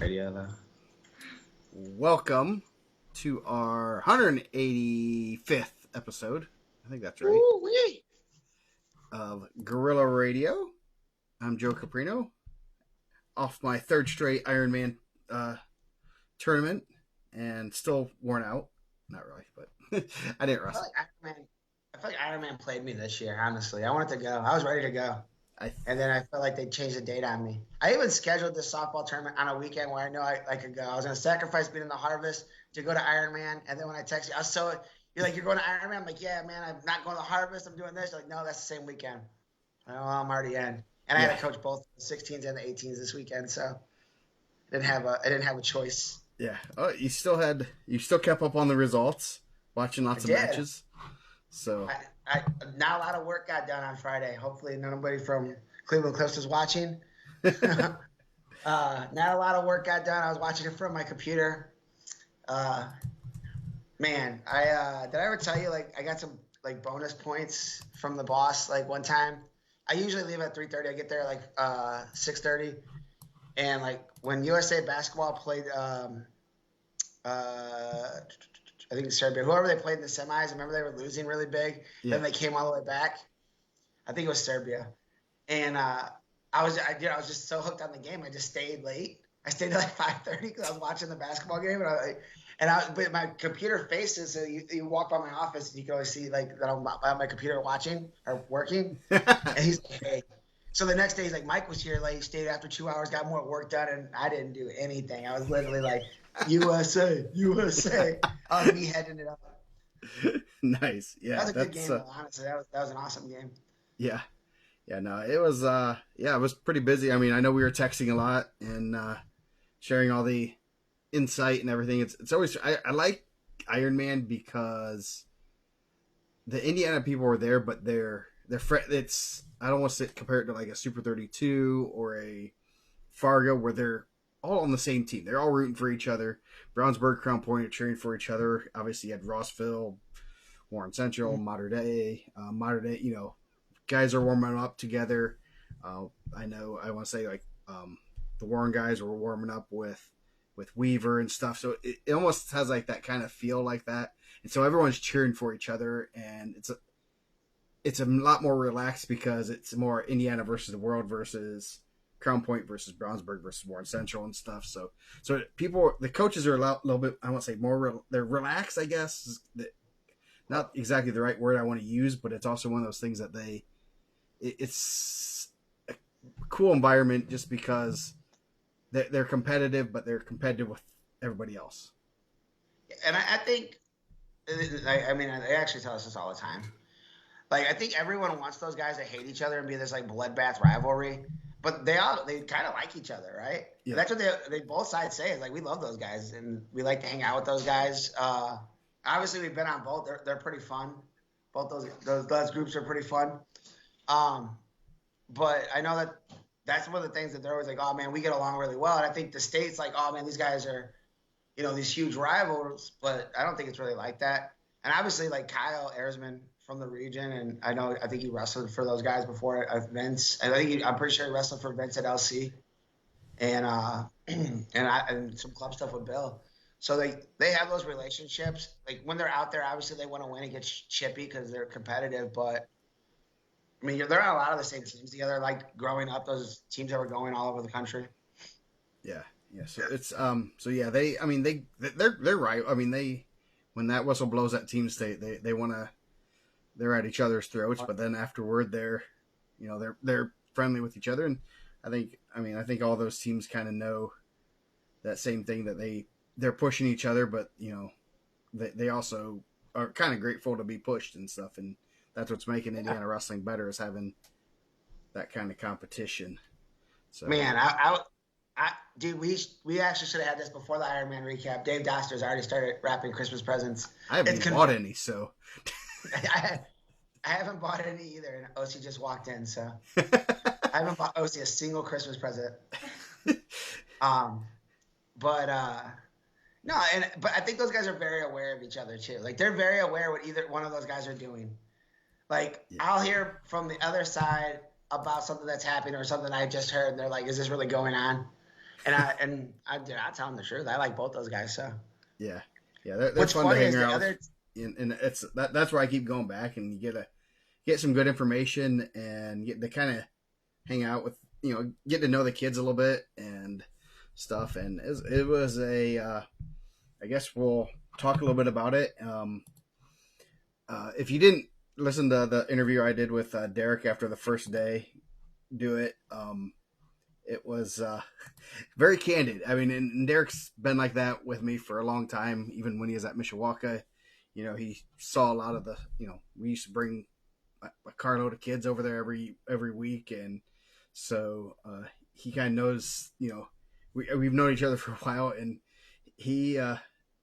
Radio, though. Welcome to our 185th episode. I think that's right. Ooh-wee. Of Gorilla Radio. I'm Joe Caprino. Off my third straight Ironman tournament and still worn out. Not really, but I didn't wrestle. I feel like Ironman played me this year, honestly. I wanted to go. I was ready to go. And then I felt like they changed the date on me. I even scheduled this softball tournament on a weekend where I know I could go. I was going to sacrifice being in the Harvest to go to Ironman. And then when I texted you, I was so – you're like, you're going to Ironman? I'm like, yeah, man, I'm not going to the Harvest. I'm doing this. You're like, no, that's the same weekend. Oh, I'm already in. And I had to coach both the 16s and the 18s this weekend, so I didn't have a choice. Yeah. Oh, you still kept up on the results, watching lots of matches. So not a lot of work got done on Friday. Hopefully nobody from Cleveland Cliffs was watching. Not a lot of work got done. I was watching it from my computer. Man, did I ever tell you, like, I got some, like, bonus points from the boss, like, one time? I usually leave at 3:30. I get there at, like, 6:30. And, like, when USA Basketball played I think it's Serbia. Whoever they played in the semis, remember they were losing really big. Yeah. Then they came all the way back. I think it was Serbia. And I was just so hooked on the game. I just stayed late. I stayed till like 5:30 because I was watching the basketball game. But my computer faces, so you walk by my office and you can always see like that I'm on my computer watching or working. And he's like, hey. So the next day he's like, Mike was here late, stayed after 2 hours, got more work done, and I didn't do anything. I was literally like, USA. I was heading it up. Nice. Yeah. That was a good game, though, honestly. That was an awesome game. Yeah. Yeah, no, it was it was pretty busy. I mean, I know we were texting a lot and sharing all the insight and everything. It's always I like Ironman because the Indiana people were there, but it's I don't want to compare it to like a Super 32 or a Fargo where they're all on the same team. They're all rooting for each other. Brownsburg, Crown Point are cheering for each other. Obviously, you had Rossville, Warren Central, Mater Dei, guys are warming up together. I want to say like the Warren guys were warming up with Weaver and stuff. So it almost has like that kind of feel like that. And so everyone's cheering for each other, and it's a lot more relaxed because it's more Indiana versus the world versus Crown Point versus Brownsburg versus Warren Central and stuff. So the coaches are a little bit, I won't say more, they're relaxed, I guess. Not exactly the right word I want to use, but it's also one of those things that it's a cool environment just because they're competitive, but they're competitive with everybody else. And I think, I mean, they actually tell us this all the time. Like, I think everyone wants those guys to hate each other and be this, like, bloodbath rivalry. But they kind of like each other, right? Yeah. That's what they both sides say. Is like, we love those guys, and we like to hang out with those guys. Obviously, we've been on both. They're pretty fun. Both those groups are pretty fun. But I know that's one of the things that they're always like, oh, man, we get along really well. And I think the state's like, oh, man, these guys are, these huge rivals. But I don't think it's really like that. And obviously, like Kyle Erzman from the region, and I think he wrestled for those guys before at Vince. I'm pretty sure he wrestled for Vince at LC, and some club stuff with Bill. So they have those relationships. Like when they're out there, obviously they want to win and get chippy because they're competitive. But I mean, they're on a lot of the same teams together. Like growing up, those teams that were going all over the country. Yeah. So it's they're right. I mean when that whistle blows at team state, they want to. They're at each other's throats, but then afterward they're friendly with each other. And I think all those teams kind of know that same thing, that they're pushing each other, but they also are kind of grateful to be pushed and stuff. And that's what's making Indiana wrestling better, is having that kind of competition. So man, dude, we actually should have had this before the Ironman recap. Dave Doster's already started wrapping Christmas presents. I haven't bought any, so. I haven't bought any either, and OC just walked in, so I haven't bought OC a single Christmas present. But I think those guys are very aware of each other too. Like they're very aware what either one of those guys are doing. Like I'll hear from the other side about something that's happening or something I just heard, and they're like, "Is this really going on?" I tell them the truth. I like both those guys. So Yeah, they're what's fun to funny hang is the around with, other. and that's where I keep going back, and you get some good information, and get to kind of hang out with, get to know the kids a little bit and stuff. And it was I guess we'll talk a little bit about it. If you didn't listen to the interview I did with Derek after the first day, do it. It was very candid. I mean, and Derek's been like that with me for a long time, even when he was at Mishawaka. He saw a lot of the, we used to bring a carload of kids over there every week, and so he kind of knows. We've known each other for a while, and he,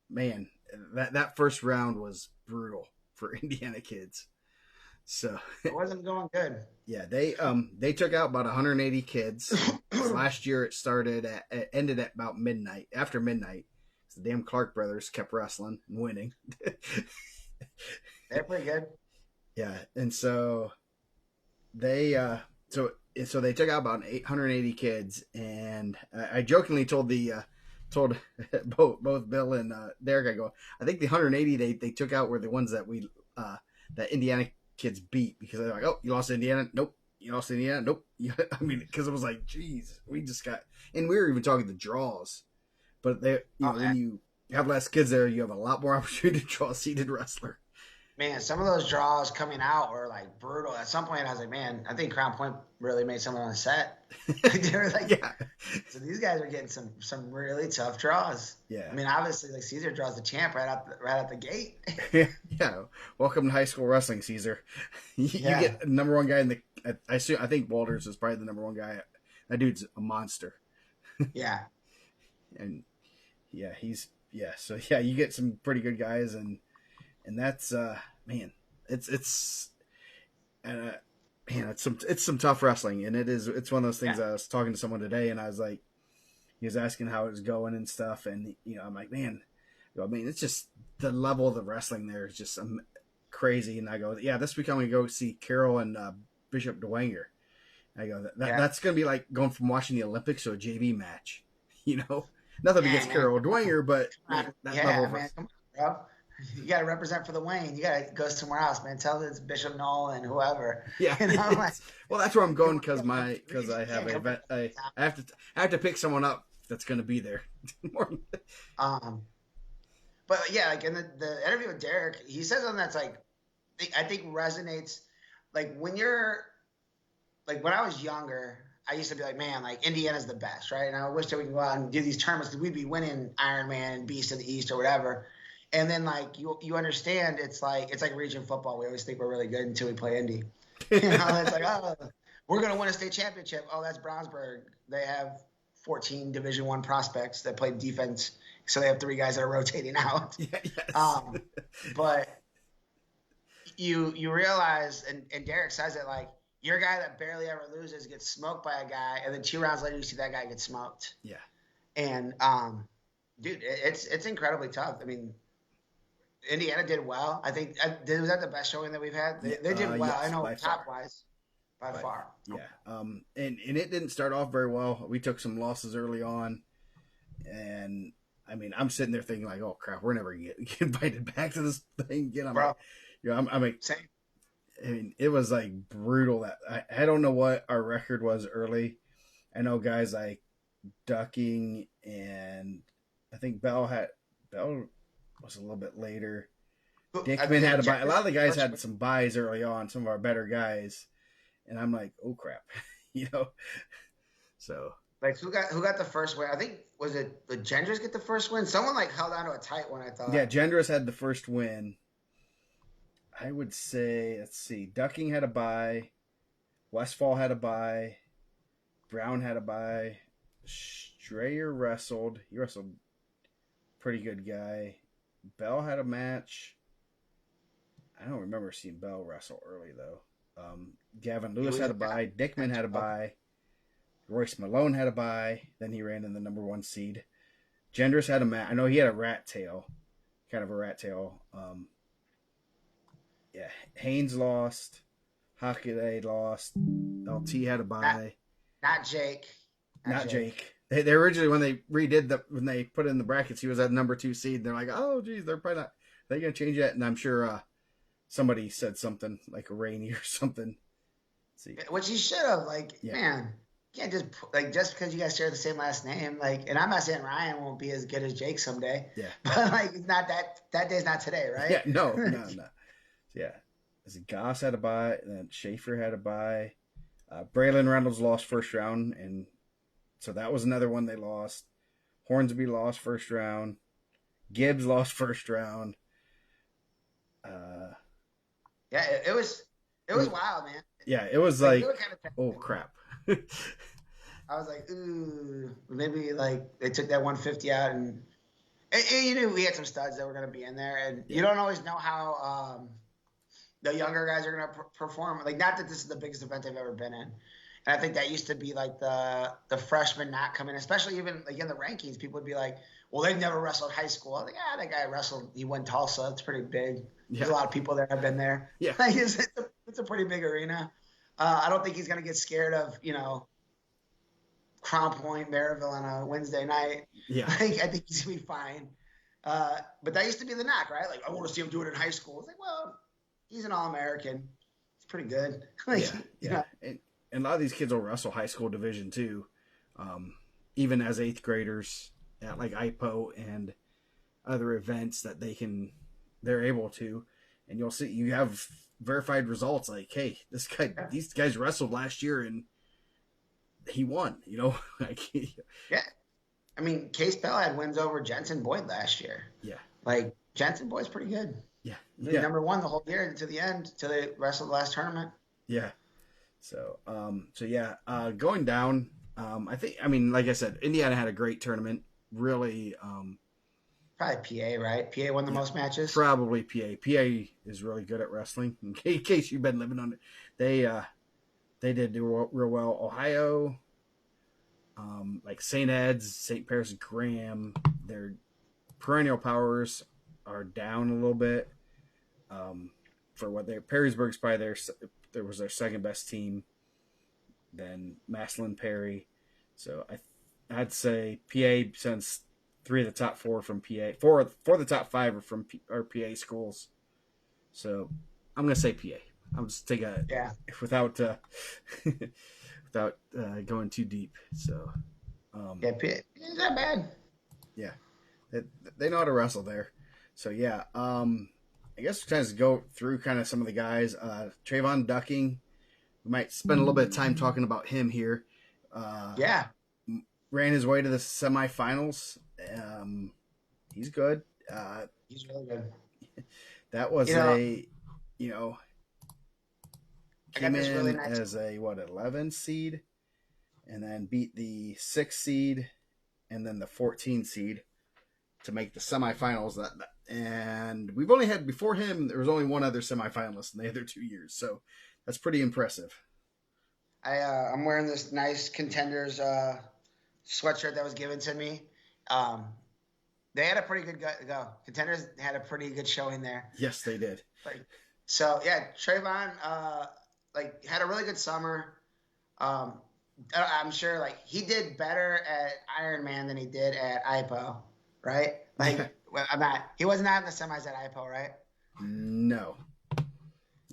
man, that first round was brutal for Indiana kids. So It wasn't going good. yeah, they took out about 180 kids. Last year it ended at about midnight. After midnight, the damn Clark brothers kept wrestling and winning. They're pretty good. Yeah, and so they so they took out about 880 kids, and I jokingly told told both Bill and Derek, I go, I think the 180 they took out were the ones that that Indiana kids beat, because they're like, oh, you lost to Indiana? Nope. You lost to Indiana? Nope. I mean, because it was like, geez, we just got, and we were even talking the draws, but when you have less kids there, you have a lot more opportunity to draw a seeded wrestler. Man, some of those draws coming out were like brutal. At some point, I was like, man, I think Crown Point really made someone on set. They were like, yeah. So these guys are getting some really tough draws. Yeah. I mean, obviously, like Caesar draws the champ right out the gate. Yeah. Welcome to high school wrestling, Caesar. You get the number one guy in the. I think Walters is probably the number one guy. That dude's a monster. Yeah. And yeah, So yeah, you get some pretty good guys, and that's man, it's some tough wrestling, and it's one of those things. I was talking to someone today, and I was like, he was asking how it was going and stuff, and I'm like, man, I mean, it's just the level of the wrestling there is just crazy. And I go, yeah, this week I'm gonna go see Carroll and Bishop Dwenger. I go, that's gonna be like going from watching the Olympics to a JV match, Nothing against Carroll Dwenger, but that level of man, come on, bro. You got to represent for the Wayne. You got to go somewhere else, man. Tell it's Bishop Nolan, whoever. Yeah. Well, that's where I'm going because I have to pick someone up that's going to be there. But yeah, like in the interview with Derek, he says something that's like, I think resonates. Like when I was younger, I used to be like, man, like Indiana's the best, right? And I wish that we could go out and do these tournaments because we'd be winning Ironman and Beast of the East or whatever. And then like you understand it's like region football. We always think we're really good until we play Indy. It's like, oh, we're gonna win a state championship. Oh, that's Brownsburg. They have 14 Division I prospects that play defense, so they have 3 guys that are rotating out. Yes. But you realize, and Derek says it, like you're a guy that barely ever loses gets smoked by a guy, and then 2 rounds later you see that guy get smoked. Yeah. And dude, it's incredibly tough. I mean, Indiana did well. I think was that the best showing that we've had? They did well. Yes, I know top wise, by far. Yeah. And it didn't start off very well. We took some losses early on, and I mean, I'm sitting there thinking like, oh crap, we're never gonna get invited back to this thing again. I'm like, same. I mean, it was like brutal. That I don't know what our record was early. I know guys like Ducking, and I think Bell was a little bit later. Dickman had a bye. A lot of the guys had some buys early on, some of our better guys. And I'm like, oh crap. So like who got the first win? I think did Genders get the first win? Someone like held on to a tight one, I thought. Yeah, Genders had the first win. I would say, let's see, Ducking had a bye, Westfall had a bye, Brown had a bye, Strayer wrestled. He wrestled pretty good guy. Bell had a match. I don't remember seeing Bell wrestle early though. Gavin Lewis had a bye. Dickman had a bye. Royce Malone had a bye. Then he ran in the number 1 seed. Genders had a match. I know he had a rat tail. Kind of a rat tail. Yeah. Haynes lost. Hockaday lost. LT had a bye. Not Jake. Not Jake. They originally, when they when they put in the brackets, he was at number 2 seed. They're like, oh, geez, they're probably not. They're gonna change that, and I'm sure somebody said something like Rainey or something. Let's see, which he should have. Like, yeah. Man, you can't just because you guys share the same last name. Like, and I'm not saying Ryan won't be as good as Jake someday. Yeah, but like, it's not that day's not today, right? Yeah, no. Yeah, Goss had a bye, and then Schaefer had a bye. Braylon Reynolds lost first round, and so that was another one they lost. Hornsby lost first round. Gibbs lost first round. Yeah, it was wild, man. Yeah, it was like oh crap. I was like, ooh, maybe like they took that 150 out, and you knew we had some studs that were going to be in there, and you don't always know how the younger guys are going to perform. Like, not that this is the biggest event they've ever been in, and I think that used to be like the freshmen not coming, especially even like in the rankings, people would be like, well, they've never wrestled high school. I was like, that guy wrestled. He won Tulsa. It's pretty big. Yeah. There's a lot of people there have been there. Yeah, like, it's a pretty big arena. I don't think he's going to get scared of, Crown Point, Maryville on a Wednesday night. Yeah. I think he's going to be fine. But that used to be the knock, right? Like, I want to see him do it in high school. It's like, well, he's an All-American. It's pretty good. Like, yeah. And a lot of these kids will wrestle high school division too, even as 8th graders at like IPO and other events that they're able to. And you'll see, you have verified results like, hey, these guys wrestled last year and he won, like, yeah. I mean, Case Bell had wins over Jensen Boyd last year. Yeah. Like, Jensen Boyd's pretty good. Yeah. He's number 1 the whole year to the end, till they wrestled the last tournament. Yeah. So, going down, I mean, like I said, Indiana had a great tournament. Really, probably PA, right? PA won the most matches. Probably PA. PA is really good at wrestling. In case you've been living on it, they did do real well. Ohio, like St. Ed's, St. Paris, Graham, their perennial powers are down a little bit. For what Perrysburg's probably there was their second best team. Then Massillon, Perry. So I'd say PA, since 3 of the top 4 from PA, 4 of the top 5 are from PA schools. So I'm gonna say PA. I'm just take a without going too deep. So PA is not bad. Yeah, they know how to wrestle there. So yeah, I guess we'll kind of go through kind of some of the guys. Trayvon Ducking, we might spend a little bit of time talking about him here. Ran his way to the semifinals. He's good. He's really good. That was came in really nice as a 11 seed, and then beat the 6 seed, and then the 14 seed to make the semifinals. And we've only had, before him, there was only one other semifinalist in the other 2 years, so that's pretty impressive. I'm wearing this nice Contenders sweatshirt that was given to me. They had a pretty good go. Contenders had a pretty good showing there. Yes, they did. Trayvon had a really good summer. I'm sure he did better at Ironman than he did at IPO, right? He was not in the semis at IPO, right? No.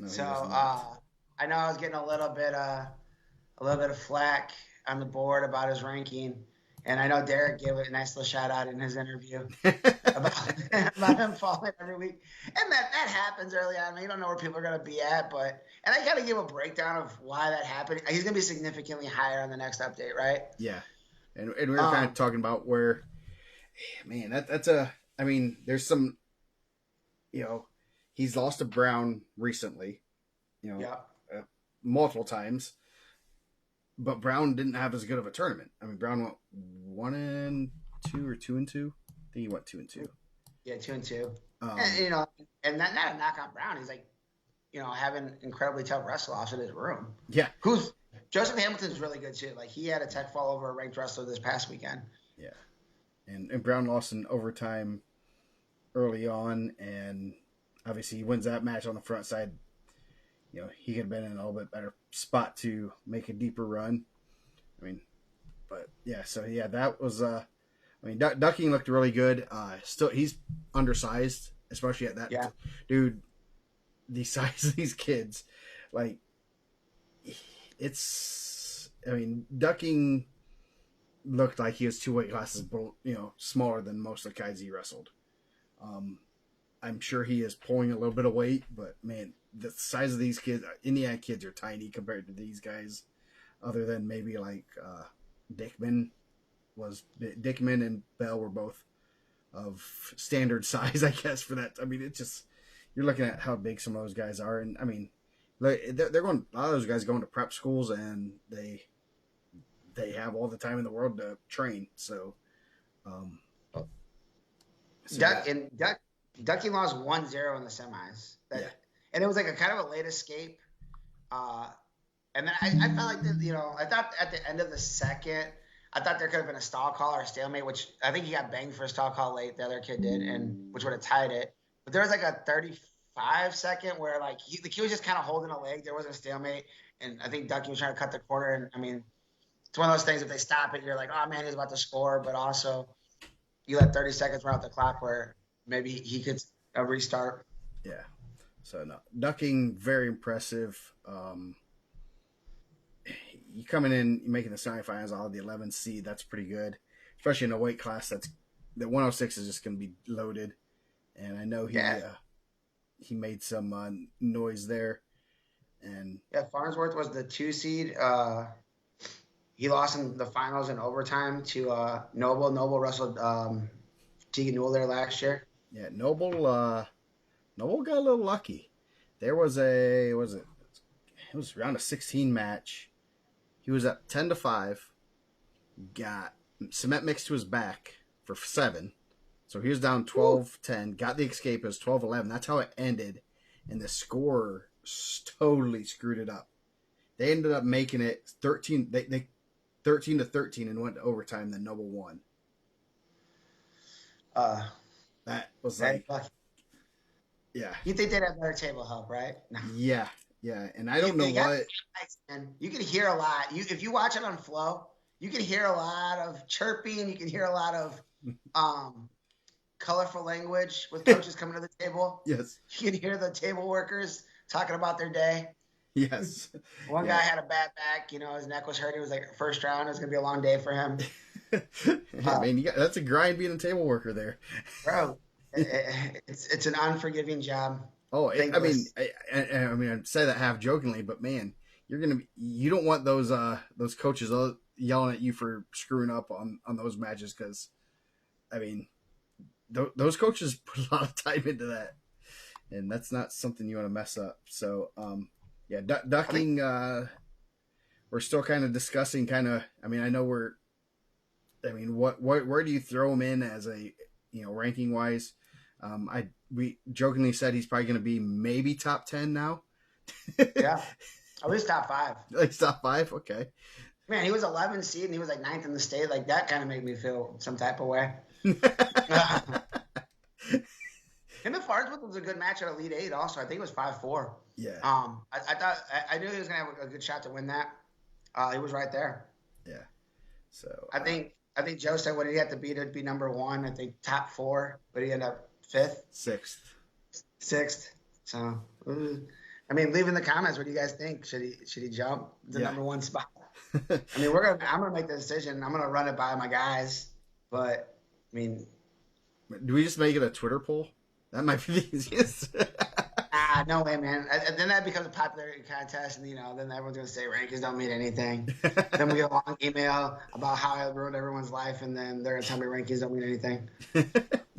So I know I was getting a little bit of flack on the board about his ranking. And I know Derek gave it a nice little shout out in his interview about him falling every week. And that happens early on. I mean, you don't know where people are going to be at, and I got to give a breakdown of why that happened. He's going to be significantly higher on the next update, right? Yeah. And we were kind of talking about where, man, there's some, he's lost to Brown recently, multiple times. But Brown didn't have as good of a tournament. I mean, Brown went 1-2 or 2-2. I think he went 2-2. Yeah, 2-2. And not a knock on Brown. He's having incredibly tough wrestle-offs in his room. Yeah. Joseph Hamilton's really good too. He had a tech fall over a ranked wrestler this past weekend. Yeah. And Brown lost in overtime early on, and obviously he wins that match on the front side. He could have been in a little bit better spot to make a deeper run. I mean, But yeah, so yeah, that was. I mean, ducking looked really good. Still, he's undersized, especially at that. Yeah. Dude, the size of these kids, like, it's. I mean, ducking looked like he was 2 weight classes, smaller than most of the guys he wrestled. I'm sure he is pulling a little bit of weight, but man, the size of these kids, Indiana kids, are tiny compared to these guys. Other than maybe like Dickman and Bell were both of standard size, I guess, for that. I mean, it's just, you're looking at how big some of those guys are, and I mean, they're going. A lot of those guys going to prep schools, and they have all the time in the world to train. So, Ducky lost 1-0 in the semis. And it was like a kind of a late escape. And then I felt like, I thought at the end of the second, I thought there could have been a stall call or a stalemate, which I think he got banged for a stall call late. The other kid did, and which would have tied it. But there was like a 35-second where like the kid was just kind of holding a leg. There wasn't a stalemate. And I think Ducky was trying to cut the corner. And I mean, it's one of those things, if they stop it, you're like, oh man, he's about to score. But also you let 30 seconds run out the clock where maybe he could restart. Yeah. So no, ducking, very impressive. You coming in, making the semifinals out of the 11th seed, that's pretty good, especially in a weight class the 106 is just going to be loaded. And I know he made some noise there. And Farnsworth was the 2 seed. He lost in the finals in overtime to Noble. Noble wrestled Tegan Newell there last year. Yeah, Noble got a little lucky. There was it was around a 16 match. He was up 10-5. Got cement mixed to his back for 7. So he was down 12-10. Got the escape. It was 12-11. That's how it ended. And the scorer totally screwed it up. They ended up making it 13. They 13-13 and went to overtime. Then Noble won. That was like, yeah. You think they'd have better table help, right? No. Yeah. And I don't know what. You can hear a lot. If you watch it on Flow, you can hear a lot of chirping. You can hear a lot of colorful language with coaches coming to the table. Yes. You can hear the table workers talking about their day. Yes. One guy had a bad back. His neck was hurt. It was like first round. It was going to be a long day for him. That's a grind being a table worker there. Bro, it's an unforgiving job. Oh, I mean, I say that half jokingly, but man, you don't want those coaches yelling at you for screwing up on those matches, because, I mean, those coaches put a lot of time into that, and that's not something you want to mess up. So, ducking. We're still kind of discussing. I mean, I know where do you throw him in as a ranking wise? We jokingly said he's probably going to be maybe top 10 now. Yeah, at least top 5. At least top 5, okay. Man, he was 11 seed and he was like 9th in the state. Like that kind of made me feel some type of way. Him and Farnsworth was a good match at Elite 8. Also, I think it was 5-4. Yeah. I thought I knew he was going to have a good shot to win that. He was right there. Yeah. So I think Joe said what he had to beat, it'd be number 1. I think top 4, but he ended up 5th, 6th. So, I mean, leave in the comments what do you guys think? Should he jump the number 1 spot? I mean, I'm gonna make the decision. I'm gonna run it by my guys, but I mean, do we just make it a Twitter poll? That might be the easiest. No way, man. Then that becomes a popularity contest, and then everyone's gonna say rankings don't mean anything. Then we get a long email about how I ruined everyone's life, and then they're gonna tell me rankings don't mean anything.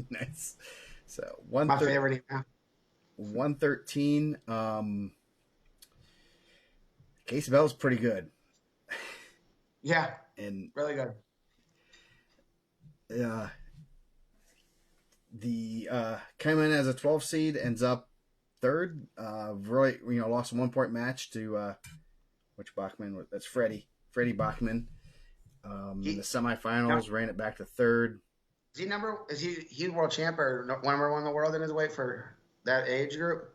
Nice. So my favorite email. 113. Case Bell's pretty good. Yeah, and really good. The came in as a 12 seed, ends up 3rd. Really, lost a 1-point match to which Bachman? That's Freddie Bachman. In the semifinals, ran it back to 3rd. Is he world champ or number 1 in the world in his weight for that age group?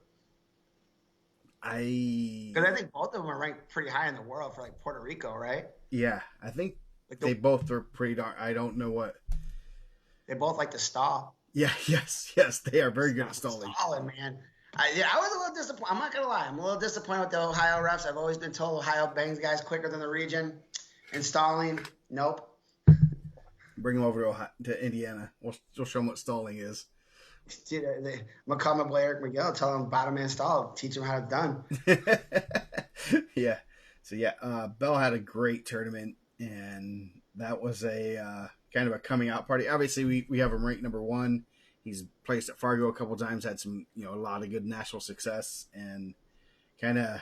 Because I think both of them are ranked pretty high in the world for like Puerto Rico, right? Yeah, I think Like they both are pretty darn. I don't know what. They both like to stall. Yeah, yes, they are very good at stalling. Stalling, man. I was a little disappointed. I'm not gonna lie. I'm a little disappointed with the Ohio refs. I've always been told Ohio bangs guys quicker than the region. And stalling, nope. Bring them over to Indiana. We'll show them what stalling is. Dude, McCall, Blair, McGill, tell them bottom man stall. Teach them how it's done. Yeah. So Bell had a great tournament, and that was a kind of a coming out party. Obviously, we have him ranked number 1. He's placed at Fargo a couple times, had some a lot of good national success, and kind of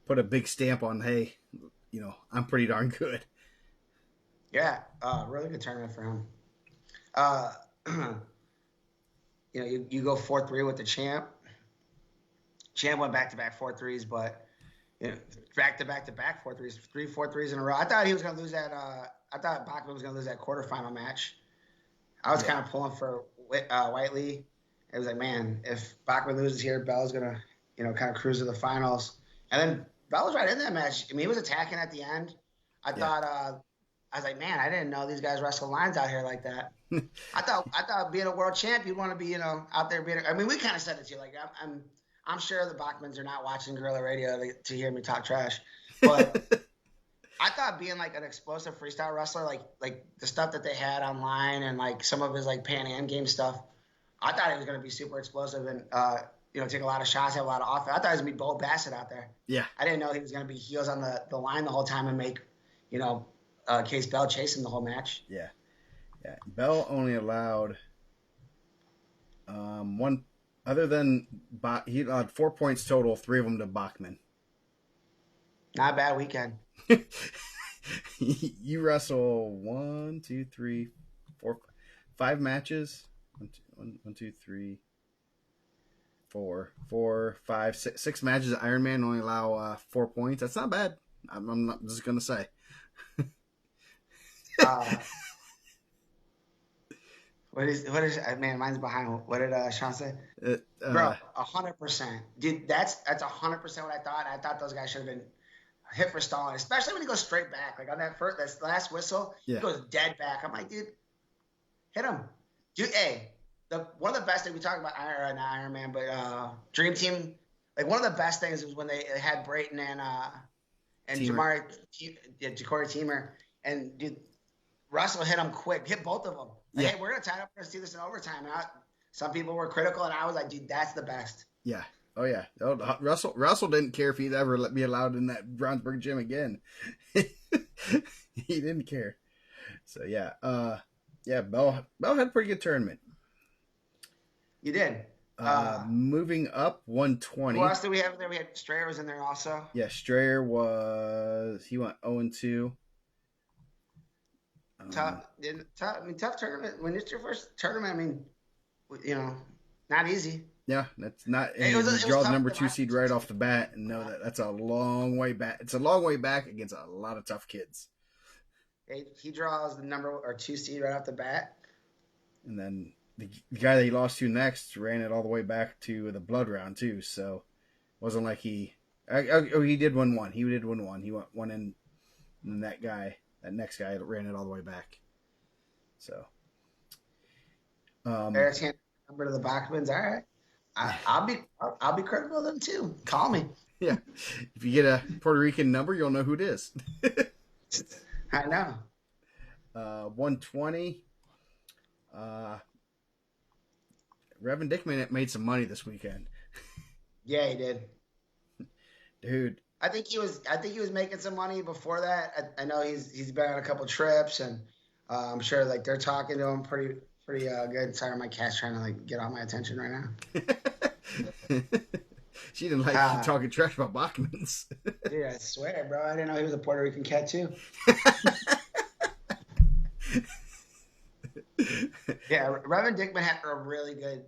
put a big stamp on, hey, I'm pretty darn good. Yeah, really good tournament for him. You go 4-3 with the champ. Champ went back-to-back 4-3s, but back-to-back 4-3s, 3 4-3s in a row. I thought he was going to lose that. I thought Bachman was going to lose that quarterfinal match. I was kind of pulling for Whiteley. It was like, man, if Bachman loses here, Bell's going to, kind of cruise to the finals. And then Bell was right in that match. I mean, he was attacking at the end. I thought, I was like, man, I didn't know these guys wrestle lines out here like that. I thought being a world champ, you'd want to be, out there being. I mean, we kind of said it to you. Like, I'm sure the Bachmans are not watching Gorilla Radio to hear me talk trash, but I thought being like an explosive freestyle wrestler, like the stuff that they had online and like some of his like Pan Am game stuff, I thought he was going to be super explosive and take a lot of shots, have a lot of offense. I thought he was going to be Bo Bassett out there. Yeah, I didn't know he was going to be heels on the line the whole time and make Case Bell chasing the whole match. Yeah. Bell only allowed one, other than he allowed 4 points total, 3 of them to Bachman. Not a bad weekend. You wrestle 5 matches. 1, 2, 3, 4, 5, 6 matches at Ironman, only allow 4 points. That's not bad. I'm not just gonna say. What is man? Mine's behind. What did Sean say? Bro, 100%, dude. That's 100% what I thought. I thought those guys should have been hit for stalling, especially when he goes straight back. Like on that last whistle, he goes dead back. I'm like, dude, hit him, dude. Hey, one of the best things we talked about not Iron Man, but Dream Team. Like one of the best things was when they had Brayton and Jamari, Ja'Cory Teamer, and dude, Russell hit him quick, hit both of them. Like, hey, we're gonna tie up. We're gonna see this in overtime. And some people were critical, and I was like, dude, that's the best. Yeah. Oh yeah. Russell didn't care if he'd ever let me allowed in that Brownsburg gym again. He didn't care. So yeah. Bell had a pretty good tournament. You did. Moving up 120. Who else did we have there? We had Strayer was in there also. Yeah, Strayer he went 0-2. Tough tournament. When it's your first tournament, I mean, not easy. Yeah, that's not. And you draw the number 2 seed right off the bat, and know that's a long way back. It's a long way back against a lot of tough kids. He draws the number 2 seed right off the bat, and then the guy that he lost to next ran it all the way back to the blood round too. So it wasn't like he did win one. He did win one. He went one in, and that next guy ran it all the way back. So Eric's hand number to the Bachmans. All right. I'll be critical of them too. Call me. Yeah. If you get a Puerto Rican number, you'll know who it is. I know. 120. Revan Dickman made some money this weekend. Yeah, he did. Dude. I think he was making some money before that. I know he's been on a couple trips, and I'm sure like they're talking to him pretty good. Sorry, my cat's trying to like get all my attention right now. She didn't like you talking trash about Bachmans. Dude, I swear, bro, I didn't know he was a Puerto Rican cat too. Yeah, Revan Dickman had a really good.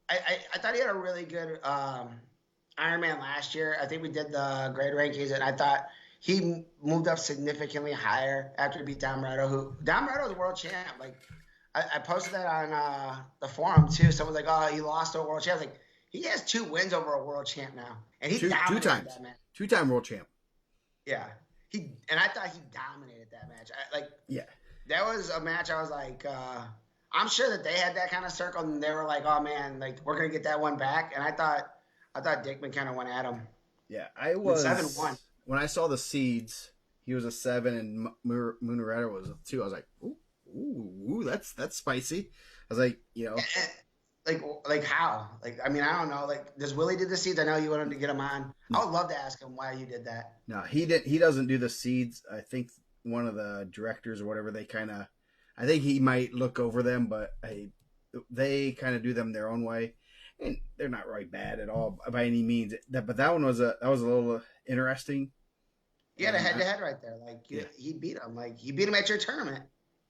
I thought he had a really good Ironman last year. I think we did the grade rankings, and I thought he moved up significantly higher after he beat Dom Reto. Dom Reto was a world champ. Like I posted that on the forum too. Someone's like, "Oh, he lost to a world champ." I was like, he has 2 wins over a world champ now, and he's 2 times. That man. 2-time world champ. Yeah, I thought he dominated that match. Yeah. That was a match I was like, I'm sure that they had that kind of circle and they were like, oh man, like we're gonna get that one back. And I thought Dickman kind of went at him. Yeah, I was 7-1 when I saw the seeds. He was a 7 and Munaredo was a 2. I was like, ooh, that's spicy. I was like, like how? Like, I mean, I don't know. Like, does Willie do the seeds? I know you wanted to get him on. I would love to ask him why you did that. No, he doesn't do the seeds. I think one of the directors or whatever, I think he might look over them, but they kind of do them their own way, and they're not really bad at all by any means. But that one was a little interesting. You had a head-to-head right there. Like he beat him. Like he beat him at your tournament.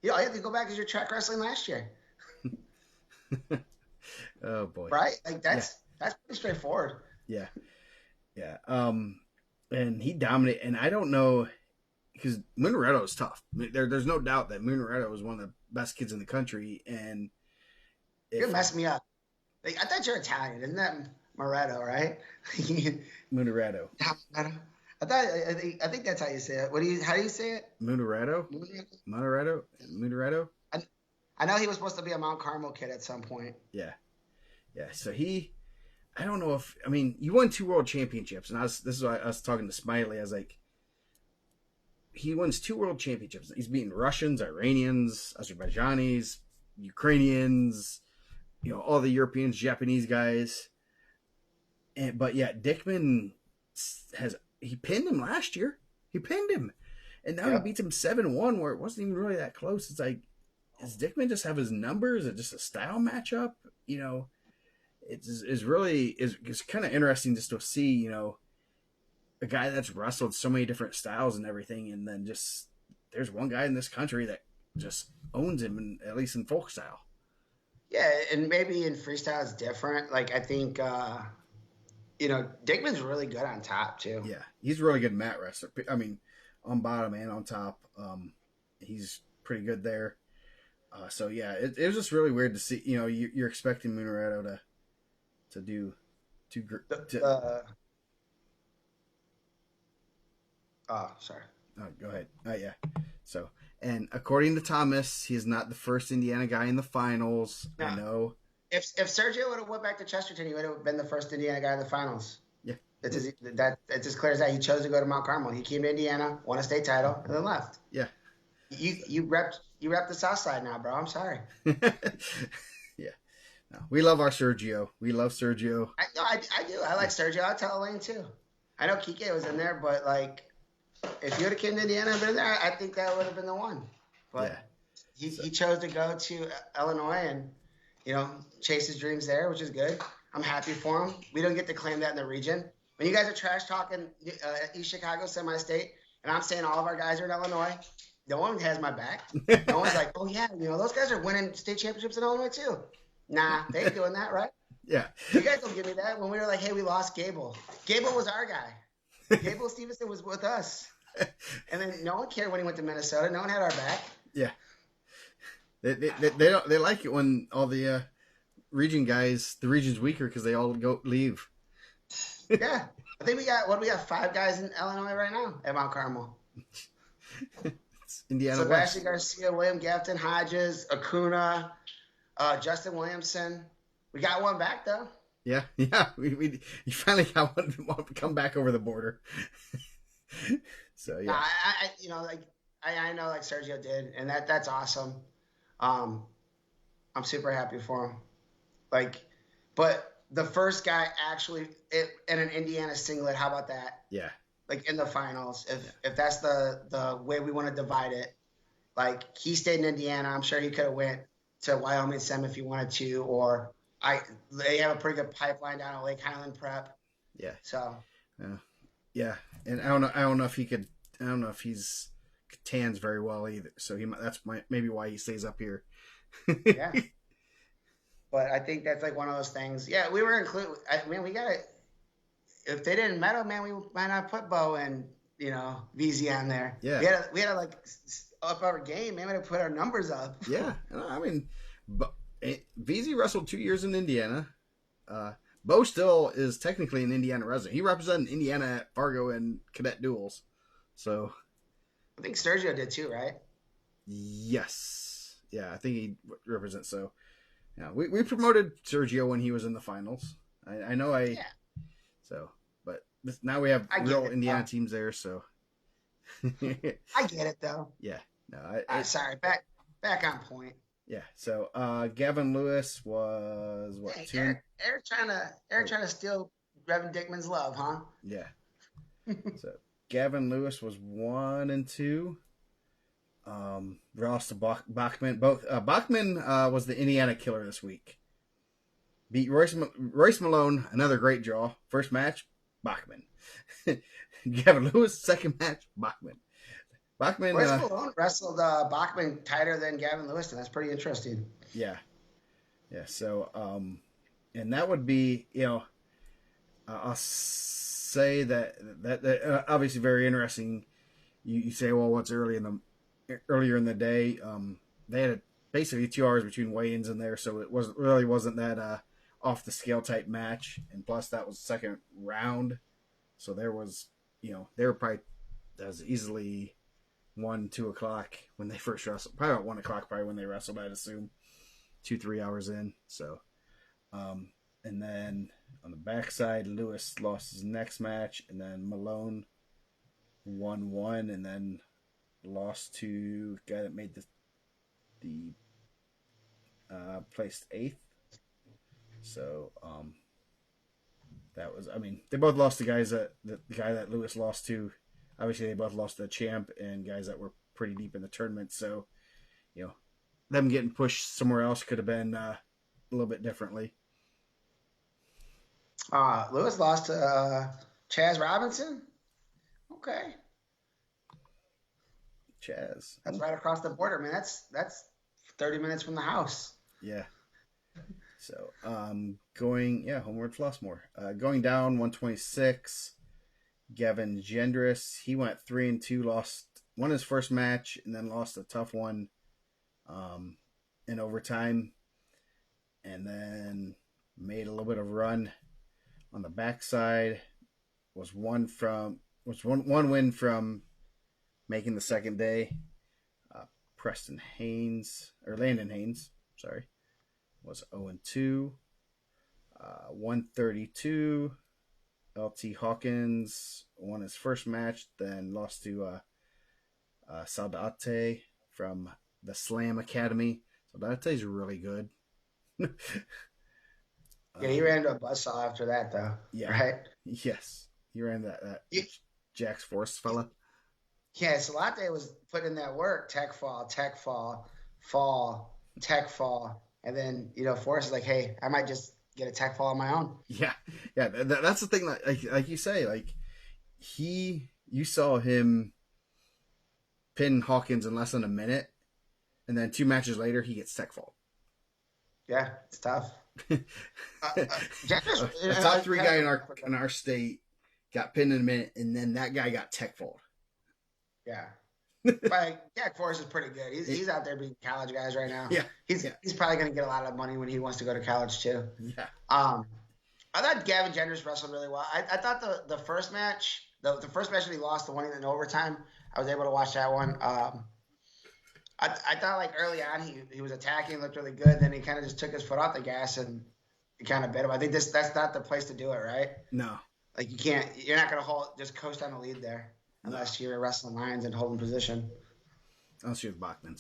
All you have to go back is your track wrestling last year. Oh boy! Right? Like that's pretty straightforward. Yeah. And he dominated. And I don't know, because Munaredo is tough. There's no doubt that Munaredo was one of the best kids in the country. And you messed me up. Like, I thought you're Italian, isn't that Moretto, right? Munaredo. I think that's how you say it. How do you say it? Munaredo. I know he was supposed to be a Mount Carmel kid at some point. Yeah. So I don't know if, I mean, you won 2 world championships, and this is why I was talking to Smiley. I was like, he wins 2 world championships. He's beating Russians, Iranians, Azerbaijanis, Ukrainians, all the Europeans, Japanese guys. But Dickman he pinned him last year. He pinned him. And now he beats him 7-1 where it wasn't even really that close. It's like, does Dickman just have his numbers? Is it just a style matchup? It's kind of interesting just to see, a guy that's wrestled so many different styles and everything, and then just there's one guy in this country that just owns him, at least in folk style. Yeah, and maybe in freestyle it's different. Like I think Dickman's really good on top too. Yeah, he's a really good mat wrestler. I mean, on bottom and on top, he's pretty good there. So yeah, it was just really weird to see. You're expecting Munaredo to do sorry. Oh, go ahead. Yeah. So, and according to Thomas, he is not the first Indiana guy in the finals. No. I know. If Sergio would have went back to Chesterton, he would have been the first Indiana guy in the finals. Yeah. It's as clear as that. He chose to go to Mount Carmel. He came to Indiana, won a state title, and then left. Yeah. You rep the South Side now, bro. I'm sorry. Yeah. No, we love our Sergio. We love Sergio. I do. I like Sergio. I'll tell Elaine too. I know Kike was in there, but like, if you would have came to Indiana and been there, I think that would have been the one. But he chose to go to Illinois and, chase his dreams there, which is good. I'm happy for him. We don't get to claim that in the region. When you guys are trash talking East Chicago semi-state, and I'm saying all of our guys are in Illinois, no one has my back. No one's like, oh yeah, those guys are winning state championships in Illinois too. Nah, they ain't doing that, right? Yeah. You guys don't give me that. When we were like, hey, we lost Gable. Gable was our guy. Gable Stevenson was with us. And then no one cared when he went to Minnesota. No one had our back. Yeah. They like it when all the region guys, the region's weaker because they all leave. Yeah. I think we got 5 guys in Illinois right now at Mount Carmel. It's Indiana Sebastian Garcia, William Gafton, Hodges, Acuna, Justin Williamson. We got one back though. Yeah. You finally got one to come back over the border. So yeah. I know like Sergio did, and that's awesome. I'm super happy for him. Like, but the first guy actually in an Indiana singlet, how about that? Yeah. Like in the finals, if that's the way we want to divide it, like he stayed in Indiana, I'm sure he could have went to Wyoming Sem if he wanted to, or they have a pretty good pipeline down at Lake Highland Prep. Yeah. So. Yeah, and I don't know if he could. I don't know if he's Catans's very well either. So that's maybe why he stays up here. Yeah. But I think that's like one of those things. Yeah, we were included. I mean, we got to. If they didn't medal, man, we might not put Bo and VZ on there. Yeah. We had to like up our game, man. We had to put our numbers up. Yeah, I mean, VZ wrestled 2 years in Indiana. Bo still is technically an Indiana resident. He represented Indiana at Fargo and cadet duels. So I think Sergio did too, right? Yes. Yeah, I think he represents. So, yeah, we promoted Sergio when he was in the finals. I know Yeah, so, but now we have I get real it. Indiana teams there. So, I get it though. yeah, no, Sorry, back on point. yeah. So, Gavin Lewis was what Dang, 2 and Eric oh, trying to steal Reverend Dickman's love, huh? yeah. So Gavin Lewis was 1-2. Lost to Bachman. Both Bachman was the Indiana killer this week. Beat Royce Malone, another great draw. First match, Bachman. Gavin Lewis, second match, Bachman. Bachman, Royce Malone wrestled Bachman tighter than Gavin Lewis, and that's pretty interesting. yeah. So, and that would be, I'll say that obviously very interesting. You say, well, what's earlier in the day? They had basically 2 hours between weigh-ins in there, so it wasn't that off the scale type match. And plus, that was second round, so there was, they were probably as easily 1-2 o'clock when they first wrestled. Probably about 1 o'clock, probably when they wrestled. I'd assume 2-3 hours in. So, and then on the backside, Lewis lost his next match, and then Malone won one, and then lost to the guy that made the placed 8th. So that was, I mean, they both lost to guys that the guy that Lewis lost to. Obviously, they both lost to the champ and guys that were pretty deep in the tournament. So, them getting pushed somewhere else could have been a little bit differently. Lewis lost to Chaz Robinson. Okay, Chaz. that's right across the border, man. That's 30 minutes from the house. Yeah. So, homeward Flossmore. Going down 126. Gavin Gendris, he went 3-2, won his first match, and then lost a tough one in overtime, and then made a little bit of run on the backside. Was one win from making the second day. Landon Haynes, sorry, was 0-2. 132. LT Hawkins won his first match, then lost to Saudate from the Slam Academy. Saudate's really good. Yeah, he ran into a buzzsaw after that, though. Yeah. Right? Yes. He ran that Jack's Force fella. Yeah, Salate was putting in that work. Tech fall, fall, tech fall. And then, Forrest is like, hey, I might just get a tech fall on my own. Yeah. Yeah. That's the thing that, like you say, like you saw him pin Hawkins in less than a minute, and then 2 matches later, he gets tech fall. Yeah, it's tough. A top 3 guy in our state got pinned in a minute, and then that guy got tech fall. Yeah. But Jack Forrest is pretty good. He's out there beating college guys right now. Yeah. He's probably going to get a lot of money when he wants to go to college too. Yeah. I thought Gavin Genders wrestled really well. I thought the first match, the first match that he lost, the one in overtime, I was able to watch that one. I thought like early on he was attacking, looked really good. Then he kind of just took his foot off the gas and he kind of bit him. I think that's not the place to do it, right? No. Like you're not going to just coast on the lead there unless you're wrestling lines and holding position. Unless you're Bachman.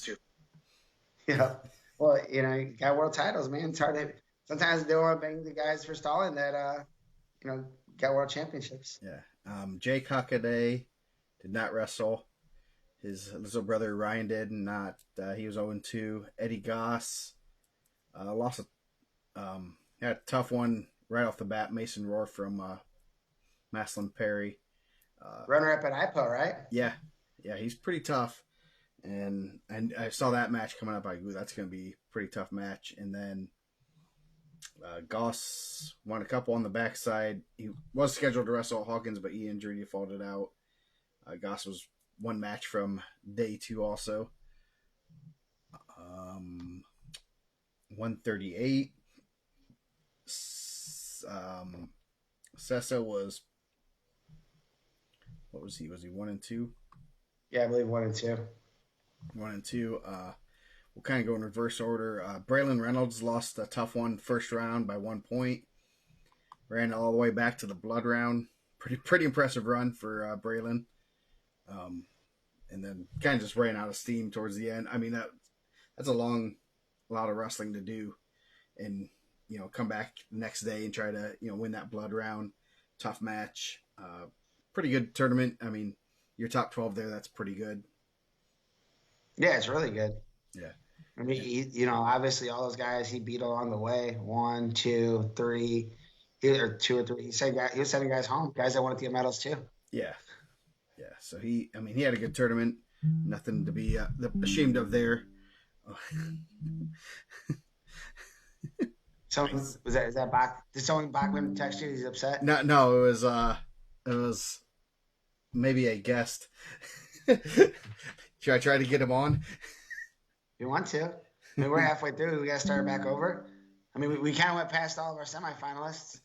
Yeah. Well, you got world titles, man. It's hard to. Sometimes they don't want to bang the guys for stalling that, got world championships. Yeah. Jake Hockaday did not wrestle. His little brother Ryan did not. He was 0-2. Eddie Goss lost had a tough one right off the bat. Mason Rohr from Maslin Perry. Runner up at IPO, right? Yeah. Yeah, he's pretty tough. And I saw that match coming up. That's going to be a pretty tough match. And then Goss won a couple on the backside. He was scheduled to wrestle Hawkins, but he injured. He folded out. Goss was 1 match from day 2 also. 138. Sessa was, what was he? Was he 1-2? Yeah, I believe 1 and 2. 1 and 2. We'll kind of go in reverse order. Braylon Reynolds lost a tough one first round by 1 point. Ran all the way back to the blood round. Pretty impressive run for Braylon. And then kind of just ran out of steam towards the end. I mean, that's a lot of wrestling to do, and come back the next day and try to win that blood round. Tough match. Pretty good tournament. I mean, your top 12 there, that's pretty good. Yeah, it's really good. Yeah. I mean, obviously all those guys he beat along the way, 1, 2, 3, or 2 or 3. He was sending guys home, guys that wanted to get medals too. Yeah. Yeah. So he had a good tournament. Nothing to be ashamed of there. So is that back? Did someone back when text you? He's upset. No, it was maybe a guest. Should I try to get him on? You want to? I mean, we're halfway through. We got to start back over. I mean, we kind of went past all of our semifinalists.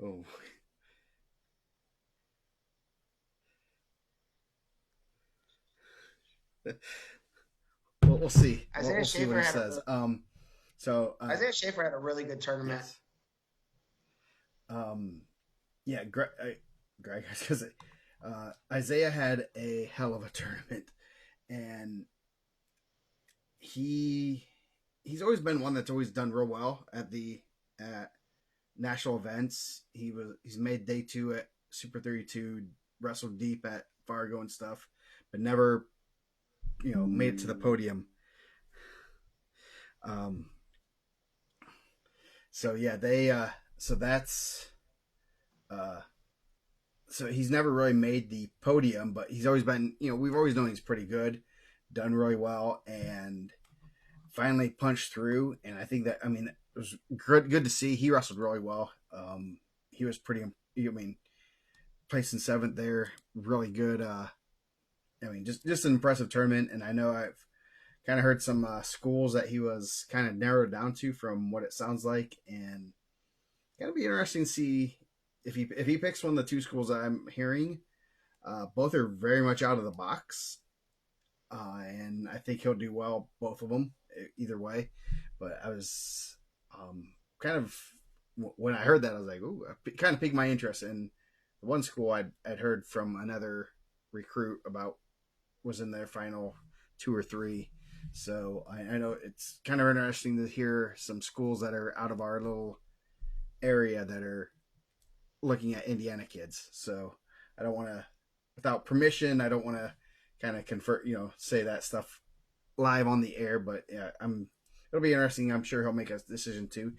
Oh. We'll see. We'll see what he says. Isaiah Schaefer had a really good tournament. Yes. Yeah, Greg, because Isaiah had a hell of a tournament, and he's always been one that's always done real well at national events. He's made day 2 at Super 32, wrestled deep at Fargo and stuff, but never made it to the podium. So yeah, so he's never really made the podium, but he's always been, we've always known he's pretty good, done really well, and finally punched through. And I think that, it was good to see. He wrestled really well. He was pretty, placing 7th there, really good. Just an impressive tournament. And I know I've kind of heard some schools that he was kind of narrowed down to from what it sounds like, and gonna be interesting to see if he picks one of the 2 schools that I'm hearing. Both are very much out of the box, and I think he'll do well both of them either way. But I was kind of, when I heard that, I was like, ooh, it kind of piqued my interest. And the one school I'd heard from another recruit about was in their final 2 or 3. So I know it's kind of interesting to hear some schools that are out of our little area that are looking at Indiana kids. So I don't want to, without permission, I don't want to kind of say that stuff live on the air. But yeah, it'll be interesting. I'm sure he'll make a decision too.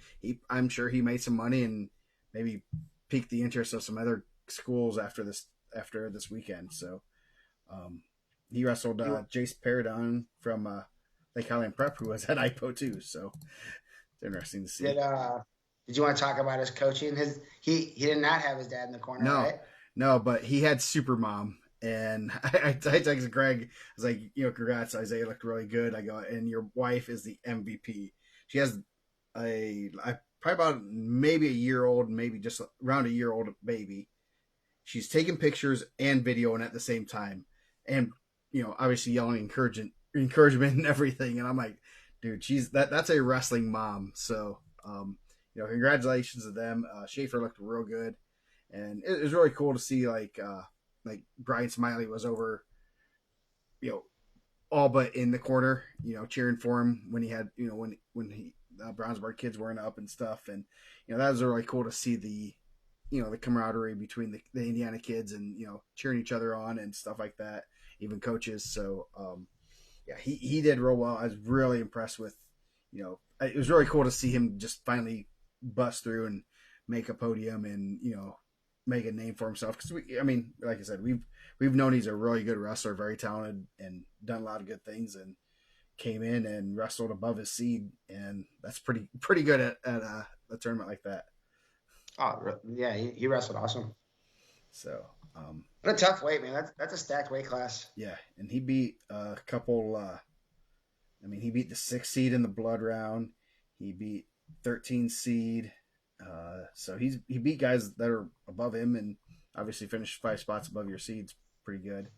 I'm sure he made some money and maybe piqued the interest of some other schools after this weekend. So he wrestled Jace Paradon from Lake Highland Prep, who was at IPO too. So it's interesting to see. Did you want to talk about his coaching? He did not have his dad in the corner, right? No, but he had super mom. And I texted Greg, I was like, congrats, Isaiah looked really good. I go, and your wife is the MVP. She has probably about maybe a year old, maybe just around a year old baby. She's taking pictures and videoing at the same time. And, obviously yelling encouragement and everything. And I'm like, dude, that's a wrestling mom. So, congratulations to them. Schaefer looked real good. And it was really cool to see like Brian Smiley was over, all but in the corner, cheering for him when he had, when he Brownsburg kids weren't up and stuff. And, that was really cool to see the camaraderie between the Indiana kids and, cheering each other on and stuff like that, even coaches. So, yeah, he did real well. I was really impressed with, it was really cool to see him just finally bust through and make a podium and, make a name for himself. Because like I said, we've known he's a really good wrestler, very talented, and done a lot of good things. And came in and wrestled above his seed, and that's pretty good at a tournament like that. Oh yeah, he wrestled awesome. So, what a tough weight, man. That's a stacked weight class. Yeah, and he beat a couple. He beat the 6 seed in the blood round. He beat 13 seed. So he beat guys that are above him, and obviously finish 5 spots above your seed's pretty good.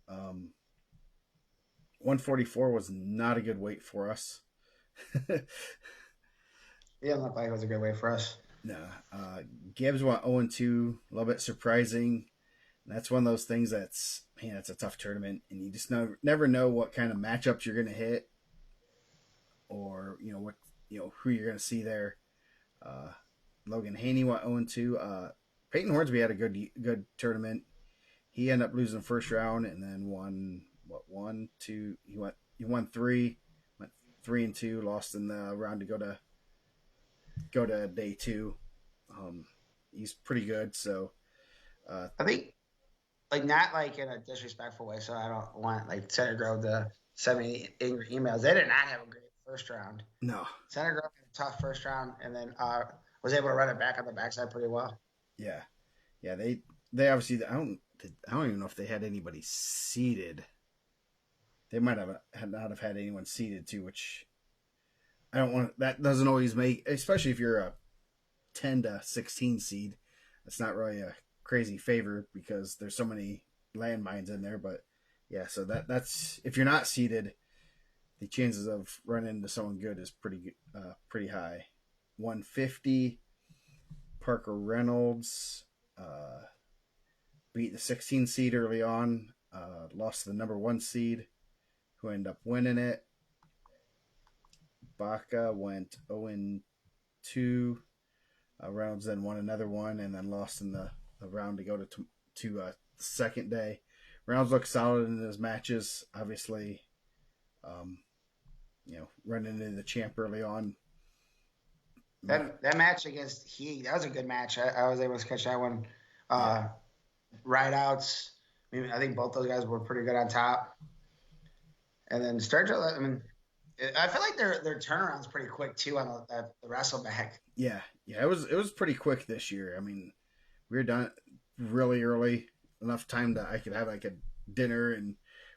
144 was not a good weight for us. Yeah, looked like it was a good way for us. No, Gibbs went 0-2, a little bit surprising. And that's one of those things that's, man, it's a tough tournament, and you just never know what kind of matchups you're going to hit, or who you're going to see there. Logan Haney went 0-2. Peyton Hornsby had a good tournament. He ended up losing the first round, and then won 2. He won 3, went 3-2, lost in the round to go to day 2. He's pretty good. So I think, like, not like in a disrespectful way, so I don't want like Center Grove to send me angry emails. They did not have a great first round. No, Center Grove had a tough first round, and then was able to run it back on the backside pretty well. Yeah. They obviously, I don't even know if they had anybody seeded. They might not have had anyone seeded too, which I don't want. That doesn't always make, especially if you're a 10 to 16 seed. That's not really a crazy favor because there's so many landmines in there. But yeah, so that's if you're not seeded, the chances of running into someone good is pretty high. 150. Parker Reynolds beat the 16 seed early on. Lost to the number 1 seed, who ended up winning it. Baca went 0-2. Reynolds then won another one and then lost in the round to go to the second day. Reynolds looked solid in his matches. Obviously, running into the champ early on. That match against Heath, that was a good match. I was able to catch that one. Ride outs. I think both those guys were pretty good on top. And then Sturgill, I feel like their turnaround's pretty quick too on the wrestle back. Yeah, it was pretty quick this year. We were done really early, enough time that I could have like a dinner and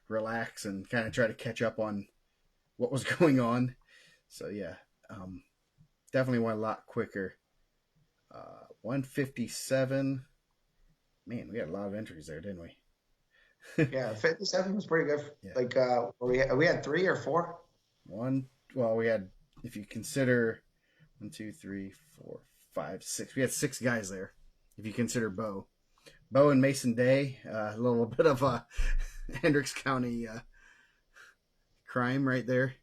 relax and kind of try to catch up on what was going on. So yeah, definitely went a lot quicker. 157. Man, we had a lot of entries there, didn't we? Yeah, 57 was pretty good. Yeah. Like we had 3 or 4. We had, if you consider 1, 2, 3, 4, 5, 6. We had 6 guys there. If you consider Bo and Mason Day, a little bit of a Hendricks County crime right there.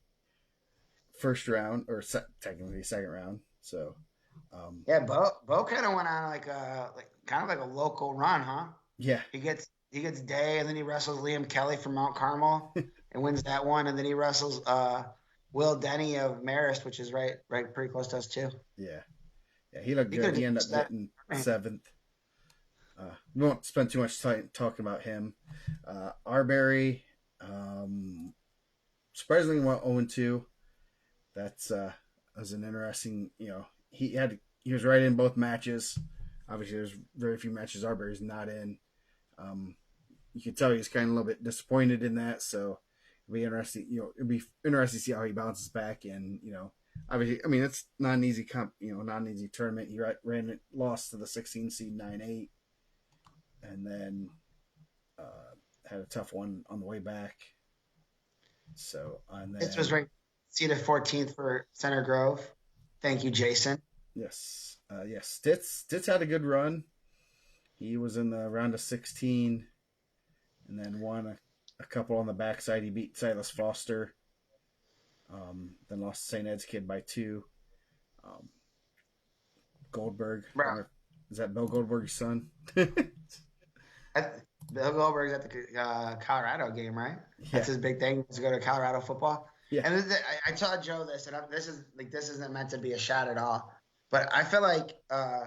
First round, or technically second round. So, yeah, Bo kind of went on like a local run, huh? Yeah, he gets Day, and then he wrestles Liam Kelly from Mount Carmel and wins that one, and then he wrestles Will Denny of Marist, which is right pretty close to us too. Yeah, he looked good. He ended up getting 7th. We won't spend too much time talking about him. Arbery, surprisingly went 0-2. That's was an interesting. He was right in both matches. Obviously, there's very few matches Arbery's not in. You can tell he's kind of a little bit disappointed in that. So it'll be interesting. It'll be interesting to see how he bounces back. And obviously, it's not an easy not an easy tournament. He lost to the 16 seed 9-8, and then had a tough one on the way back. So on that, this was ranked seeded 14th for Center Grove. Thank you, Jason. Yes. Yes. Stitz had a good run. He was in the round of 16 and then won a couple on the backside. He beat Silas Foster. Then lost to St. Ed's kid by 2. Goldberg. Bro. Is that Bill Goldberg's son? Bill Goldberg's at the Colorado game, right? Yeah. That's his big thing, to go to Colorado football. Yeah. And I told Joe this, and this isn't meant to be a shot at all, but I feel like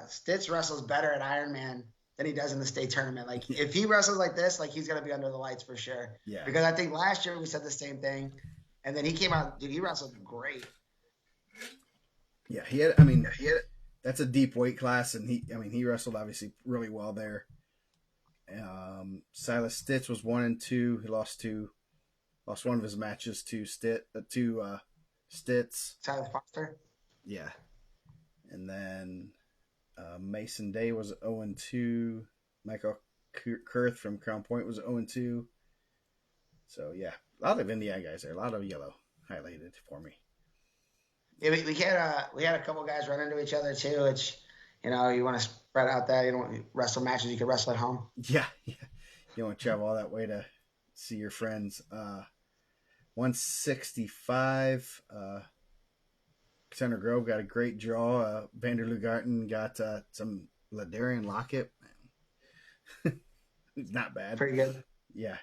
Stitz wrestles better at Ironman than he does in the state tournament. Like, if he wrestles like this, like, he's gonna be under the lights for sure. Yeah. Because I think last year we said the same thing, and then he came out, dude. He wrestled great. Yeah, that's a deep weight class, and he wrestled obviously really well there. Silas Stitz was 1-2. He lost one of his matches to Stitz. Silas Foster. Yeah, and then Mason Day was 0-2. Michael Kurth from Crown Point was 0-2. So yeah, a lot of Indiana guys there. A lot of yellow highlighted for me. Yeah, we had a couple guys run into each other too, which you want to spread out that you don't want wrestle matches you can wrestle at home. Yeah. You don't want to travel all that way to see your friends. 165. Center Grove got a great draw. Vander Lugarten got some Ladarian Lockett. It's not bad. Pretty good. Yeah.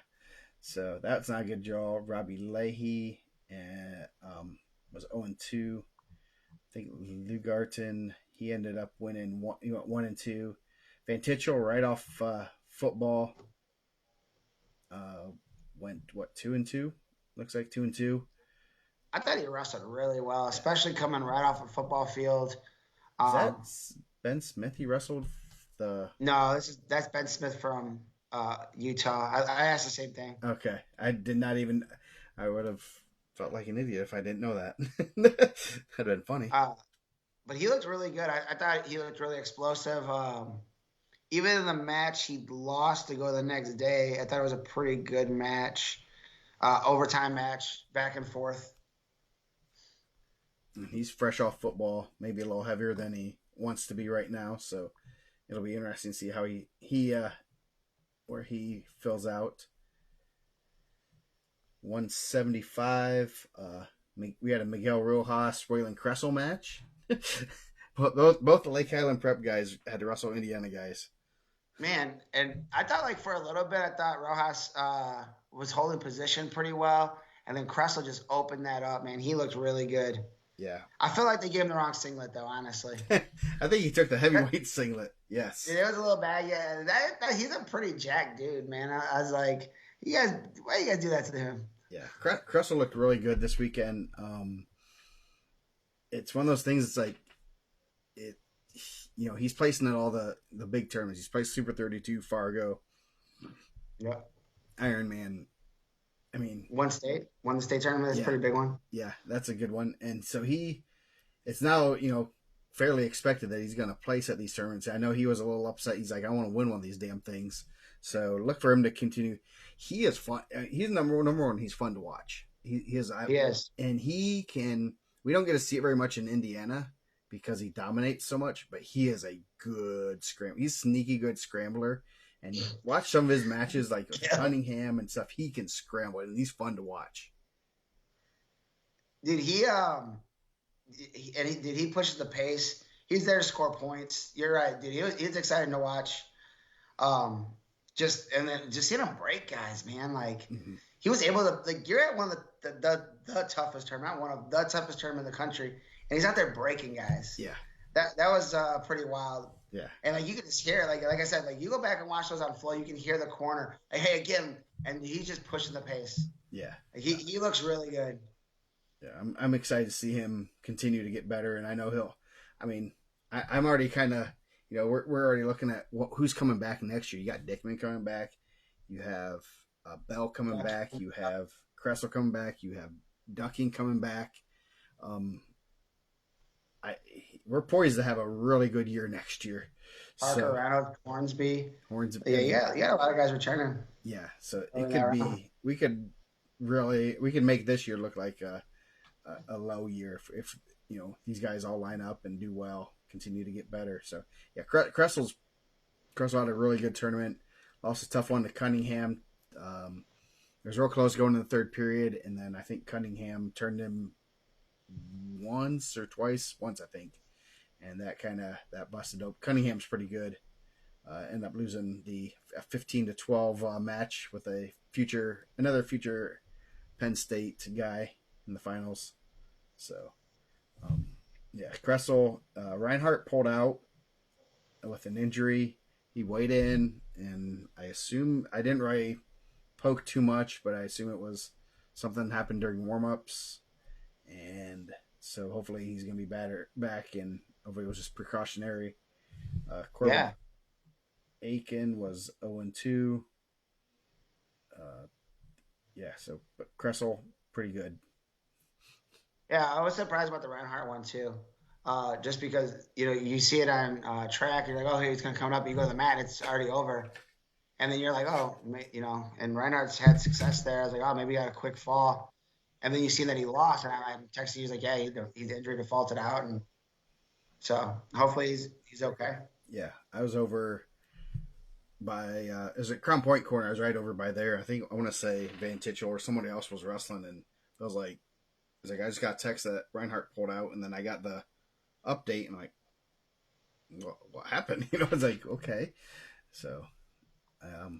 So that's not a good draw. Robbie Leahy was 0-2. I think Lugarten, he ended up winning 1-2. Van Tichel right off football went 2-2. Looks like 2-2. I thought he wrestled really well, especially coming right off a football field. Is that Ben Smith? He wrestled the. No, that's Ben Smith from Utah. I asked the same thing. Okay, I did not even. I would have felt like an idiot if I didn't know that. That'd have been funny. But he looked really good. I thought he looked really explosive. Even in the match he lost to go the next day, I thought it was a pretty good match. Overtime match, back and forth. He's fresh off football, maybe a little heavier than he wants to be right now. So it'll be interesting to see how he where he fills out. 175. We had a Miguel Rojas Royland Kressel match. both the Lake Highland Prep guys had to wrestle Indiana guys. Man, and I thought for a little bit, I thought Rojas was holding position pretty well, and then Kressel just opened that up. Man, he looked really good. Yeah. I feel like they gave him the wrong singlet, though, honestly. I think he took the heavyweight singlet. Yes. It was a little bad. Yeah, he's a pretty jacked dude, man. I was like, why you guys do that to him? Yeah. Kressel looked really good this weekend. It's one of those things. It's like, he's placing at all the big tournaments. He's placed Super 32, Fargo. Yeah. Ironman. I mean, won the state tournament. That's a pretty big one. Yeah, that's a good one. And so it's now, fairly expected that he's going to place at these tournaments. I know he was a little upset. He's like, I want to win one of these damn things. So look for him to continue. He is fun. He's number one. He's fun to watch. He is. And he can, we don't get to see it very much in Indiana because he dominates so much, but he is a good scrambler. He's a sneaky good scrambler. And you watch some of his matches, like Cunningham and stuff. He can scramble, and he's fun to watch. Did he pushes the pace? He's there to score points. You're right, dude. He's exciting to watch. Just seeing him break guys, man. He was able to. You're at one of the toughest tournament, not one of the toughest tournament in the country, and he's out there breaking guys. Yeah, that was pretty wild. Yeah. And you can just hear it. Like I said, you go back and watch those on flow, you can hear the corner. Hey, again, and he's just pushing the pace. Yeah. He looks really good. Yeah, I'm excited to see him continue to get better, and I know I'm already kind of, we're already looking at who's coming back next year. You got Dickman coming back, you have Bell coming back, you have Kressel coming back, you have Ducking coming back. We're poised to have a really good year next year. Parker, Reynolds, Hornsby. Yeah, a lot of guys returning. Yeah, so it could be. We could make this year look like a low year if these guys all line up and do well, continue to get better. So yeah, Kressel had a really good tournament. Lost a tough one to Cunningham. It was real close going to the third period, and then I think Cunningham turned him once, I think. And that busted up. Cunningham's pretty good. Ended up losing the 15-12 match with another future Penn State guy in the finals. So, Kressel, Reinhardt pulled out with an injury. He weighed in, and I assume I didn't really poke too much, but I assume it was something that happened during warm-ups, and so hopefully he's going to be back, and hopefully it was just precautionary. Corbin Aiken was 0-2. But Kressel, pretty good. Yeah, I was surprised about the Reinhardt one too. just because you see it on track. You're like, oh, hey, he's gonna come up. You go to the mat, and it's already over. And then you're like, oh, and Reinhardt's had success there. I was like, oh, maybe he had a quick fall. And then you see that he lost, and I'm texting you, he's like, yeah, he's injury defaulted out, and so hopefully he's okay. Yeah, I was over by is it Crown Point corner? I was right over by there. I think I want to say Van Tichel or somebody else was wrestling, and I was like, I just got a text that Reinhardt pulled out, and then I got the update, and I'm like, what happened? It's like, okay, so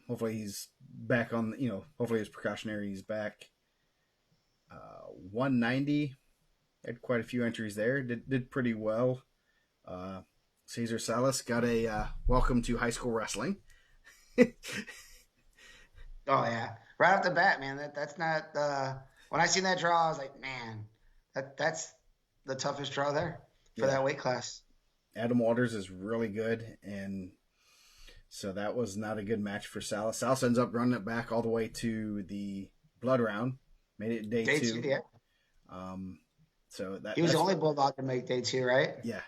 hopefully he's back on. Hopefully his precautionary he's back. 190 had quite a few entries there. Did pretty well. Cesar Salas got a welcome to high school wrestling. Oh yeah, right off the bat, man. That's not when I seen that draw, I was like, man, that's the toughest draw there for that weight class. Adam Waters is really good, and so that was not a good match for Salas. Salas ends up running it back all the way to the blood round. Made it day two. Yeah. So he was the only Bulldog to make day two, right? Yeah.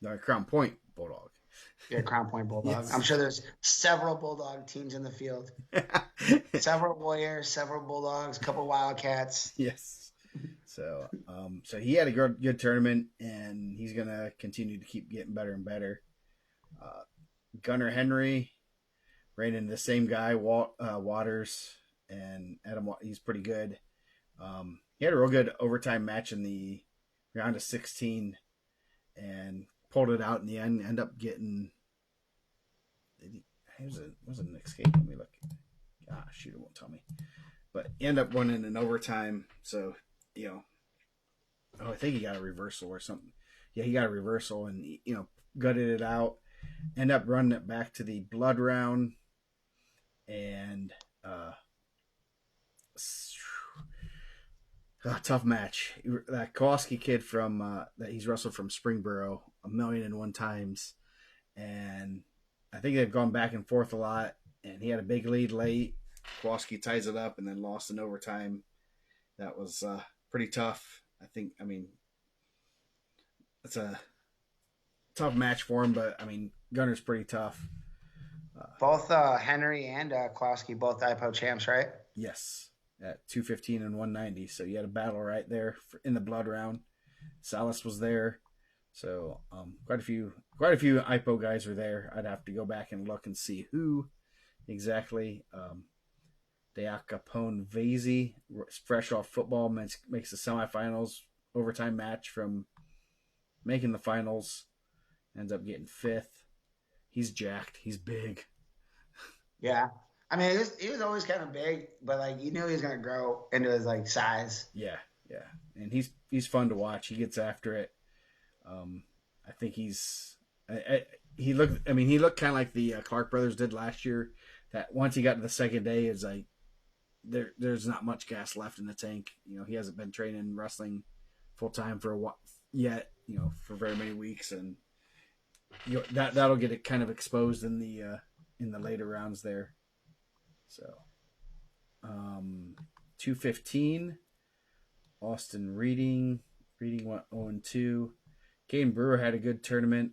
No, Crown Point Bulldog. Yeah, Crown Point Bulldog. Yes. I'm sure there's several Bulldog teams in the field. Several Warriors, several Bulldogs, a couple Wildcats. Yes. So he had a good tournament, and he's gonna continue to keep getting better and better. Gunnar Henry ran into the same guy, Waters, and Adam. He's pretty good. He had a real good overtime match in the round of 16, and pulled it out in the end. End up getting. Was it an escape? Let me look. Shoot, it won't tell me. But he ended up winning in overtime. So I think he got a reversal or something. Yeah, he got a reversal and gutted it out. End up running it back to the blood round, and tough match. That Kowalski kid from that he's wrestled from Springboro 1,000,001 times, and I think they've gone back and forth a lot. And he had a big lead late. Kowalski ties it up and then lost in overtime. That was pretty tough. I mean, it's a tough match for him, but Gunner's pretty tough. Both Henry and Kowalski, both IPO champs, right? Yes, at 215 and 190. So you had a battle right there in the blood round. Salas was there, so quite a few IPO guys were there. I'd have to go back and look and see who exactly. Deacapone Vasey, fresh off football, makes the semifinals overtime match from making the finals. Ends up getting 5th. He's jacked. He's big. Yeah. He was always kind of big, but you knew he was going to grow into his size. Yeah. And he's fun to watch. He gets after it. I think he looked kind of like the Clark brothers did last year. That once he got to the second day, it's like there's not much gas left in the tank. He hasn't been training wrestling full time for a while yet. For very many weeks, and that'll get it kind of exposed in the later rounds there. So, 215, Austin Reading went 0-2. Caden Brewer had a good tournament.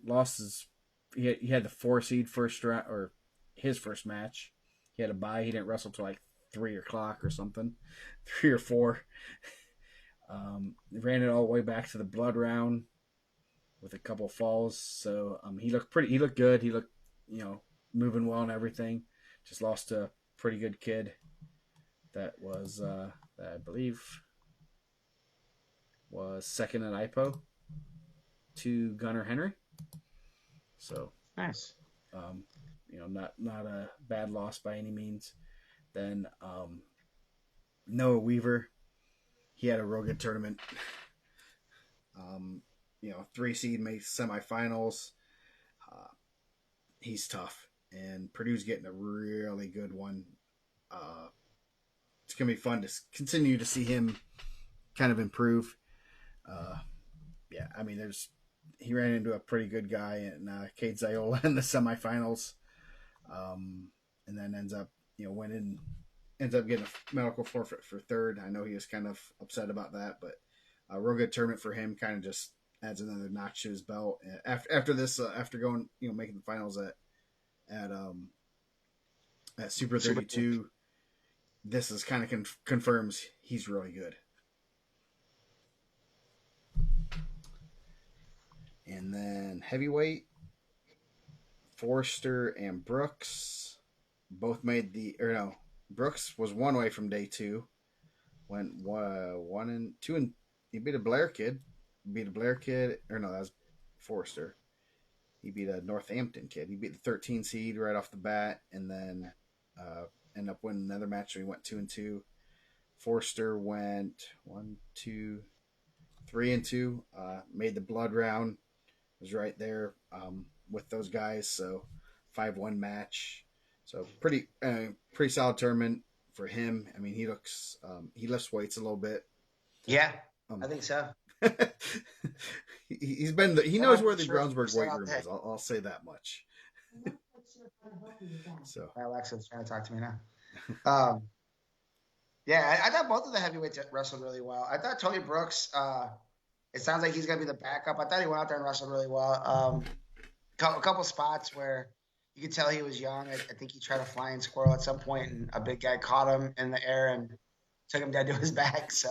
He had the 4 seed first round, or his first match. He had a bye. He didn't wrestle till 3 o'clock or something, 3 or 4. Ran it all the way back to the blood round with a couple falls. So he looked good. He looked moving well and everything. Just lost to a pretty good kid that was that I believe was second at IPO to Gunnar Henry. So nice. Not a bad loss by any means. Then Noah Weaver, he had a real good tournament. 3 seed made semifinals. He's tough, and Purdue's getting a really good one. It's gonna be fun to continue to see him kind of improve. He ran into a pretty good guy in Cade Ziola in the semifinals, and then ends up winning. Ends up getting a medical forfeit for 3rd. I know he was kind of upset about that, but a real good tournament for him. Kind of just adds another notch to his belt. After this, after going, making the finals at Super 32, this is kind of confirms he's really good. And then heavyweight, Forrester and Brooks both made Brooks was one away from day 2. Went 1 and 2, and he beat a Blair kid. That was Forrester. He beat a Northampton kid. He beat the 13 seed right off the bat, and then ended up winning another match. So he went 2 and 2. Forrester went 1, 2, 3 and 2. Made the blood round. Was right there with those guys. So 5-1 match. So pretty solid tournament for him. I mean, he lifts weights a little bit. Yeah, I think so. He knows where the Brownsburg weight room is. I'll say that much. So Alexa's trying to talk to me now. Yeah, I thought both of the heavyweights wrestled really well. I thought Tony Brooks. It sounds like he's going to be the backup. I thought he went out there and wrestled really well. A couple spots where you could tell he was young. I think he tried a flying squirrel at some point, and a big guy caught him in the air and took him down to his back. So,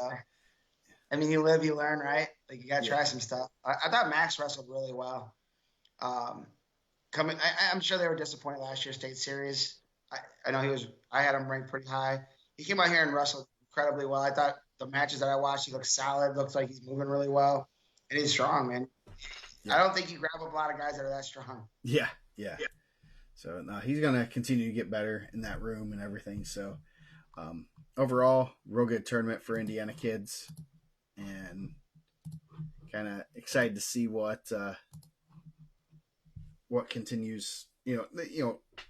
I mean, you live, you learn, right? Like, you got to try some stuff. I thought Max wrestled really well. I'm sure they were disappointed last year's state series. I know I had him ranked pretty high. He came out here and wrestled incredibly well. I thought the matches that I watched, he looked solid, looks like he's moving really well. And he's strong, man. Yeah. I don't think you grab a lot of guys that are that strong. Yeah. So no, he's going to continue to get better in that room and everything. So overall, real good tournament for Indiana kids, and kind of excited to see what continues.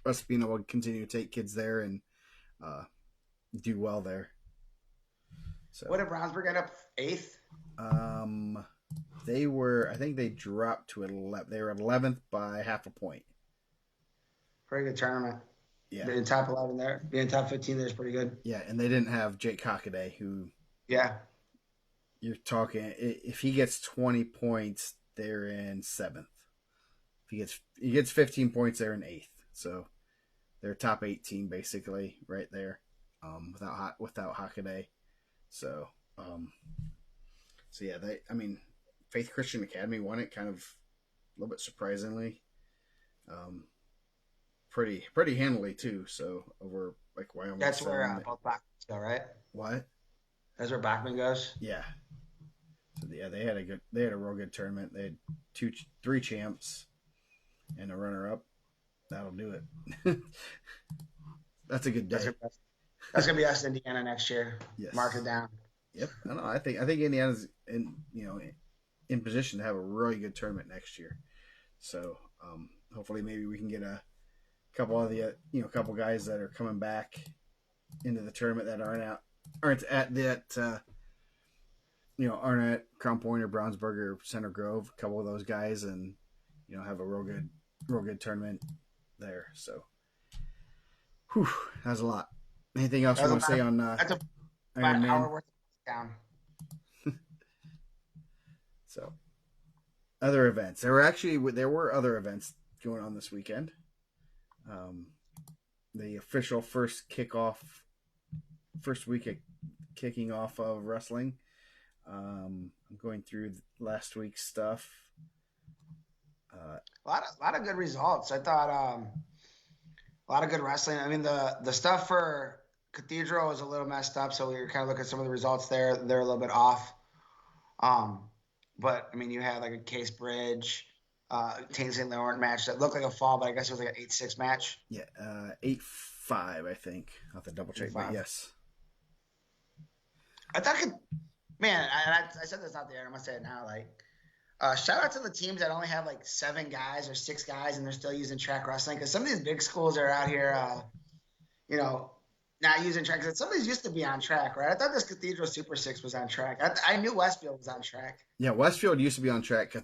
Us being able to continue to take kids there and do well there. So what did Brownsburg end up 8th? I think they dropped to 11. They were 11th by half a point. Pretty good tournament. Yeah. Being top 11 there. Being top 15 there is pretty good. Yeah, and they didn't have Jake Hockaday, who... Yeah. You're talking... If he gets 20 points, they're in 7th. If he gets 15 points, they're in 8th. So they're top 18, basically, right there, without Hockaday. So yeah, Faith Christian Academy won it kind of a little bit surprisingly. Pretty handily too. So over like Wyoming. That's where both Bachmans go, right? What? That's where Bachman goes. Yeah. So yeah, they had a real good tournament. They had 3 champs and a runner up. That'll do it. That's a good day. That's gonna be us in Indiana next year. Yes. Mark it down. Yep. I think Indiana's in position to have a really good tournament next year. So hopefully maybe we can get a couple of the couple guys that are coming back into the tournament that aren't at that aren't at Crown Point or Brownsburg or Center Grove. A couple of those guys, and have a real good tournament there. So, that's a lot. Anything else you want to say on that's about Ironman? an hour worth down. So, other events. There were other events going on this weekend. The official first week of kicking off of wrestling. I'm going through last week's stuff. A lot of good results. I thought a lot of good wrestling. I mean, the stuff for Cathedral was a little messed up, so we were kind of looking at some of the results there. They're a little bit off. But I mean, you had like a Case Bridge, St. Laurent match that looked like a fall, but I guess it was like an 8-6 match. Yeah, 8-5, I think. I'll have to double check, but yes. I thought I said this out there, I'm gonna say it now. Like, shout out to the teams that only have like 7 guys or 6 guys, and they're still using track wrestling. Because some of these big schools are out here, not using track. Because some of these used to be on track, right? I thought this Cathedral Super 6 was on track. I knew Westfield was on track. Yeah, Westfield used to be on track. I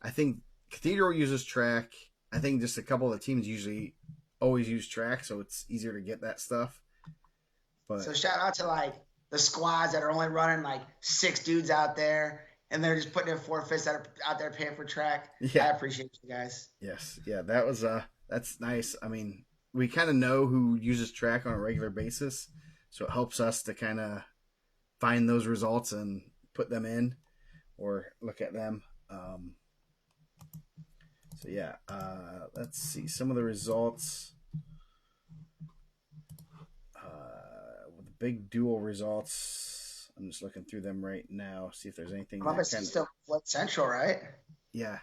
think Cathedral uses track. I think just a couple of the teams usually always use track, so it's easier to get that stuff. But so shout out to like the squads that are only running like 6 dudes out there, and they're just putting in forfeits that are out there paying for track. Yeah. I appreciate you guys. Yes. Yeah. That was that's nice. I mean, we kind of know who uses track on a regular basis, so it helps us to kind of find those results and put them in or look at them. So yeah, let's see some of the results. With the big dual results, I'm just looking through them right now. See if there's anything Columbus is still Flood Central, right? Yeah,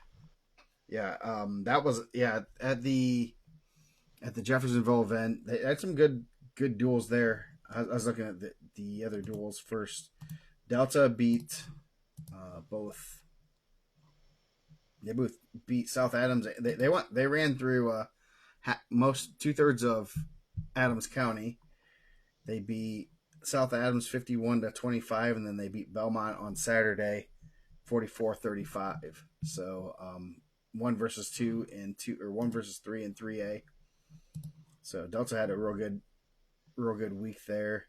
yeah. That was at the Jeffersonville event. They had some good duels there. I was looking at the other duels first. Delta beat both. They both beat South Adams. They ran through most 2/3 of Adams County. They beat South Adams 51-25, and then they beat Belmont on Saturday 44-35. So 1 versus 2 and 2, or 1 versus 3 and 3A. So Delta had a real good week there.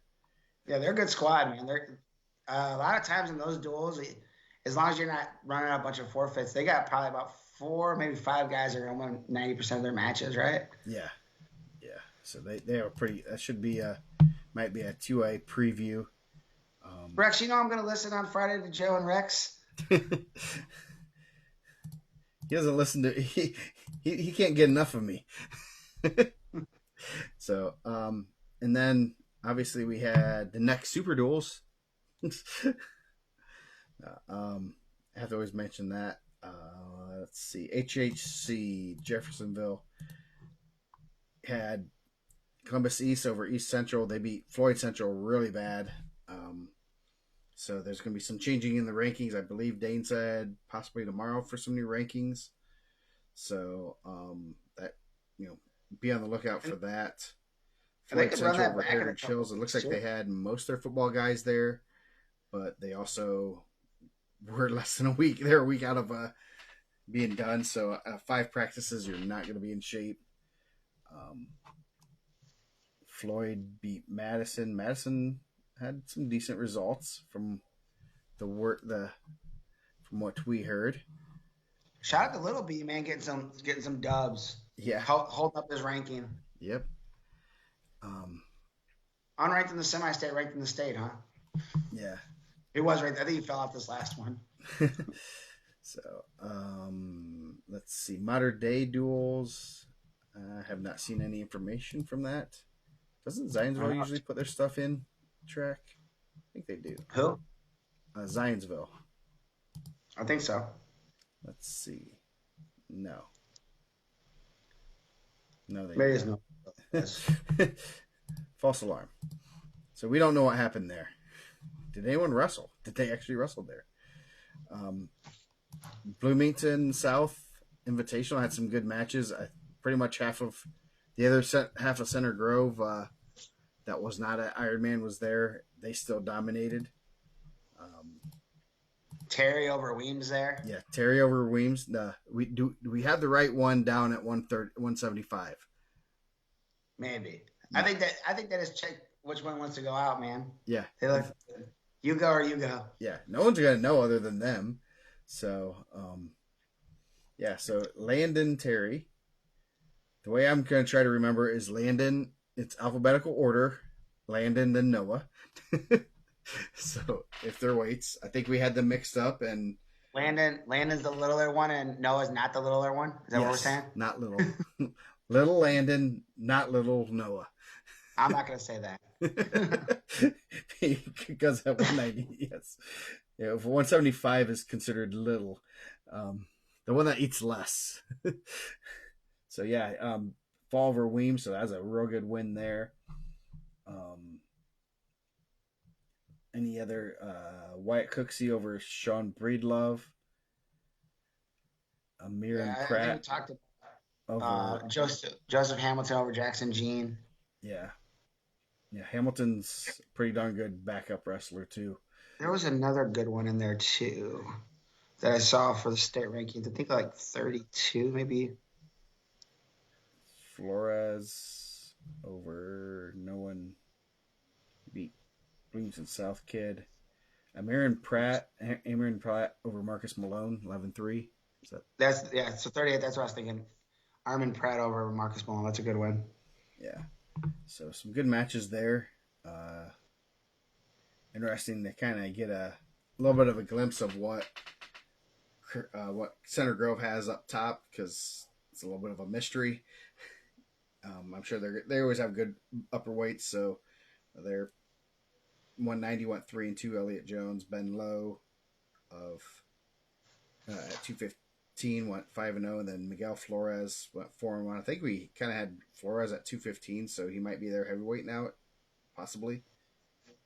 Yeah, they're a good squad, man. They're a lot of times in those duels, as long as you're not running a bunch of forfeits, they got probably about 4, maybe 5 guys that are going to win 90% of their matches, right? Yeah. So they are pretty. That should be might be a 2A preview. Rex, you know I'm going to listen on Friday to Joe and Rex. He doesn't listen to he can't get enough of me. So and then obviously we had the next super duels. I have to always mention that. Let's see, HHC Jeffersonville had Columbus East over East Central. They beat Floyd Central really bad. So there's going to be some changing in the rankings. I believe Dane said possibly tomorrow for some new rankings. So that be on the lookout for that. Floyd Central over Heritage Hills. It looks like they had most of their football guys there, but they also were less than a week. They're a week out of being done. So 5 practices, you're not going to be in shape. Floyd beat Madison. Madison had some decent results from from what we heard. Shout out to Little B, man, getting some dubs. Yeah, holding up his ranking. Yep. Unranked in the semi-state, ranked in the state, huh? Yeah. He was ranked. I think he fell off this last one. So, let's see. Modern day duels. I have not seen any information from that. Doesn't Zionsville usually put their stuff in track? I think they do. Who? Zionsville. I think so. Let's see. No. No, they Maybe don't. It's no. False alarm. So we don't know what happened there. Did anyone wrestle? Did they actually wrestle there? Bloomington South Invitational had some good matches. Pretty much half of the other half of Center Grove that was not at Ironman was there. They still dominated. Terry over Weems there. Yeah, Terry over Weems. We have the right one down at 175. Maybe. Yeah. I think that is check which one wants to go out, man. Yeah. They look you go or you go. Yeah. No one's gonna know other than them. So so Landon Terry. The way I'm gonna try to remember is Landon, it's alphabetical order, Landon then Noah. So if they're weights, I think we had them mixed up, and Landon's the littler one and Noah's not the littler one. Is that what we're saying? Not little. Little Landon, not little Noah. I'm not going to say that. Because at 190, yes. Yeah, if 175 is considered little. The one that eats less. So, fall over Weems, so that's a real good win there. Any other Wyatt Cooksey over Sean Breedlove. Amir and Pratt. I think we talked about Joseph Hamilton over Jackson Jean. Yeah. Yeah, Hamilton's pretty darn good backup wrestler, too. There was another good one in there, too, that I saw for the state rankings. I think like 32, maybe. Flores over no one beat Bloomington South Kid. Aaron Pratt over Marcus Malone, 11-3. So 38. That's what I was thinking. Armin Pratt over Marcus Malone. That's a good win. Yeah. So some good matches there. Interesting to kind of get a little bit of a glimpse of what Center Grove has up top, because it's a little bit of a mystery. I'm sure they always have good upper weights, so they're 190 went 3-2. Elliott Jones, Ben Lowe of at 215 went 5-0, and then Miguel Flores went 4-1. I think we kind of had Flores at 215, so he might be their heavyweight now, possibly.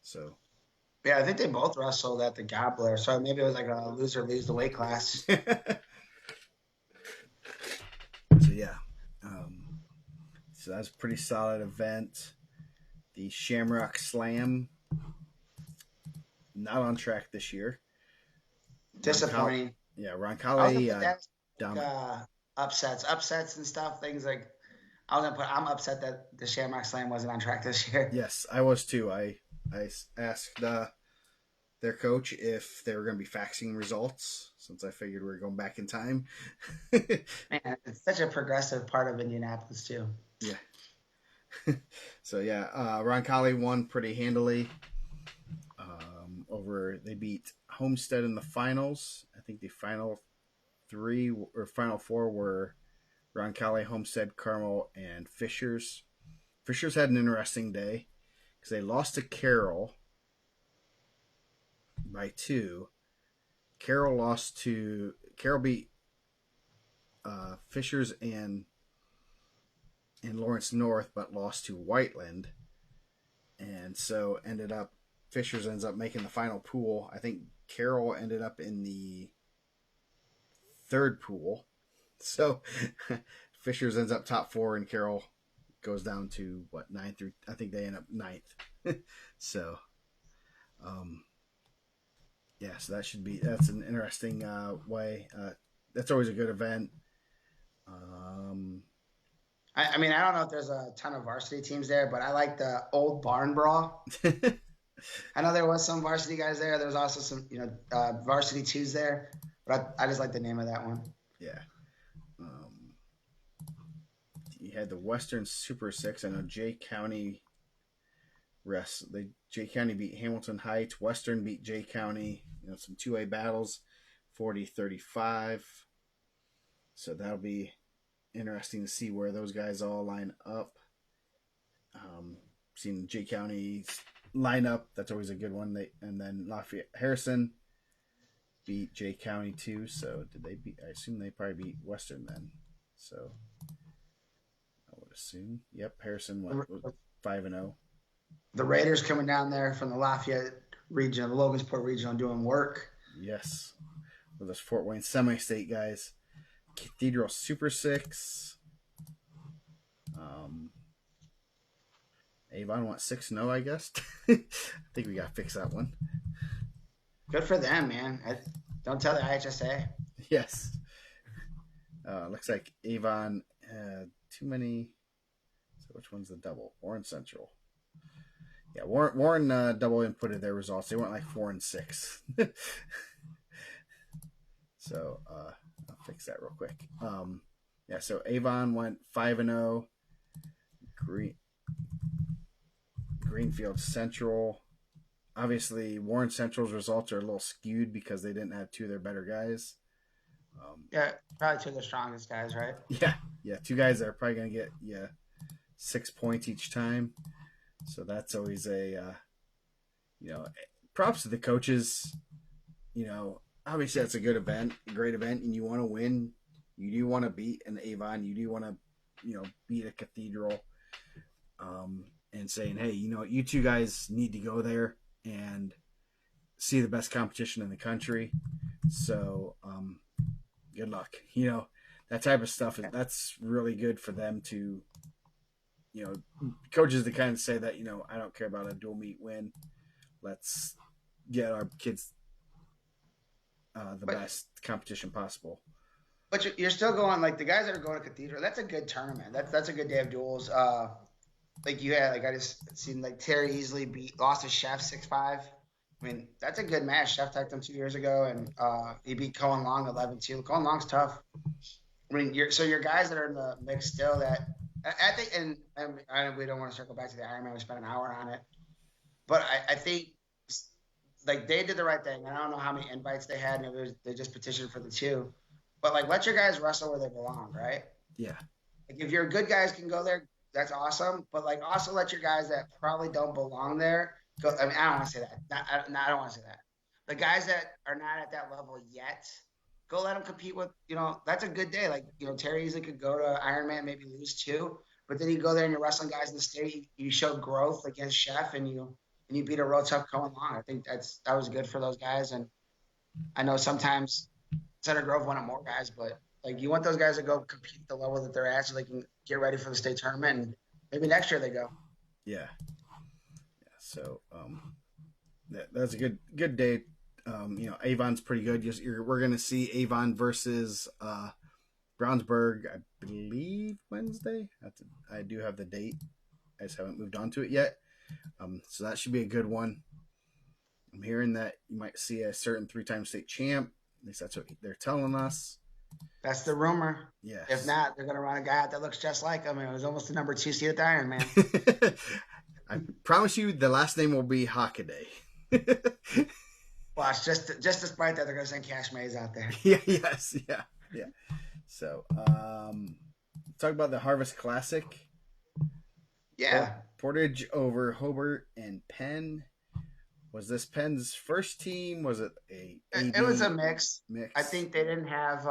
So. Yeah, I think they both wrestled at the Gobbler, so maybe it was like a loser leaves the weight class. So yeah, so that's a pretty solid event. The Shamrock Slam, not on track this year. Disappointing. Roncalli upsets and stuff. Things like I'm upset that the Shamrock Slam wasn't on track this year. Yes, I was too. I asked their coach if they were going to be faxing results, since I figured we were going back in time. Man, it's such a progressive part of Indianapolis too. Yeah. So yeah, Roncalli won pretty handily. They beat Homestead in the finals. I think the final four were Roncalli, Homestead, Carmel, and Fishers. Fishers had an interesting day because they lost to Carroll by 2. Carroll beat Fishers and Lawrence North, but lost to Whiteland, and so Fishers ends up making the final pool. I think Carroll ended up in the 3rd pool, so Fishers ends up top 4, and Carroll goes down to 9th through. I think they end up 9th. So, yeah, so that's an interesting way. That's always a good event. I mean, I don't know if there's a ton of varsity teams there, but I like the old barn brawl. I know there was some varsity guys there. There was also some, varsity 2s there, but I just like the name of that one. Yeah. You had the Western Super 6. I know Jay County Jay County beat Hamilton Heights. Western beat Jay County. Some 2A battles, 40-35. So that'll be interesting to see where those guys all line up. Seeing Jay County's lineup, that's always a good one. And then Lafayette Harrison beat Jay County too. So did they beat? I assume they probably beat Western then. So I would assume. Yep, Harrison went 5-0. The Raiders coming down there from the Lafayette region, the Logansport region, doing work. Yes, with those Fort Wayne semi-state guys. Cathedral Super 6. Avon went 6-0, I guess. I think we got to fix that one. Good for them, man. Don't tell the IHSA. Yes. Looks like Avon had too many. So which one's the double? Warren Central. Yeah, Warren double inputted their results. They went like 4-6. So I'll fix that real quick. Yeah, so Avon went 5-0. Greenfield Central. Obviously, Warren Central's results are a little skewed because they didn't have 2 of their better guys. Yeah, probably 2 of the strongest guys, right? Yeah, 2 guys that are probably going to get 6 points each time. So that's always a, props to the coaches. Obviously that's a good event, a great event, and you want to win. You do want to beat an Avon. You do want to, beat a Cathedral. And saying, hey, you 2 guys need to go there and see the best competition in the country. So, good luck. That type of stuff, that's really good for them to, coaches to kind of say that, I don't care about a dual meet win. Let's get our kids the best competition possible. But you're still going, like, the guys that are going to Cathedral, that's a good tournament. That's a good day of duels. Like you had, I just seen Terry Easley lost to Chef 6-5. I mean, that's a good match. Chef typed him 2 years ago, and he beat Cohen Long 11-2. Cohen Long's tough. I mean, your guys that are in the mix still that I think, and we don't want to circle back to the Ironman. We spent an hour on it, but I think like they did the right thing. And I don't know how many invites they had, and they just petitioned for the two. But like, let your guys wrestle where they belong, right? Yeah. Like if your good guys can go there, that's awesome. But like, also let your guys that probably don't belong there go. I mean, I don't want to say that. I don't want to say that. The guys that are not at that level yet, go let them compete with. That's a good day. Like Terry easily could go to Ironman, maybe lose two, but then you go there and you're wrestling guys in the state. You show growth against Chef, and you beat a real tough Cohen Long. I think that was good for those guys. And I know sometimes Center Grove wanted more guys, but like you want those guys to go compete at the level that they're at so they can get ready for the state tournament, and maybe next year they go. Yeah. So that's a good day. Avon's pretty good. We're going to see Avon versus Brownsburg, I believe Wednesday. I do have the date. I just haven't moved on to it yet. So that should be a good one. I'm hearing that you might see a certain 3-time state champ. At least that's what they're telling us. That's the rumor. Yes. If not, they're going to run a guy out that looks just like him. It was almost the number 2 seed at the Ironman. I promise you the last name will be Hockaday. Well, it's just despite that, they're going to send Cash Mays out there. Yeah. So, talk about the Harvest Classic. Yeah. Portage over Hobart and Penn. Was this Penn's first team? Was it It was a mix. I think they didn't have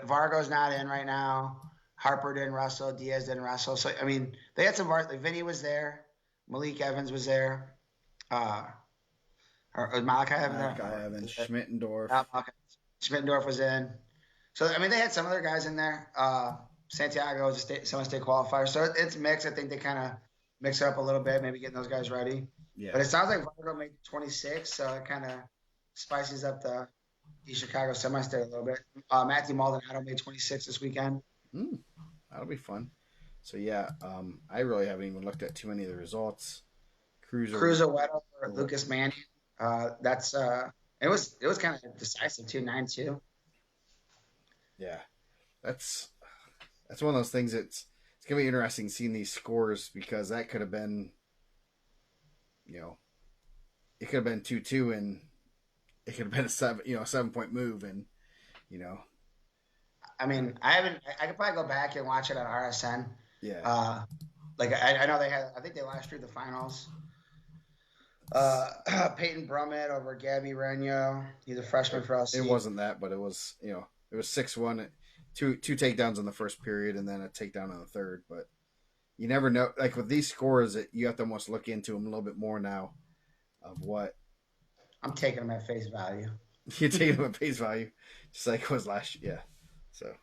Vargo's not in right now. Harper didn't wrestle. Diaz didn't wrestle. So I mean, they had some varsity. Vinny was there. Malik Evans was there. Or Malachi Evans. Schmittendorf. Schmittendorf was in. So I mean, they had some other guys in there. Santiago was a semi-state qualifier. So it's mixed. I think they kind of mix it up a little bit, maybe getting those guys ready. Yeah. But it sounds like Vargo made 26, so it kind of spices up the East Chicago semi-state a little bit. Matthew Maldonado made 26 this weekend. That'll be fun. So, yeah, I really haven't even looked at too many of the results. Cruiser Weddle or Lucas Manning. It was kind of decisive, too, 9-2. Yeah. That's one of those things it's going to be interesting seeing these scores because that could have been – it could have been 2-2 and it could have been a 7-point move and, I mean, I could probably go back and watch it on RSN. Yeah. I know I think they last through the finals. Peyton Brummett over Gabby Regno. He's a freshman for us. It wasn't that, but it was, it was 6-1, two takedowns in the first period and then a takedown in the third, but you never know. Like with these scores, you have to almost look into them a little bit more now of what. I'm taking them at face value. You're taking them at face value, just like it was last year. Yeah. So,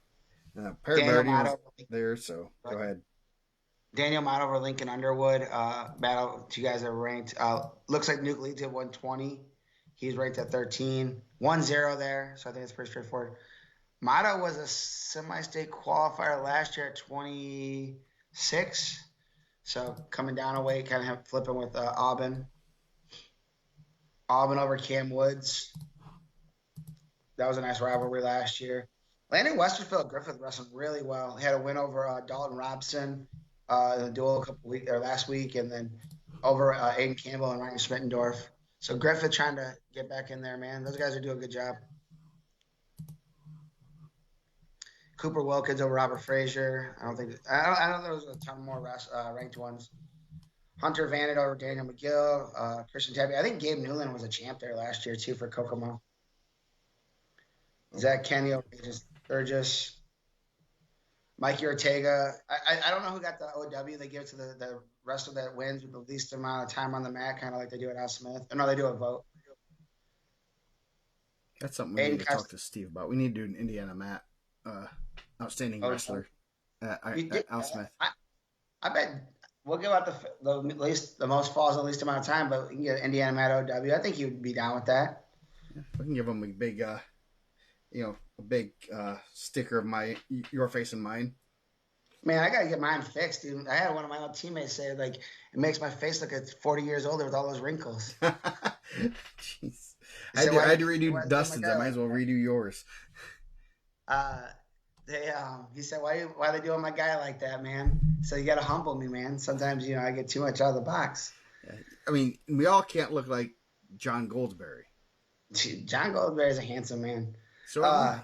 Perry Birdie was there, so go ahead. Daniel Mott over Lincoln Underwood. Battle, two guys that were ranked. Looks like Nuke leads at 120. He's ranked at 13. 1-0 there, so I think it's pretty straightforward. Mata was a semi-state qualifier last year at 26. So coming down a weight, kind of flipping with Aubin. Aubin over Cam Woods. That was a nice rivalry last year. Landon Westerfield Griffith wrestled really well. He had a win over Dalton Robson in the duel last week, and then over Aiden Campbell and Ryan Schmittendorf. So Griffith trying to get back in there, man. Those guys are doing a good job. Cooper Wilkins over Robert Frazier. I don't think there was a ton more ranked ones. Hunter Vannet over Daniel McGill. Christian Tabby. I think Gabe Newland was a champ there last year too for Kokomo. Zach Kenny over Burgess. Mikey Ortega. I don't know who got the OW. They give it to the wrestler that wins with the least amount of time on the mat, kind of like they do at Al Smith. No, they do a vote. That's something we need to talk to Steve about. We need to do an IndianaMat outstanding wrestler at Al Smith. I bet we'll give out the most falls in the least amount of time, but we can get IndianaMat OW. I think he would be down with that. Yeah, we can give him a big, sticker of your face and mine. Man, I gotta get mine fixed, dude. I had one of my old teammates say, like, it makes my face look at 40 years older with all those wrinkles. Jeez. I had to redo Dustin's. I might as well that? redo yours. Uh, he said, why they doing my guy like that, man? So you got to humble me, man. Sometimes, I get too much out of the box. Yeah. I mean, we all can't look like John Goldsberry. John Goldberry is a handsome man. So am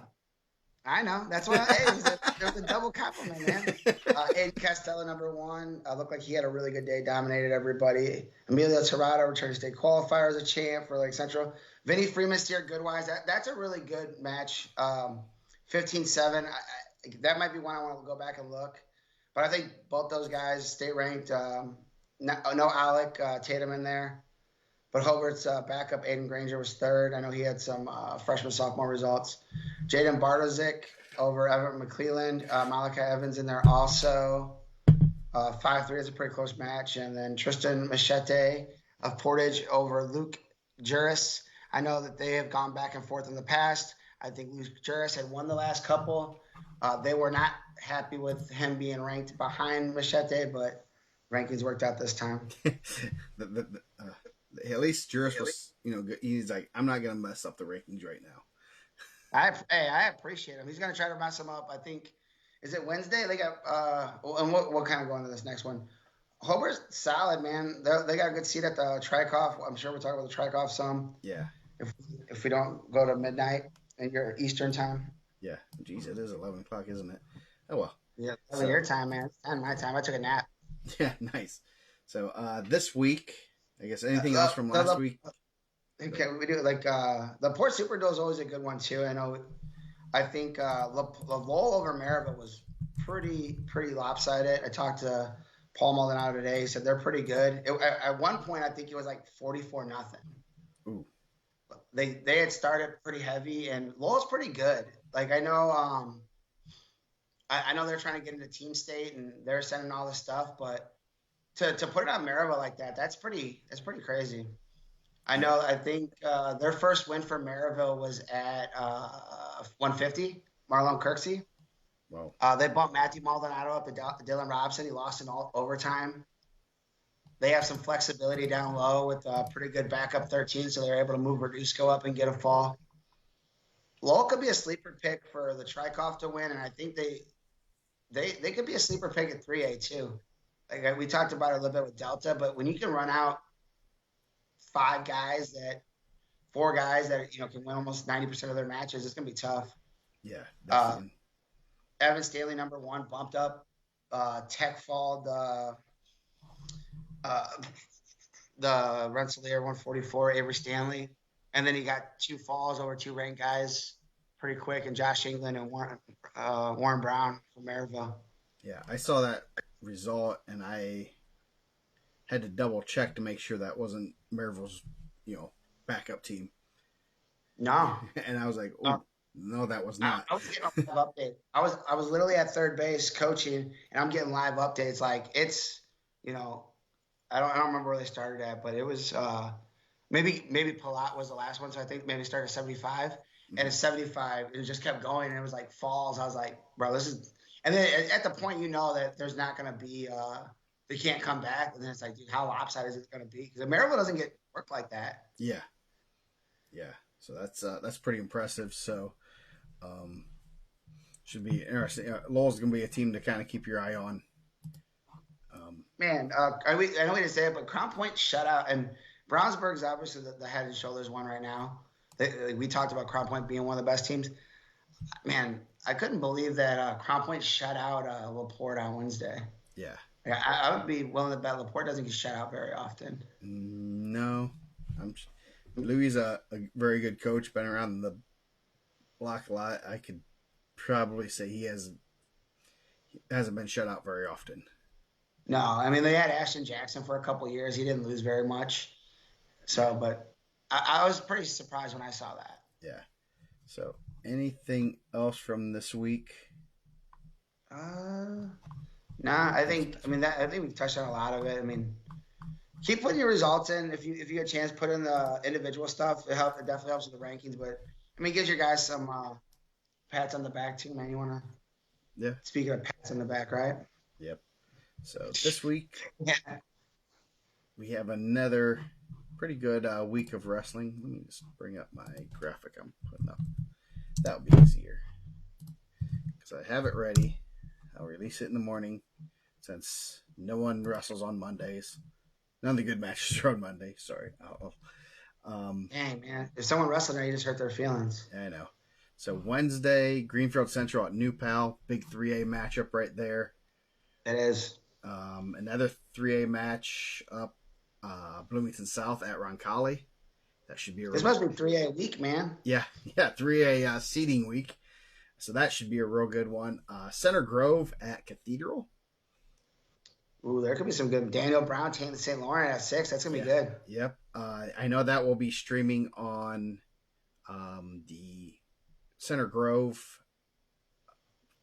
I know. That's why it was a double compliment, man. Aiden Costello, number 1, looked like he had a really good day, dominated everybody. Emilio Tirado returned to state qualifier as a champ for Lake Central. Vinny Freeman steered good wise. That's a really good match. 15-7. That might be one I want to go back and look. But I think both those guys state ranked. No Alec Tatum in there. But Hobart's backup, Aiden Granger, was 3rd. I know he had some freshman, sophomore results. Jaden Bartozik over Everett McClelland. Malachi Evans in there also. 5-3 is a pretty close match. And then Tristan Machete of Portage over Luke Juris. I know that they have gone back and forth in the past. I think Luke Juris had won the last couple. They were not happy with him being ranked behind Machete, but rankings worked out this time. At least Juris was, he's like, I'm not going to mess up the rankings right now. I appreciate him. He's going to try to mess them up. I think, is it Wednesday? They got, and we'll kind of go into this next one. Hobart's solid, man. They got a good seat at the Trikoff. I'm sure we'll talk about the Trikoff some. Yeah. If we don't go to midnight in your Eastern time. Yeah. Jeez, it is 11 o'clock, isn't it? Oh, well. Yeah, your time, man. It's 10 my time. I took a nap. Yeah, nice. So this week, I guess anything else from last week? Okay, we do like the Port Super Bowl is always a good one too. I think Lowell over Maryville was pretty lopsided. I talked to Paul Maldonado today. He said they're pretty good. At one point, I think it was like 44-0. Ooh. They had started pretty heavy, and Lowell's pretty good. Like I know I know they're trying to get into team state and they're sending all this stuff, but to put it on Maryville like that's pretty crazy. I think their first win for Maryville was at 150, Marlon Kirksey. Wow. They bumped Matthew Maldonado up to Dylan Robson. He lost in all overtime. They have some flexibility down low with a pretty good backup 13, so they're able to move Verduzco up and get a fall. Lowell could be a sleeper pick for the Trikoff to win, and I think they could be a sleeper pick at 3A too. Like we talked about it a little bit with Delta, but when you can run out 4 guys that can win almost 90% of their matches, it's gonna be tough. Yeah. Evan Stanley, number 1, bumped up. Tech fall the Rensselaer 144, Avery Stanley, and then he got 2 falls over 2 ranked guys pretty quick, and Josh England and Warren Brown from Maryville. Yeah, I saw that result, and I had to double check to make sure that wasn't Maryville's, backup team. No. And I was like, oh, no, that was not. I was getting a live update. I was literally at third base coaching, and I'm getting live updates. Like it's, I don't remember where they started at, but it was maybe Palat was the last one, so I think maybe it started at 75, and at 75 it just kept going, and it was like falls. I was like, bro, this is, and then at the point that there's not going to be they can't come back, and then it's like, dude, how lopsided is it going to be? Because Maryville doesn't get work like that. Yeah. So that's pretty impressive. So should be interesting. Lowell's going to be a team to kind of keep your eye on. Man, I know we didn't say it, but Crown Point shutout, and Brownsburg's obviously the head and shoulders one right now. We talked about Crown Point being one of the best teams. Man, I couldn't believe that Crown Point shut out LaPorte on Wednesday. Yeah. I would be willing to bet LaPorte doesn't get shut out very often. No. Louis is a very good coach, been around the block a lot. I could probably say he hasn't been shut out very often. No, I mean, they had Ashton Jackson for a couple of years. He didn't lose very much. So, but I was pretty surprised when I saw that. Yeah. So, anything else from this week? I think we've touched on a lot of it. I mean, keep putting your results in. If you get a chance, put in the individual stuff. It definitely helps with the rankings. But I mean, it gives your guys some pats on the back too, man. You want to? Yeah. Speaking of pats on the back, right? Yep. So this week we have another pretty good week of wrestling. Let me just bring up my graphic I'm putting up. That would be easier because I have it ready. I'll release it in the morning since no one wrestles on Mondays. None of the good matches are on Monday. Sorry. Dang, man. If someone wrestled there, you just hurt their feelings. I know. So Wednesday, Greenfield Central at New Pal. Big 3A matchup right there. It is. Another 3A match up Bloomington South at Roncalli. That should be This must be 3A week, man. Yeah, 3A seeding week. So that should be a real good one. Center Grove at Cathedral. Ooh, there could be some good. Daniel Brown, Taint St. Laurent at 6. That's going to be good. Yep. I know that will be streaming on the Center Grove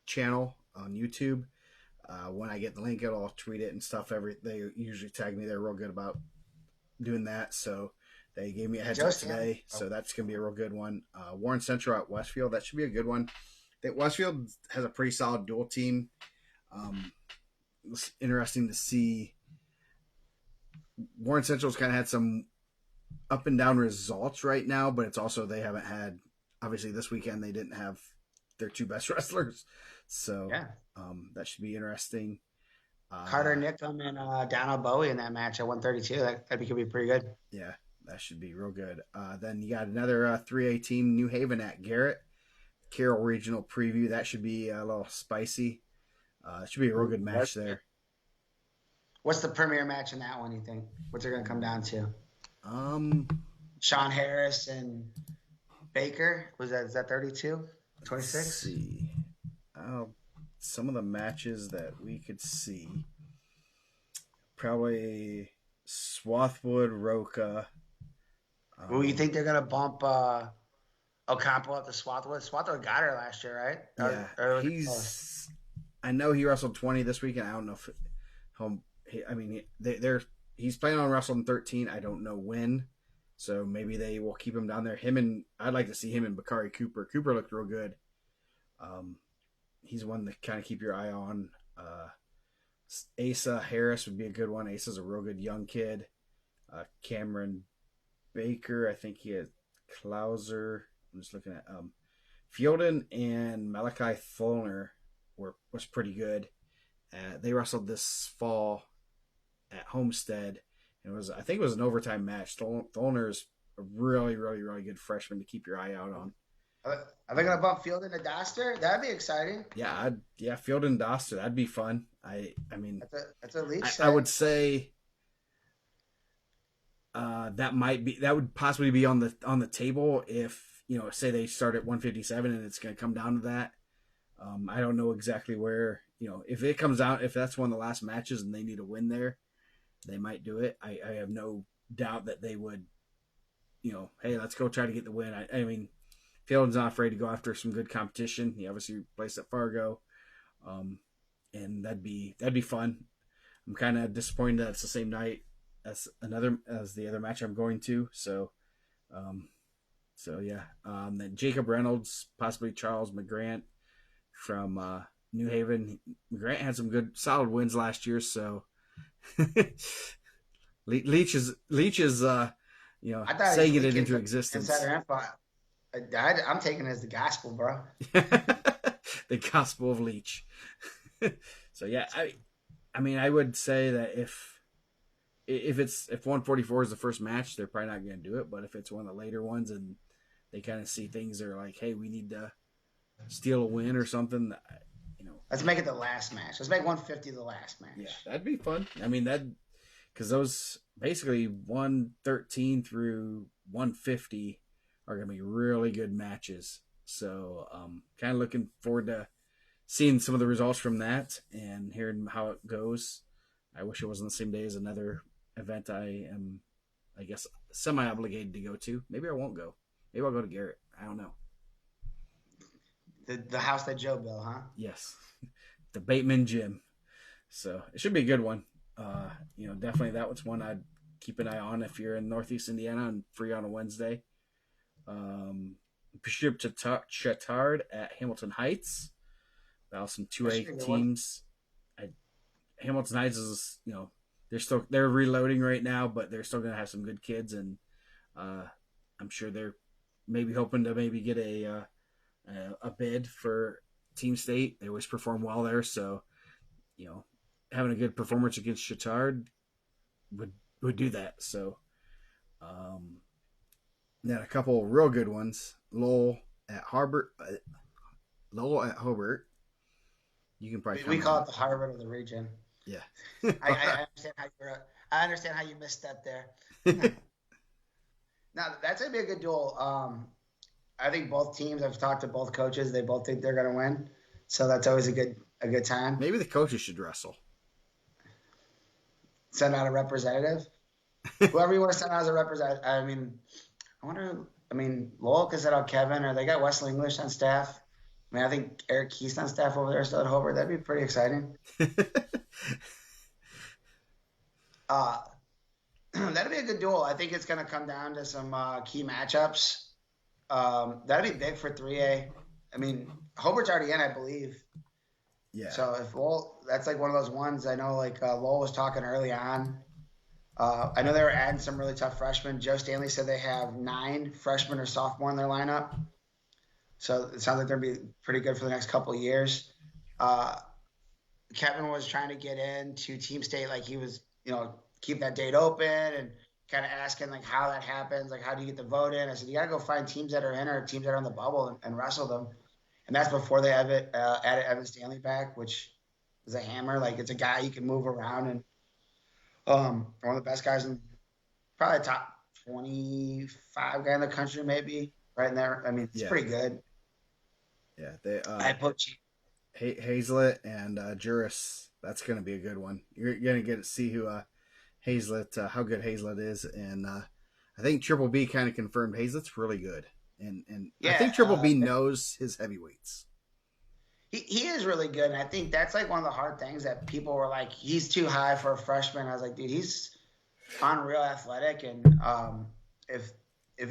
channel on YouTube. When I get the link, I'll tweet it and stuff. They usually tag me. They're real good about doing that. So they gave me a heads up today. So that's going to be a real good one. Warren Central at Westfield. That should be a good one. I think Westfield has a pretty solid dual team. It's interesting to see. Warren Central's kind of had some up and down results right now, but it's also they haven't had, obviously this weekend they didn't have their two best wrestlers. So that should be interesting. Carter Nickham and Donald Bowie in that match at 132. That could be pretty good. Yeah, that should be real good. Then you got another 3A team, New Haven at Garrett. Carroll Regional Preview. That should be a little spicy. It should be a real good match there. What's the premier match in that one, you think? What's it going to come down to? Sean Harris and Baker. Is that 32? 26? Let's see. Some of the matches that we could see. Probably Swarthwood, Roca. You think they're going to bump Ocampo up to Swarthwood? Swarthwood got her last year, right? Yeah. I know he wrestled 20 this week, and I don't know if he's planning on wrestling 13. I don't know when, so maybe they will keep him down there. I'd like to see him and Bakari Cooper. Cooper looked real good. He's one to kind of keep your eye on. Asa Harris would be a good one. Asa's a real good young kid. Cameron Baker, I think he had Klauser. I'm just looking at Fielden and Malachi Tholner was pretty good. They wrestled this fall at Homestead. I think it was an overtime match. Tholner's a really, really, really good freshman to keep your eye out on. Are they going to bump Fielden to Doster? That'd be exciting. Yeah, Fielden Doster. That'd be fun. I mean, that's a league. I would say that would possibly be on the table if say they start at 157 and it's going to come down to that. I don't know exactly where, if it comes out, if that's one of the last matches and they need a win there, they might do it. I have no doubt that they would, hey, let's go try to get the win. I mean, Fielden's not afraid to go after some good competition. He obviously placed at Fargo. And that'd be fun. I'm kind of disappointed that it's the same night as the other match I'm going to. So yeah. Then Jacob Reynolds, possibly Charles McGrant from New Haven. McGrant had some good solid wins last year, so Leach is saying it into existence. I'm taking it as the gospel, bro. The gospel of Leach. So yeah, I mean, I would say that if 144 is the first match, they're probably not going to do it. But if it's one of the later ones and they kind of see things, they're like, hey, we need to steal a win or something. Let's make it the last match. Let's make 150 the last match. Yeah, that'd be fun. I mean, because those basically 113 through 150 are going to be really good matches. So kind of looking forward to seeing some of the results from that and hearing how it goes. I wish it wasn't the same day as another event I am, I guess, semi-obligated to go to. Maybe I won't go. Maybe I'll go to Garrett. I don't know. The house that Joe built, huh? Yes. The Bateman Gym. So it should be a good one. Definitely that was one I'd keep an eye on if you're in Northeast Indiana and free on a Wednesday. Bishop Chatard at Hamilton Heights. Some 2A teams. Hamilton Heights is, they're reloading right now, but they're still going to have some good kids, and I'm sure they're maybe hoping to maybe get a bid for Team State. They always perform well there, so having a good performance against Chittard would do that. So then a couple real good ones. Lowell at Hobart. You can probably we call it the Harvard of the region. Yeah. I understand how you misstepped there. Now that's gonna be a good duel. I think both teams. I've talked to both coaches. They both think they're gonna win, so that's always a good time. Maybe the coaches should wrestle. Send out a representative. Whoever you want to send out as a representative. I wonder. Lowell could send out Kevin, or they got Wesley English on staff. I think Eric Keith's on staff over there still at Hobart. That'd be pretty exciting. That'd be a good duel. I think it's going to come down to some key matchups. That'd be big for 3A. Hobart's already in, I believe. Yeah. So if Lowell, that's like one of those ones. I know Lowell was talking early on. I know they were adding some really tough freshmen. Joe Stanley said they have 9 freshmen or sophomore in their lineup. So it sounds like they're going to be pretty good for the next couple of years. Kevin was trying to get into Team State, like he was, keep that date open and kind of asking how that happens, how do you get the vote in? I said, you got to go find teams that are in or teams that are on the bubble and wrestle them. And that's before they have added Evan Stanley back, which is a hammer. It's a guy you can move around, and one of the best guys in probably top 25 guy in the country, maybe right in there. It's pretty good. Yeah, I put Hazlett and Juris. That's going to be a good one. You're going to get to see who Hazlett, how good Hazlett is, and I think Triple B kind of confirmed Hazlett's really good, and I think Triple B knows his heavyweights. He is really good, and I think that's one of the hard things that people were like, he's too high for a freshman. I was like, dude, he's unreal athletic, and if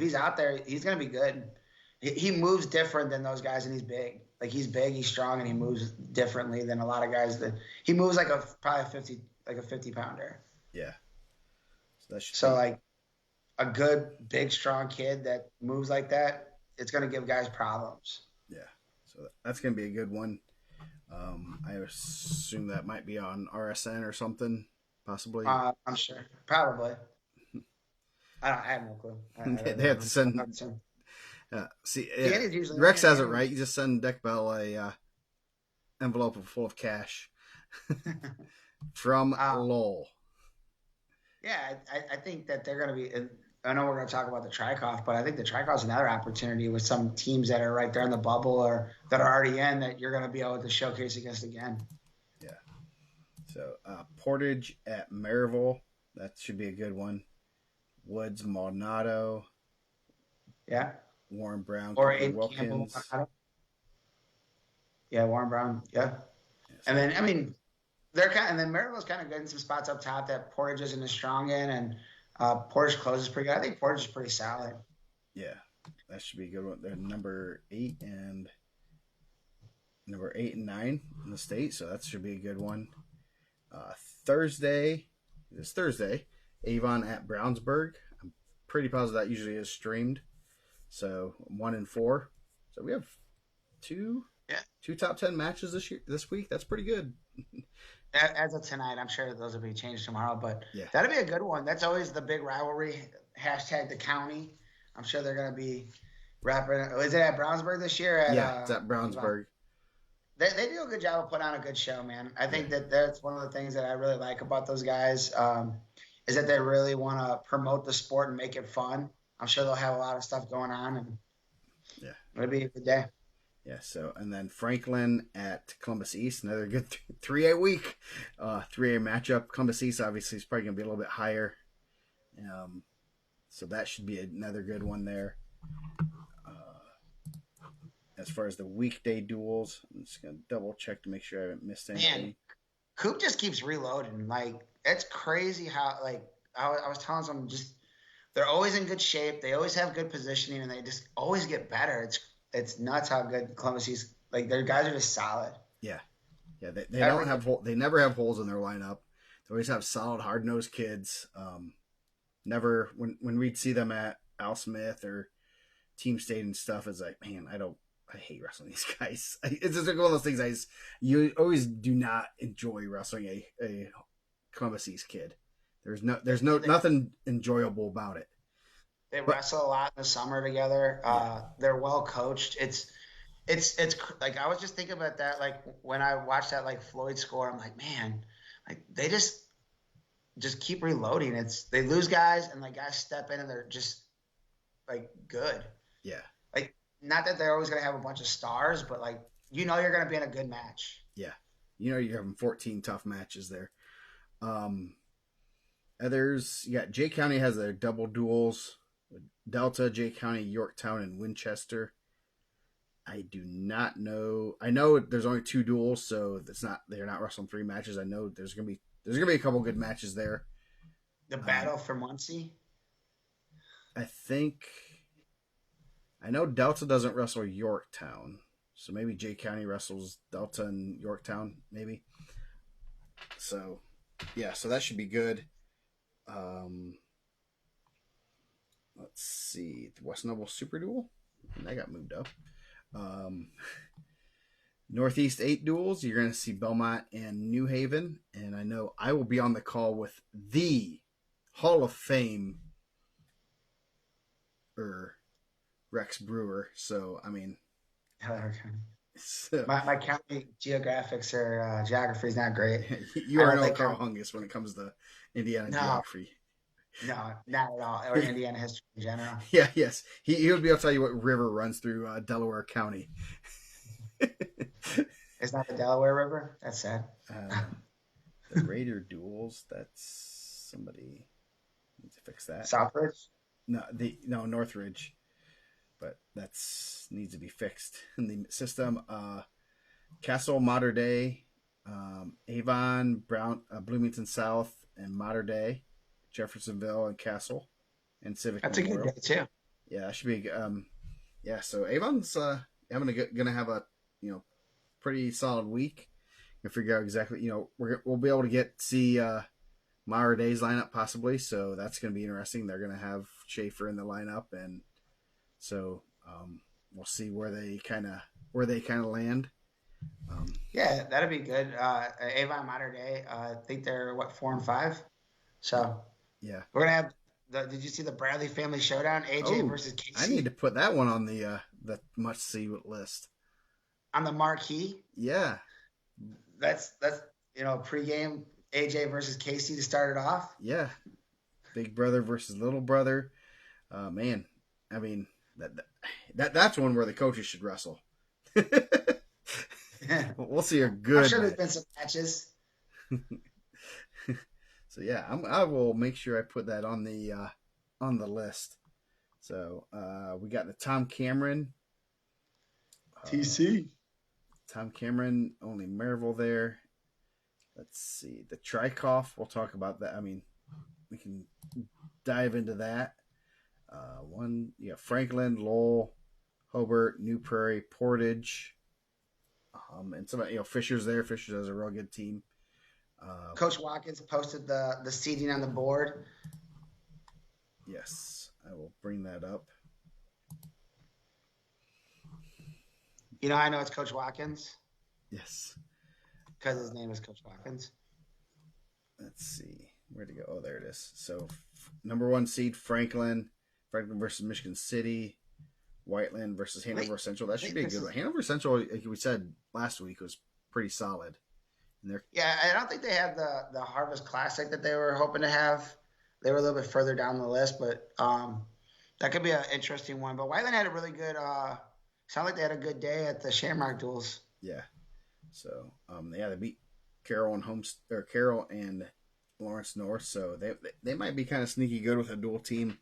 he's out there, he's going to be good. He moves different than those guys, and he's big. He's big, he's strong, and he moves differently than a lot of guys. That he moves probably a 50-pounder. Yeah. So a good, big, strong kid that moves like that, it's going to give guys problems. Yeah. So that's going to be a good one. I assume that might be on RSN or something, possibly. I'm sure, probably. I have no clue. They have to send. Rex has it right. You just send Deck Bell a envelope full of cash from Lowell. Yeah, I think that they're going to be. I know we're going to talk about the Tri-Coff, but I think the Tri-Coff is another opportunity with some teams that are right there in the bubble or that are already in that you're going to be able to showcase against again. Yeah. So Portage at Maryville, that should be a good one. Woods, Maldonado. Yeah. Warren Brown, or in Wilkins. Campbell. Yeah, Warren Brown. Yeah. And then and then Maryville's kind of good in some spots up top that Portage isn't as strong in, and Portage closes pretty good. I think Portage is pretty solid. Yeah, that should be a good one. They're number 8 and 9 in the state, so that should be a good one. Thursday, Avon at Brownsburg. I'm pretty positive that usually is streamed. So 1 and 4. So we have two top 10 matches this week. That's pretty good. As of tonight, I'm sure those will be changed tomorrow, but that'll be a good one. That's always the big rivalry. # the county. I'm sure they're going to be wrapping. Is it at Brownsburg this year? It's at Brownsburg. They do a good job of putting on a good show, man. I think that's one of the things that I really like about those guys is that they really want to promote the sport and make it fun. I'm sure they'll have a lot of stuff going on, and it'll be a good day. Yeah, so, and then Franklin at Columbus East, another good 3A week. 3A matchup. Columbus East, obviously, is probably going to be a little bit higher. So that should be another good one there. As far as the weekday duels, I'm just going to double check to make sure I haven't missed anything. Man, Coop just keeps reloading. It's crazy how, I was telling someone, they're always in good shape. They always have good positioning, and they just always get better. It's nuts how good Columbus East. Their guys are just solid. Yeah. They don't have they never have holes in their lineup. They always have solid, hard nosed kids. Never when we'd see them at Al Smith or Team State and stuff, it's like, man, I hate wrestling these guys. It's just like one of those things. You always do not enjoy wrestling a Columbus East kid. There's nothing enjoyable about it. They wrestle a lot in the summer together. They're well coached. It's like I was just thinking about that. Like when I watched that like Floyd score, I'm like, man, like they just keep reloading. They lose guys and like guys step in and they're just like good. Yeah. Like not that they're always gonna have a bunch of stars, but like you're gonna be in a good match. Yeah. You're having 14 tough matches there. Others, you got Jay County has their double duels. Delta, Jay County, Yorktown, and Winchester. I do not know. I know there's only 2 duels, so they're not wrestling 3 matches. I know there's gonna be a couple good matches there. The battle for Muncie. I know Delta doesn't wrestle Yorktown, so maybe Jay County wrestles Delta and Yorktown, maybe. So, yeah, so that should be good. Let's see, the West Noble Super Duel, that got moved up. Northeast 8 duels, you're going to see Belmont and New Haven, and I know I will be on the call with the Hall of Fame Rex Brewer. So, I mean, my county geography is not great. You are no Carl Hungus when it comes to Indiana geography. No, not at all. Or Indiana history in general. Yeah, yes. He would be able to tell you what river runs through Delaware County. It's not the Delaware River? That's sad. The Raider duels, that's somebody needs to fix that. Southridge? No, Northridge. But needs to be fixed in the system. Castle, Mater Dei, Avon, Bloomington South, and Mater Dei. Jeffersonville and Castle and Civic. That's Memorial. A good day too. Yeah, that should be. So Avon's gonna have a pretty solid week. You figure out exactly. We'll be able to see Mater Dei's lineup possibly. So that's gonna be interesting. They're gonna have Schaefer in the lineup, and so we'll see where they kind of land. Yeah, that'd be good. Avon Mater Dei. I think they're 4 and 5. So. Yeah, we're gonna have did you see the Bradley Family Showdown? AJ versus Casey. I need to put that one on the must see list. On the marquee. Yeah, that's pregame AJ versus Casey to start it off. Yeah, big brother versus little brother. Man, I mean that's one where the coaches should wrestle. We'll see a good. I'm sure there's been some matches. So yeah, I will make sure I put that on the list. So we got the Tom Cameron, TC, Tom Cameron, only Maryville there. Let's see the Trikoff. We'll talk about that. I mean, we can dive into that. Franklin, Lowell, Hobart, New Prairie, Portage, and some Fisher's there. Fisher's has a real good team. Coach Watkins posted the seating on the board. Yes, I will bring that up. I know it's Coach Watkins. Yes. Because his name is Coach Watkins. Let's see. Where'd it go? Oh, there it is. So, number 1 seed, Franklin versus Michigan City. Whiteland versus Hanover Central. That should be a good one. Hanover Central, like we said last week, was pretty solid. Yeah, I don't think they had the Harvest Classic that they were hoping to have. They were a little bit further down the list, but that could be an interesting one. But Whiteland had a really good sound like they had a good day at the Shamrock duels. Yeah. So they beat Carroll and Lawrence North, so they might be kind of sneaky good with a dual team.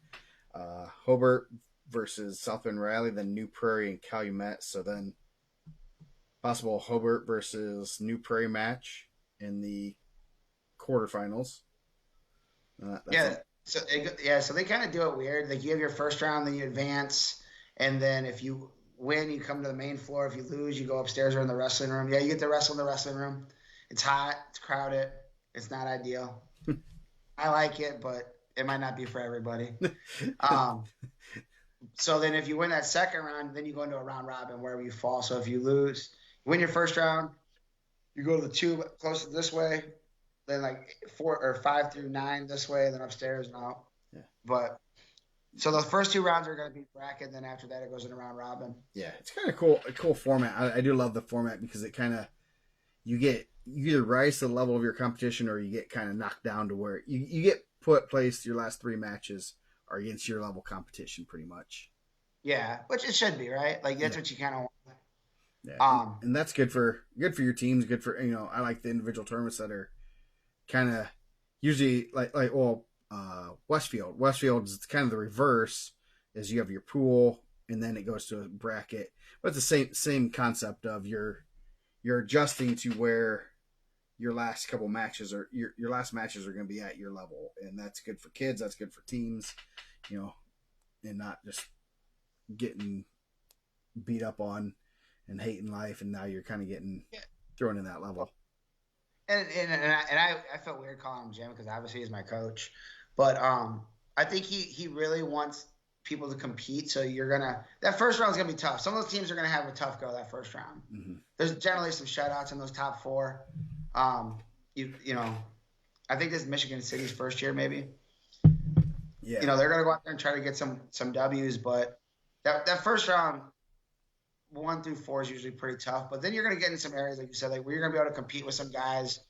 Hobart versus South Bend Riley, then New Prairie and Calumet. So then possible Hobart versus New Prairie match in the quarterfinals. So they kind of do it weird. Like you have your first round, then you advance, and then if you win, you come to the main floor. If you lose, you go upstairs or in the wrestling room. Yeah, you get to wrestle in the wrestling room. It's hot. It's crowded. It's not ideal. I like it, but it might not be for everybody. Um, so then if you win that second round, then you go into a round robin wherever you fall. So if you lose, you win your first round, you go to the two closest this way, then like 4 or 5 through 9 this way, then upstairs and out. Yeah. But so the first 2 rounds are going to be bracket, then after that it goes into round robin. Yeah, it's kind of cool. A cool format. I do love the format because it kind of you either rise to the level of your competition or you get kind of knocked down to where you get placed. Your last 3 matches are against your level competition, pretty much. Yeah, which it should be, right? Like that's what you kind of want. Yeah, and that's good for your teams. Good for I like the individual tournaments that are kind of usually Westfield. Westfield's kind of the reverse, is you have your pool and then it goes to a bracket. But it's the same concept of you're adjusting to where your last couple matches are your last matches are going to be at your level, and that's good for kids. That's good for teams, and not just getting beat up on and hating life, and now you're kind of getting thrown in that level. And I felt weird calling him Jim because obviously he's my coach, but I think he really wants people to compete. So that first round is gonna be tough. Some of those teams are gonna have a tough go that first round. Mm-hmm. There's generally some shutouts in those top 4. I think this is Michigan City's first year maybe. Yeah. They're gonna go out there and try to get some W's, but that first round 1 through 4 is usually pretty tough, but then you're going to get in some areas, like you said, like where you're going to be able to compete with some guys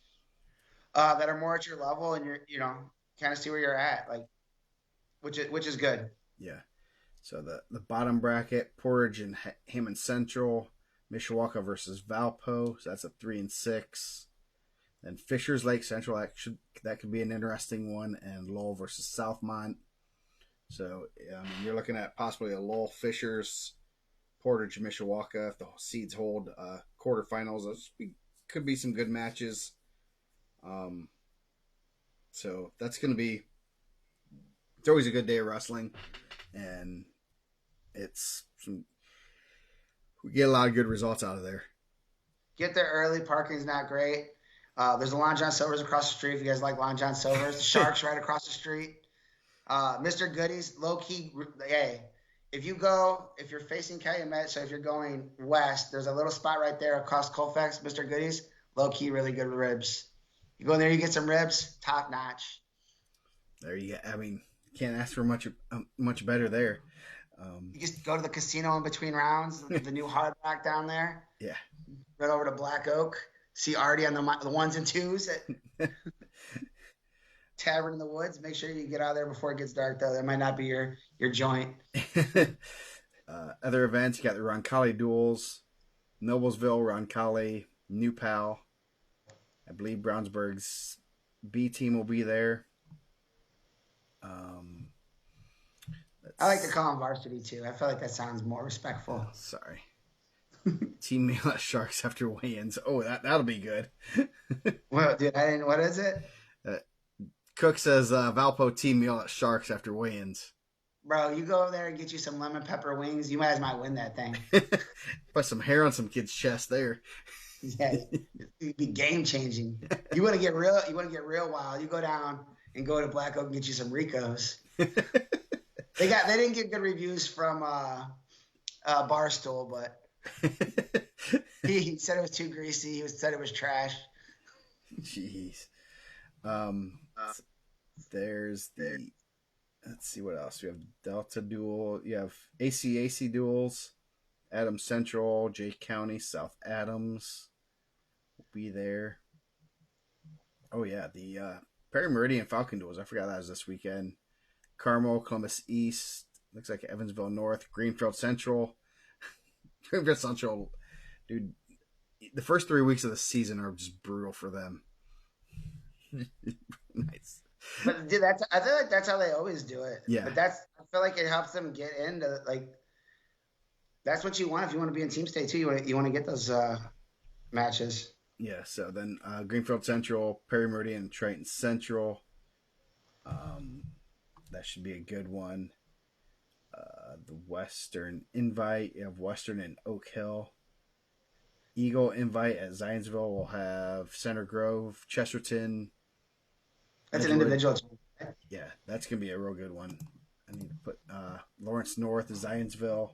that are more at your level, and you're, kind of see where you're at, like, which is good. Yeah. So the bottom bracket, Portage and Hammond Central, Mishawaka versus Valpo. So that's a 3 and 6. Then Fishers Lake Central, that could be an interesting one, and Lowell versus Southmont. So you're looking at possibly a Lowell Fishers, Portage, Mishawaka, if the seeds hold, quarterfinals. Those could be some good matches. So that's going to be. It's always a good day of wrestling, and we get a lot of good results out of there. Get there early. Parking's not great. There's a Long John Silver's across the street. If you guys like Long John Silver's, the Sharks right across the street. Mr. Goodies, low key. Hey. If you're facing Calumet, so if you're going west, there's a little spot right there across Colfax, Mr. Goodies, low-key, really good ribs. You go in there, you get some ribs, top-notch. There you go. I mean, can't ask for much better there. You just go to the casino in between rounds, the new Hard Rock down there. Yeah. Right over to Black Oak. See Artie on the 1s and 2s at Tavern in the Woods. Make sure you get out of there before it gets dark, though. That might not be your joint. Other events, you got the Roncalli duels, Noblesville, Roncalli, New Pal. I believe Brownsburg's B team will be there. I like to call them varsity too. I feel like that sounds more respectful. Oh, sorry. Team meal at Sharks after weigh-ins. Oh, that'll be good. Well, dude, what is it? Cook says Valpo team meal at Sharks after weigh-ins. Bro, you go over there and get you some lemon pepper wings. You might as well win that thing. Put some hair on some kid's chest there. Yeah, it'd be game changing. You want to get real? You want to get real wild? You go down and go to Black Oak and get you some Ricos. They didn't get good reviews from Barstool, but he said it was too greasy. He said it was trash. Jeez. There's the. Let's see what else. We have Delta Duel. You have ACAC duels. Adams Central, Jake County, South Adams will be there. Oh, yeah. The Perry Meridian Falcon duels. I forgot that was this weekend. Carmel, Columbus East. Looks like Evansville North. Greenfield Central. Greenfield Central, dude. The first 3 weeks of the season are just brutal for them. Nice. But dude, I feel like that's how they always do it. Yeah. But I feel like it helps them get into that's what you want if you want to be in team state too. You want to get those matches. Yeah. So then Greenfield Central, Perry Meridian, Triton Central. That should be a good one. The Western Invite. You have Western and Oak Hill. Eagle Invite at Zionsville will have Center Grove, Chesterton, That's an Edgewood. individual. Yeah, that's gonna be a real good one. I need to put Lawrence North, Zionsville.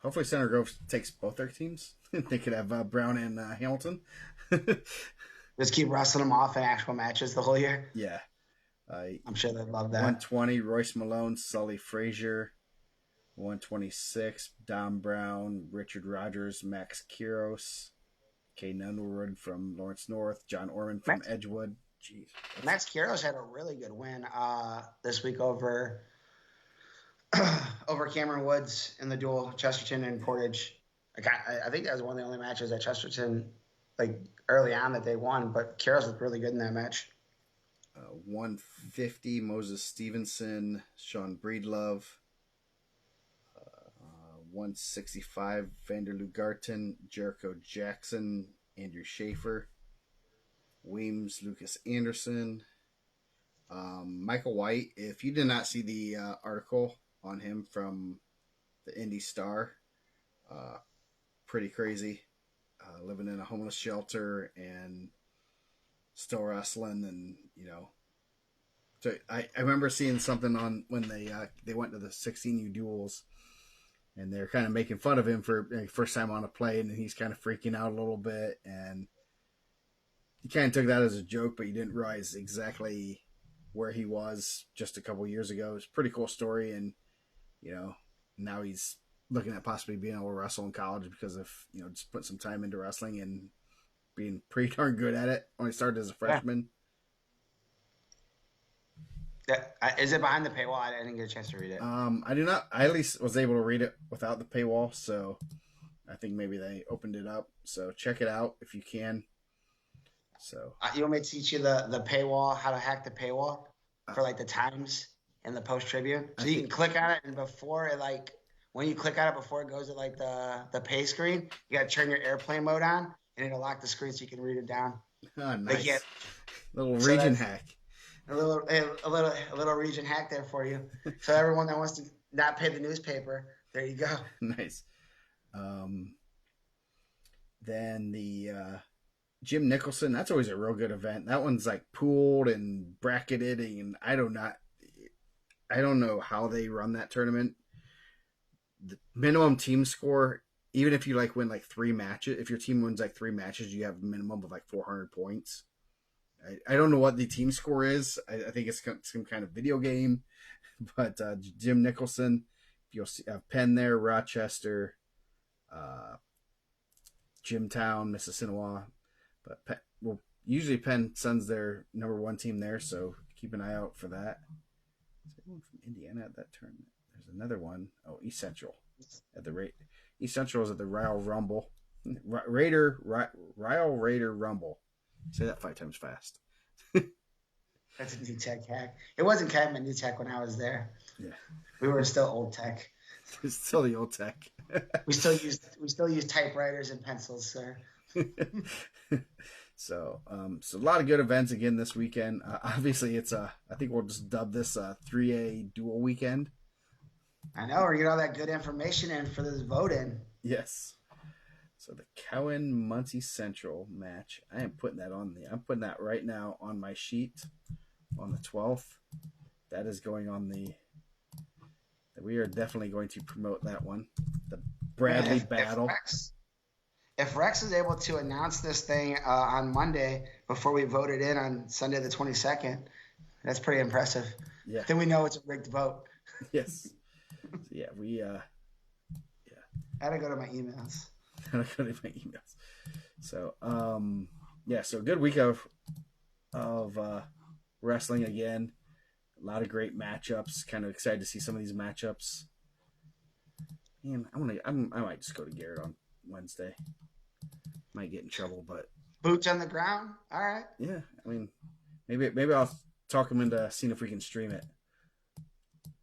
Hopefully, Center Grove takes both their teams. They could have Brown and Hamilton. Just keep wrestling them off in actual matches the whole year. Yeah. I'm sure they'd love that. 120, Royce Malone, Sully Frazier. 126, Dom Brown, Richard Rogers, Max Quiros, Kay Nunwood from Lawrence North, John Orman from Edgewood. Jeez. Max Quiros had a really good win this week over Cameron Woods in the duel, Chesterton and Portage. I think that was one of the only matches at Chesterton, like early on, that they won. But Quiros looked really good in that match. 150, Moses Stevenson, Sean Breedlove. 165, Vanderloo Garten, Jericho Jackson, Andrew Schaefer, Weems, Lucas Anderson, Michael White. If you did not see the article on him from the Indy Star, pretty crazy. Living in a homeless shelter and still wrestling, and so I remember seeing something on when they went to the 16U duels. And they're kind of making fun of him for first time on a plane, and he's kind of freaking out a little bit. And he kind of took that as a joke, but he didn't realize exactly where he was just a couple years ago. It's a pretty cool story, and now he's looking at possibly being able to wrestle in college because of just putting some time into wrestling and being pretty darn good at it. When he started as a freshman. Is it behind the paywall? I didn't get a chance to read it. I do not. I at least was able to read it without the paywall, so I think maybe they opened it up. So check it out if you can. So you want me to teach you the paywall, how to hack the paywall for like the times and the Post Tribune? So you can click on it, and before it, like when you click on it, before it goes to like the pay screen, you got to turn your airplane mode on, and it'll lock the screen so you can read it down. Oh, nice. Little region hack. A little region hack there for you. So everyone that wants to not pay the newspaper, there you go. Nice. Then the Jim Nicholson, that's always a real good event. That one's like pooled and bracketed, and I don't know how they run that tournament. The minimum team score, even if you win 3 matches, if your team wins 3 matches, you have a minimum of 400 points. I don't know what the team score is. I think it's some kind of video game. But Jim Nicholson, you'll see Penn there, Rochester, Jimtown, Mississinawa. But usually Penn sends their number 1 team there, so keep an eye out for that. Is anyone from Indiana at that tournament? There's another one. Oh, East Central at the East Central is at the Ryle Rumble. Ryle Raider Rumble. Say that 5 times fast. That's a new tech hack. It wasn't kind of new tech when I was there. Yeah, we were still old tech. It's still the old tech. we still use typewriters and pencils, sir. So a lot of good events again this weekend. Obviously, it's I think we'll just dub this 3A dual weekend. I know, we're getting all that good information in for this vote-in. Yes. So the Cowan Muncie Central match, I'm putting that right now on my sheet on the 12th. That is going on we are definitely going to promote that one. The Bradley battle. If Rex is able to announce this thing on Monday before we vote it in on Sunday the 22nd, that's pretty impressive. Yeah. Then we know it's a rigged vote. Yes. So yeah, I had to go to my emails. So so good week of wrestling again. A lot of great matchups. Kind of excited to see some of these matchups. Man, I might just go to Garrett on Wednesday. Might get in trouble, but boots on the ground. All right. Yeah, I mean, maybe I'll talk him into seeing if we can stream it.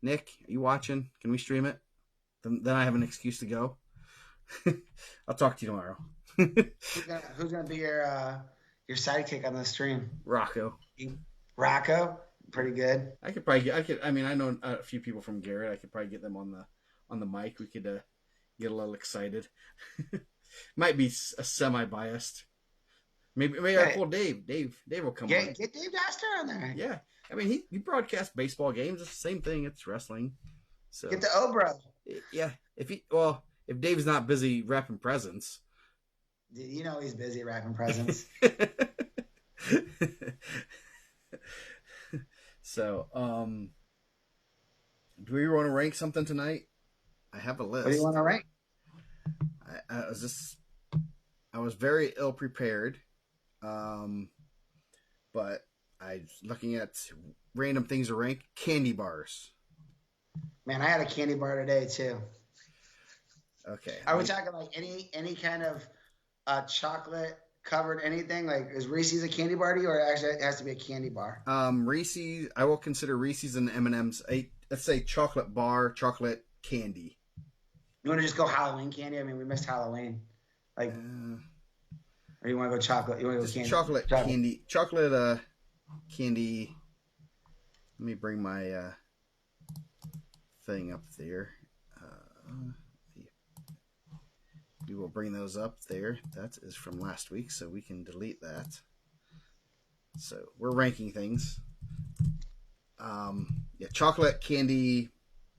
Nick, are you watching? Can we stream it? Then I have an excuse to go. I'll talk to you tomorrow. Who's gonna be your sidekick on the stream? Rocco, pretty good. I mean, I know a few people from Garrett. I could probably get them on the mic. We could get a little excited. Might be a semi-biased. Maybe I pull Dave. Dave will come on. Get Dave Gaster on there. Yeah, I mean he broadcasts baseball games. It's the same thing. It's wrestling. So get the Obro. Yeah, if Dave's not busy wrapping presents. You know he's busy wrapping presents. So, do we want to rank something tonight? I have a list. What do you want to rank? I was very ill prepared, but I was looking at random things to rank. Candy bars. Man, I had a candy bar today too. Okay. Are we talking like any kind of chocolate covered anything? Like is Reese's a candy bar to you, or actually it has to be a candy bar? Reese's. I will consider Reese's and M&M's. Let's say chocolate bar, chocolate candy. You want to just go Halloween candy? I mean, we missed Halloween. Like, or you want to go chocolate? You want to go candy? Chocolate candy. Chocolate candy. Let me bring my thing up there. We will bring those up there. That is from last week, so we can delete that. So we're ranking things. Chocolate candy,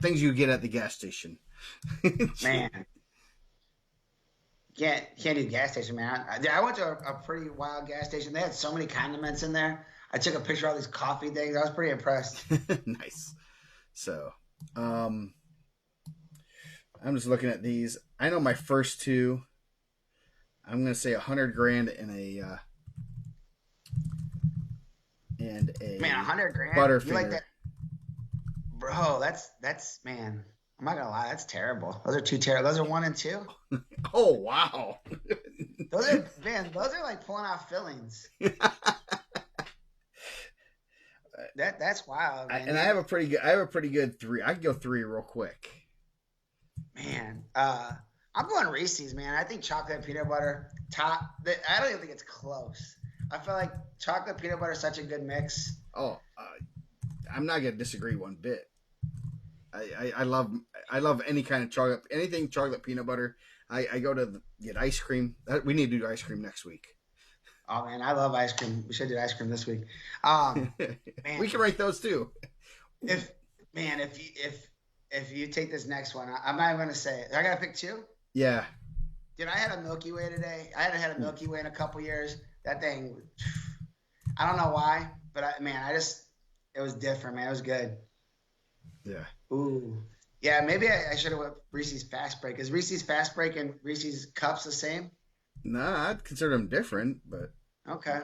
things you get at the gas station. Man, can't do gas station, man. I went to a pretty wild gas station. They had so many condiments in there. I took a picture of all these coffee things. I was pretty impressed. Nice. So, I'm just looking at these. I know my first two. I'm gonna say $100,000 and a man, $100,000 Butterfinger. You like that, bro? That's man. I'm not gonna lie, that's terrible. Those are two terrible. Those are 1 and 2. Oh wow. Those are like pulling out fillings. That's wild. Man. And I have a pretty good 3. I can go 3 real quick. Man, I'm going Reese's, man. I think chocolate and peanut butter top. I don't even think it's close. I feel like chocolate peanut butter is such a good mix. Oh, I'm not gonna disagree one bit. I love any kind of chocolate, anything chocolate peanut butter. I go to get ice cream. We need to do ice cream next week. Oh man, I love ice cream. We should do ice cream this week. Man. We can rank those too. If you take this next one, I'm not even gonna say it. I gotta pick 2. Yeah. Dude, I had a Milky Way today. I hadn't had a Milky Way in a couple years. That thing, I don't know why, but it was different, man. It was good. Yeah. Ooh. Yeah, maybe I should have went Reese's Fast Break. Is Reese's Fast Break and Reese's Cups the same? Nah, I'd consider them different, but. Okay.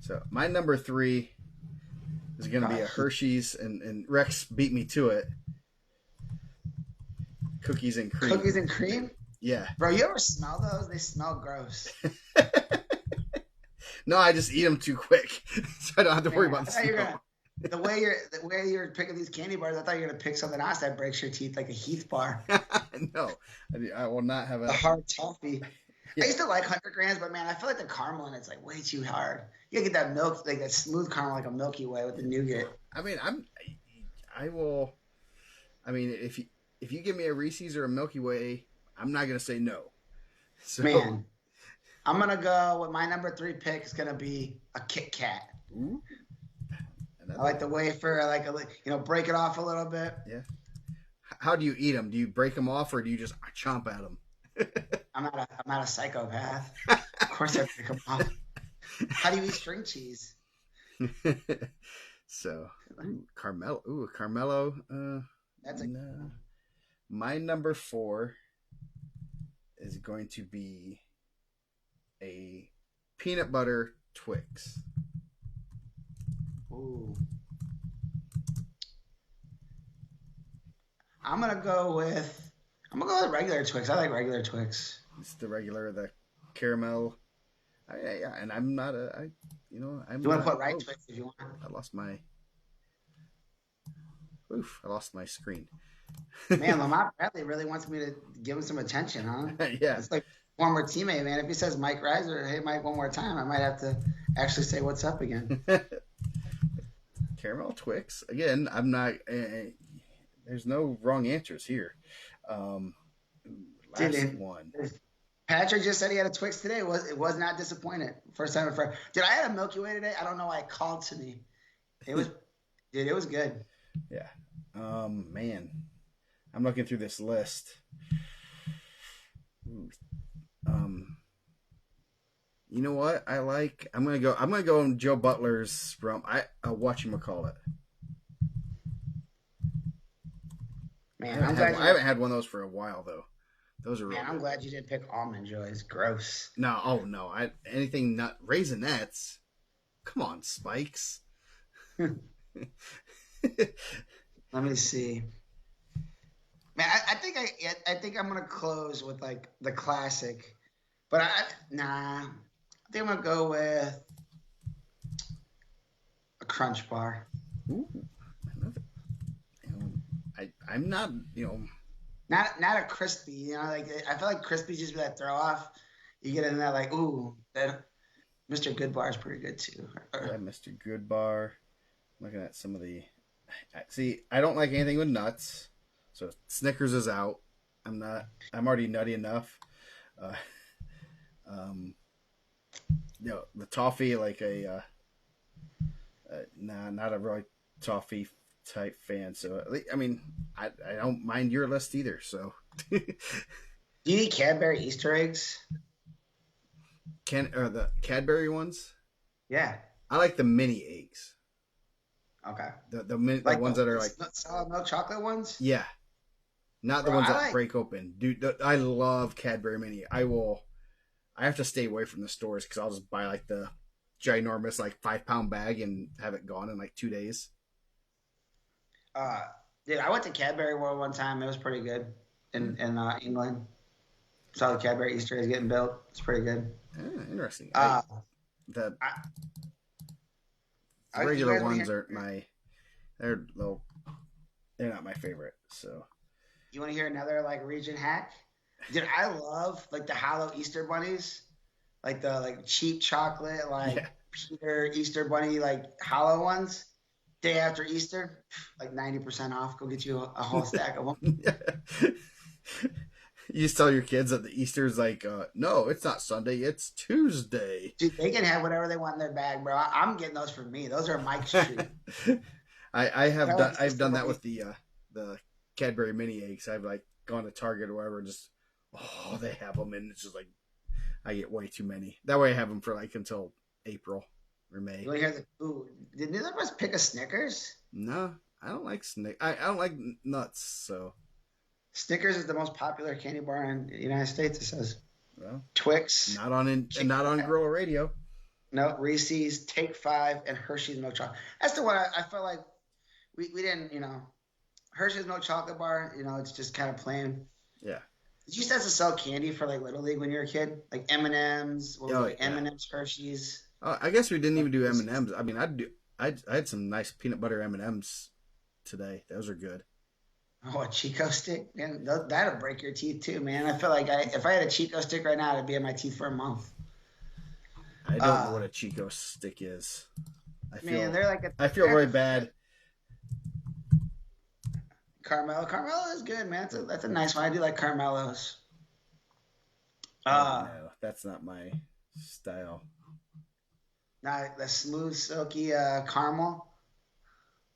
So my number 3 is going to be a Hershey's, and Rex beat me to it. Cookies and cream. Cookies and cream? Yeah. Bro, you ever smell those? They smell gross. No, I just eat them too quick, so I don't have to worry about the smell. The way you're picking these candy bars, I thought you were gonna pick something else that breaks your teeth, like a Heath bar. No, I will not have a hard toffee. Yeah. I used to like $100,000, but man, I feel like the caramel in it's like way too hard. You gotta get that milk, like that smooth caramel, like a Milky Way with the nougat. I mean, I will. I mean, if you give me a Reese's or a Milky Way, I'm not gonna say no. So, man, I'm gonna go with my number 3 pick is gonna be a Kit Kat. Ooh. I like the wafer. I like break it off a little bit. Yeah. How do you eat them? Do you break them off, or do you just chomp at them? I'm not a psychopath. Of course I break them off. How do you eat string cheese? So, Carmelo. That's my number 4 is going to be a peanut butter Twix. Ooh. I'm gonna go with regular Twix. I like regular Twix. It's the caramel. And I'm not you want to put right Twix if you want. I lost my screen. Man, Lamont Bradley really wants me to give him some attention, huh? Yeah. It's like former teammate, man. If he says Mike Reiser, hey Mike, one more time, I might have to actually say what's up again. Caramel Twix. Again, I'm not. There's no wrong answers here. Last one. Patrick just said he had a Twix today. It was not disappointed. First time ever. Dude, I had a Milky Way today. I don't know why it called to me. It was, dude, it was good. Yeah. Man, I'm looking through this list. You know what? I'm gonna go on Joe Butler's from whatchamacallit. Man, I haven't had one of those for a while though. Those are man. I'm glad you didn't pick Almond Joys. Gross. No, oh no. Anything nut Raisinets. Come on, Spikes. Let me see. Man, I think I'm gonna close with like the classic, but I think I'm gonna go with a Crunch Bar. Ooh, I'm not, not a crispy. Like I feel like crispy just be that throw off. You get in that like, ooh, that Mr. Good Bar is pretty good too. Yeah, Mr. Good Bar. I'm looking at some of the. See, I don't like anything with nuts, so Snickers is out. I'm already nutty enough. The toffee, like not a really toffee type fan. So I mean, I don't mind your list either. So, do you eat Cadbury Easter eggs? The Cadbury ones? Yeah, I like the mini eggs. Okay. The ones that are like solid milk chocolate ones. Yeah, not the ones that break open, dude. I love Cadbury mini. I have to stay away from the stores because I'll just buy like the ginormous like 5-pound bag and have it gone in like 2 days. Dude, I went to Cadbury World one time. It was pretty good in England. Saw the Cadbury Easter eggs getting built. It's pretty good. Interesting. The regular ones aren't they're not my favorite. So you want to hear another like region hack? Dude, I love like the hollow Easter bunnies, like the cheap chocolate Peter Easter bunny like hollow ones. Day after Easter, like 90% off. Go get you a whole stack of them. You just tell your kids that the Easter's like, no, it's not Sunday, it's Tuesday. Dude, they can have whatever they want in their bag, bro. I'm getting those for me. Those are Mike's treat. I've done that with the Cadbury mini eggs. I've like gone to Target or wherever, just they have them, and it's just like I get way too many. That way I have them for like until April or May. You want to hear did neither of us pick a Snickers? No, I don't like I don't like nuts, so. Snickers is the most popular candy bar in the United States. It says. Well, Twix. Not on Gorilla Radio. No, Reese's, Take 5, and Hershey's milk chocolate. That's the one I felt like we didn't, Hershey's milk chocolate bar, it's just kind of plain. Yeah. Did you used to sell candy for like Little League when you were a kid? Like M&M's, M&M's, Hershey's. I guess we didn't even do M&M's. I mean, I had some nice peanut butter M&M's today. Those are good. Oh, a Chico stick? Man, that'll break your teeth too, man. I feel like if I had a Chico stick right now, it'd be in my teeth for a month. I don't know what a Chico stick is. I feel really bad. Carmelo is good, man. That's a nice one. I do like Carmelos. No, that's not my style. Now the smooth, silky caramel.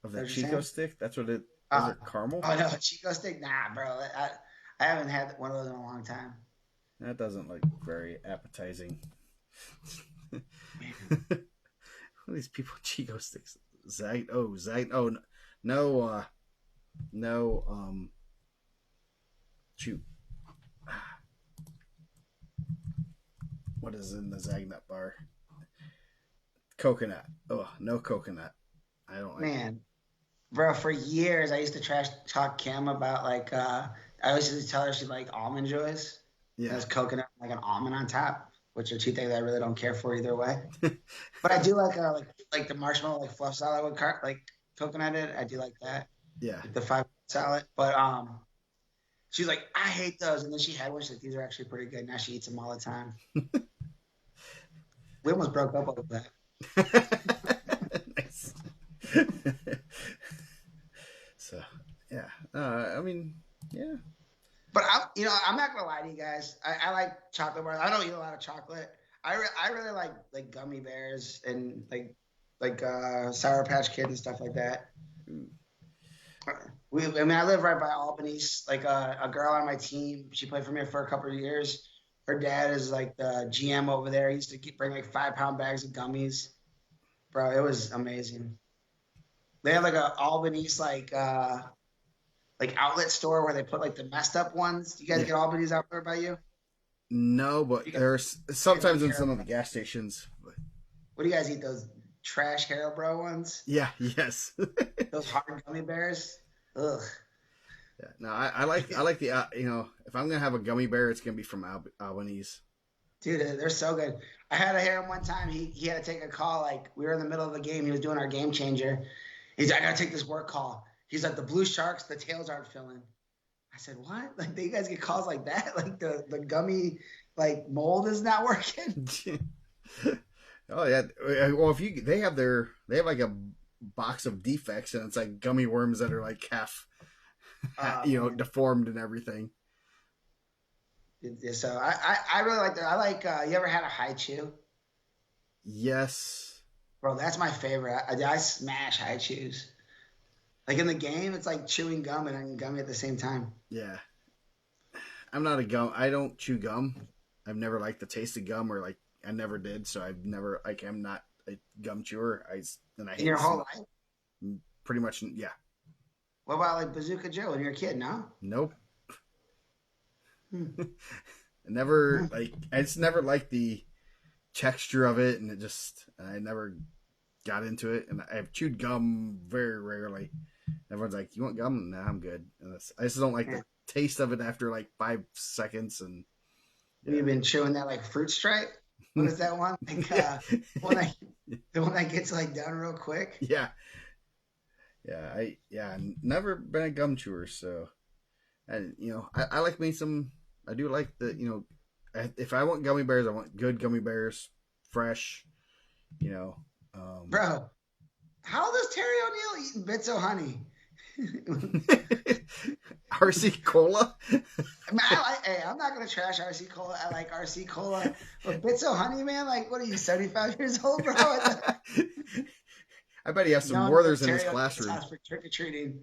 Of the Chico stick? That's what it is. Is it caramel? Oh no, Chico stick? Nah, bro. I haven't had one of those in a long time. That doesn't look very appetizing. What are these people Chico sticks? Zag. Oh, no. Shoot. What is in the Zagnut bar? Coconut. Oh, no coconut. I don't like it. Bro, for years I used to trash talk Kim about like I always used to tell her she liked Almond Joys. Yeah. There's coconut like an almond on top, which are two things I really don't care for either way. But I do like the marshmallow like fluff salad with coconut in it. I do like that. Yeah. Like the 5 salad. But she's like, I hate those. And then she had one. She's like, these are actually pretty good. Now she eats them all the time. We almost broke up over that. Nice. So, yeah. I mean, yeah. But I'm not gonna lie to you guys. I like chocolate bars. I don't eat a lot of chocolate. I really like gummy bears and like Sour Patch Kids and stuff like that. I live right by Albany's. Like a girl on my team, she played for me for a couple of years. Her dad is like the GM over there. He used to bring like 5-pound bags of gummies. Bro, it was amazing. They have like a Albany's like outlet store where they put like the messed up ones. You guys get Albany's out there by you? No, but there's sometimes in some of the gas stations. What do you guys eat? Those trash Haribo ones? Yeah. Yes. Those hard gummy bears. Ugh. Yeah. No, I like the if I'm gonna have a gummy bear, it's gonna be from Albany's. Dude, they're so good. I had to hear him one time. He had to take a call. Like we were in the middle of a game. He was doing our game changer. He's like, I gotta take this work call. He's like, the blue sharks, the tails aren't filling. I said, what? Like, do you guys get calls like that? Like the gummy like mold is not working. Oh yeah. Well, they have like a box of defects, and it's like gummy worms that are like half, deformed and everything. So I really like that. I like. You ever had a high chew? Yes. Bro, that's my favorite. I smash high chews. Like in the game, it's like chewing gum and gummy at the same time. Yeah. I'm not a gum. I don't chew gum. I've never liked the taste of gum, or like I never did. So I've never I'm not a gum chewer. I hate your whole life. Pretty much, yeah. What about like Bazooka Joe when you're a kid? No. Nope. I just never liked the texture of it, and I never got into it. And I've chewed gum very rarely. Everyone's like, "You want gum?" Nah, I'm good. And I just don't like the taste of it after like 5 seconds. And you've been chewing that like fruit stripe. What is that one? Like the one that gets like done real quick. Yeah. Never been a gum chewer, so and I like me some. I do like the if I want gummy bears, I want good gummy bears, fresh. Bro, how does Terry O'Neill eating bits of honey? RC Cola. I'm not gonna trash RC Cola. I like RC Cola, but bits of honey, man. Like, what are you, 75 years old, bro? I bet he has some Werthers in his classroom. For trick or treating.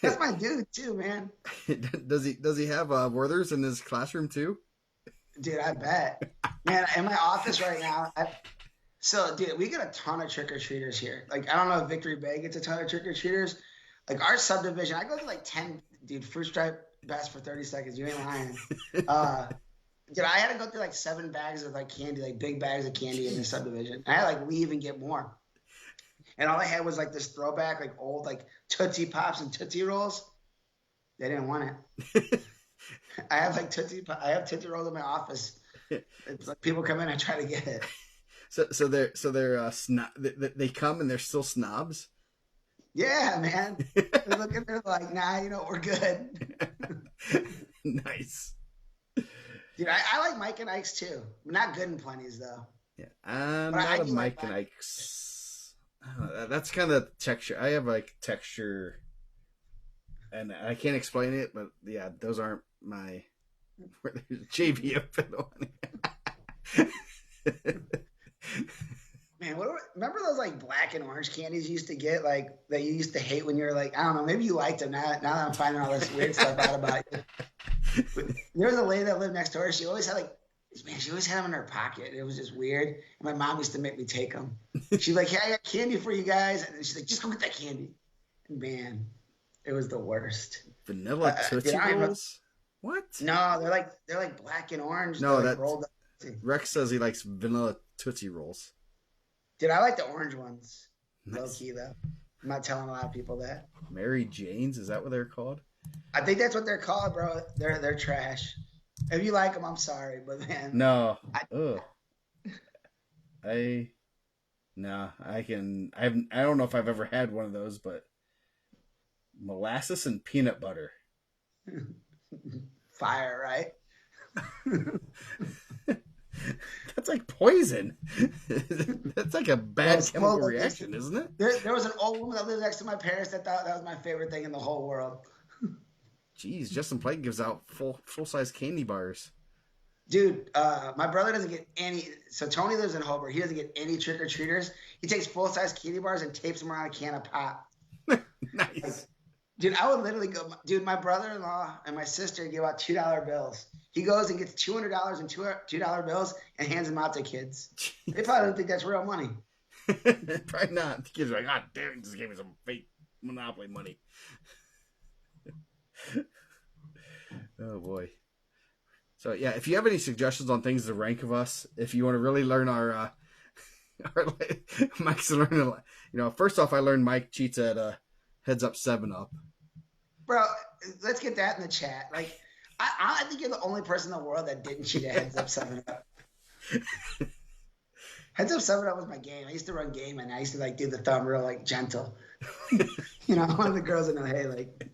That's my dude too, man. Does he have Werthers in his classroom too? Dude, I bet. Man, in my office right now, dude, we get a ton of trick or treaters here. Like, I don't know if Victory Bay gets a ton of trick or treaters. Like our subdivision, I go to like 10. Dude, fruit stripe best for 30 seconds. You ain't lying. Dude, I had to go through like 7 bags of like candy, like big bags of candy in the subdivision. I had to like leave and get more. And all I had was like this throwback, like old like Tootsie Pops and Tootsie Rolls. They didn't want it. I have like Tootsie Rolls in my office. It's like people come in and try to get it. So they're they come and they're still snobs. Yeah, man. They're looking. They're like, nah, we're good. Nice. Dude, I like Mike and Ike's too. Not good in plenties though. Yeah, I'm not a Mike and Ike's. That's kind of texture. I have like texture, and I can't explain it, but yeah, those aren't my. JV up on. Man, remember those like black and orange candies you used to get, like that you used to hate when you were like, I don't know, maybe you liked them. Now that I'm finding all this weird stuff out about you. There was a lady that lived next door. She always had she always had them in her pocket. It was just weird. And my mom used to make me take them. She's like, hey, I got candy for you guys. And she's like, just go get that candy. And man, it was the worst. Vanilla Tootsie Rolls? What? No, they're like black and orange. No, that's rolled up. Rex says he likes vanilla Tootsie Rolls. Dude, I like the orange ones. Nice. Low key though. I'm not telling a lot of people that. Mary Jane's, is that what they're called? I think that's what they're called, bro. They're trash. If you like them, I'm sorry, but man. No. I don't know if I've ever had one of those, but molasses and peanut butter. Fire, right? That's like poison. That's like a bad chemical reaction, isn't it? There was an old woman that lived next to my parents that thought that was my favorite thing in the whole world. Jeez, Justin Plank gives out full size candy bars. Dude, my brother doesn't get any. So Tony lives in Hobart. He doesn't get any trick or treaters. He takes full size candy bars and tapes them around a can of pop. Nice. Like, dude, I would literally go. Dude, my brother-in-law and my sister give out $2 bills. He goes and gets $200 in $2 bills and hands them out to kids. They probably don't think that's real money. Probably not. The kids are like, God damn, he just gave me some fake Monopoly money. Oh boy. So yeah, if you have any suggestions on things to rank of us, if you want to really learn our Mike's learning, first off, I learned Mike cheats at Heads Up 7-Up. Bro, let's get that in the chat. Like, I think you're the only person in the world that didn't cheat at Heads Up 7-Up. Heads Up 7-Up was my game. I used to run game, and I used to like do the thumb real like gentle. One of the girls would know, hey, like.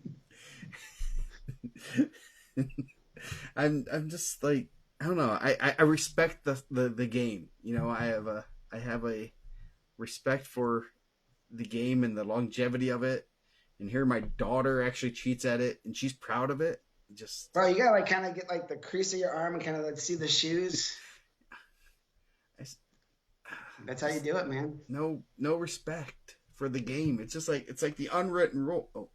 I'm just like, I don't know. I respect the game. I have a respect for the game and the longevity of it. And here my daughter actually cheats at it, and she's proud of it. Bro, you gotta like kind of get like the crease of your arm and kind of like see the shoes. That's how you do it, man. No respect for the game. It's just like the unwritten rule. Oh.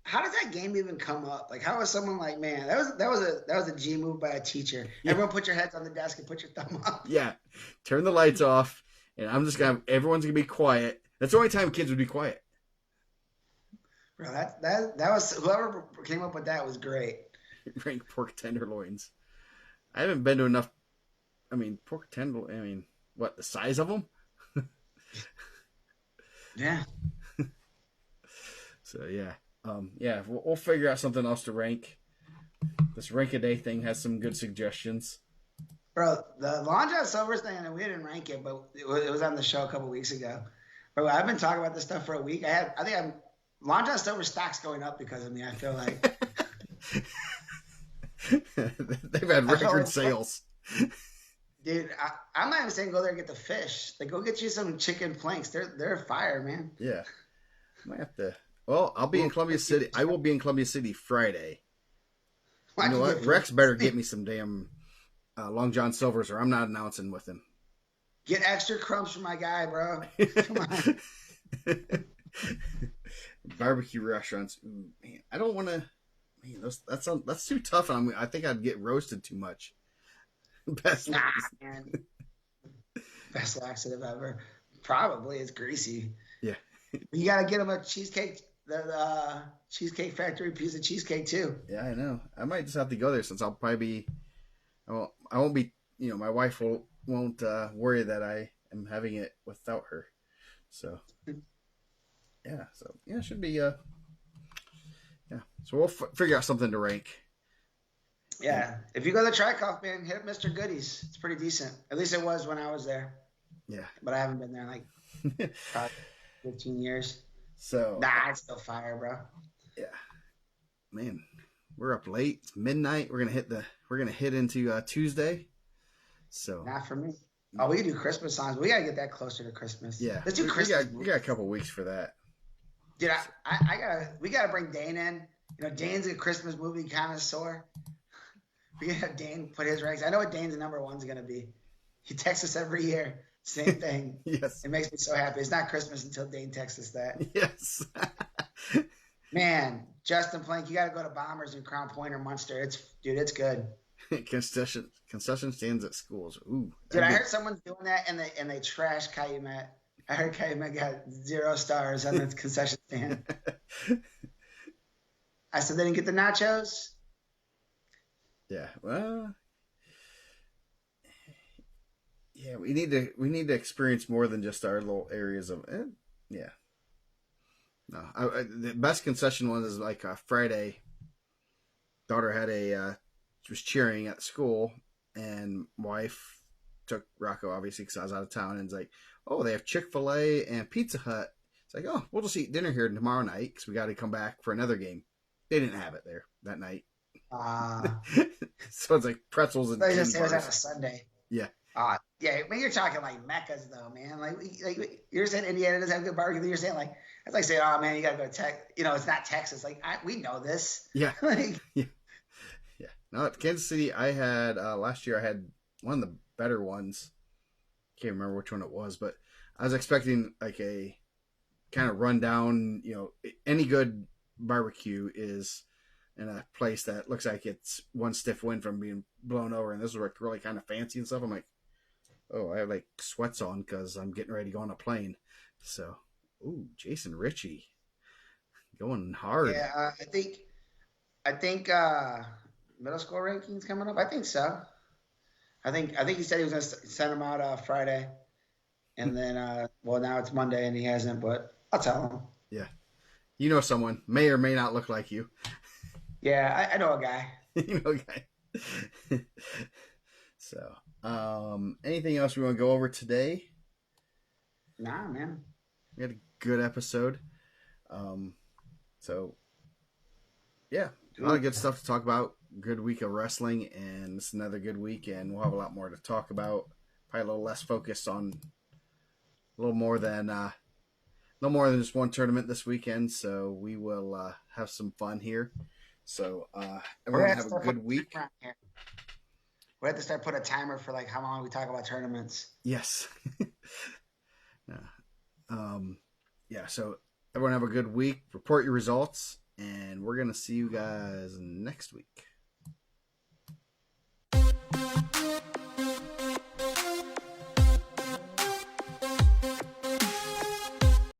How does that game even come up? Like, how is someone like, man, that was a G move by a teacher. Yeah. Everyone put your heads on the desk and put your thumb up. Yeah. Turn the lights off, and everyone's gonna be quiet. That's the only time kids would be quiet. Bro, that was, whoever came up with that was great. Rank pork tenderloins. I haven't been to enough. Pork tenderloin. What, the size of them? Yeah. So yeah. We'll figure out something else to rank. This rank-a-day thing has some good suggestions. Bro, the Long John Silver's thing, and we didn't rank it, but it was on the show a couple weeks ago. Bro, I've been talking about this stuff for a week. Long John Silver stock's going up because of me, I feel like. They've had record sales. Dude, I'm not even saying go there and get the fish. Like, go get you some chicken planks. They're fire, man. Yeah. Might have to. Well, I'll be in Columbia City. I will be in Columbia City Friday. You know what? Rex better get me some damn Long John Silver's, or I'm not announcing with him. Get extra crumbs for my guy, bro. Come on. Barbecue restaurants. Ooh, man, I don't want to. Man, that's too tough. I think I'd get roasted too much. Best man. Best laxative ever. Probably. It's greasy. Yeah. You gotta get him a cheesecake. The Cheesecake Factory piece of cheesecake too. Yeah, I know. I might just have to go there since I'll probably be. I won't be. My wife won't worry that I am having it without her. So. Yeah. So yeah, it should be. Yeah. So we'll figure out something to rank. Yeah. If you go to the Tri-Coff, man, hit up Mr. Goodies. It's pretty decent. At least it was when I was there. Yeah. But I haven't been there in like probably 15 years. So. Nah, it's still fire, bro. Yeah. Man, we're up late. It's midnight. We're gonna hit into Tuesday. So. Not for me. Oh, we can do Christmas songs. We gotta get that closer to Christmas. Yeah. Let's do Christmas. We got a couple weeks for that. Dude, we gotta bring Dane in. Dane's a Christmas movie connoisseur. We gotta have Dane put his ranks. I know what Dane's number one's gonna be. He texts us every year. Same thing. Yes. It makes me so happy. It's not Christmas until Dane texts us that. Yes. Man, Justin Plank, you gotta go to Bombers in Crown Point or Munster. It's good. Concession stands at schools. Ooh. Dude, I heard someone's doing that and they trashed Calumet. I heard Calumet got 0 stars on the concession stand. I said they didn't get the nachos. Yeah, well, yeah, we need to experience more than just our little areas of it. Yeah. No, the best concession one is like Friday. Daughter had she was cheering at school, and wife took Rocco obviously because I was out of town, and it's like, oh, they have Chick-fil-A and Pizza Hut. It's like, oh, we'll just eat dinner here tomorrow night because we got to come back for another game. They didn't have it there that night. So it's like pretzels and they just say it was on a Sunday. Yeah. Yeah, but you're talking like Meccas though, man. You're saying Indiana doesn't have good barbecue. You're saying like that's like saying, oh man, you gotta go to Texas. It's not Texas. We know this. Yeah, like, yeah, yeah. No, at Kansas City, I had last year. I had one of the better ones. Can't remember which one it was, but I was expecting like a kind of rundown. Any good barbecue is in a place that looks like it's one stiff wind from being blown over, and this was like really kind of fancy and stuff. I'm like, oh, I have like sweats on because I'm getting ready to go on a plane. So, ooh, Jason Ritchie going hard. yeah, I think middle school rankings coming up. I think so. I think he said he was gonna send them out Friday, and then well now it's Monday and he hasn't, but I'll tell him. Yeah, you know someone may or may not look like you. Yeah, I know a guy. Okay. So, anything else we want to go over today? Nah, man. We had a good episode. So yeah, a lot of good stuff to talk about. Good week of wrestling, and it's another good week, and we'll have a lot more to talk about. Probably a little less focused on a little more than no more than just one tournament this weekend. So we will have some fun here. So everyone have a good week. We have to start put a timer for like how long we talk about tournaments. Yes. Yeah. So everyone have a good week. Report your results, and we're gonna see you guys next week.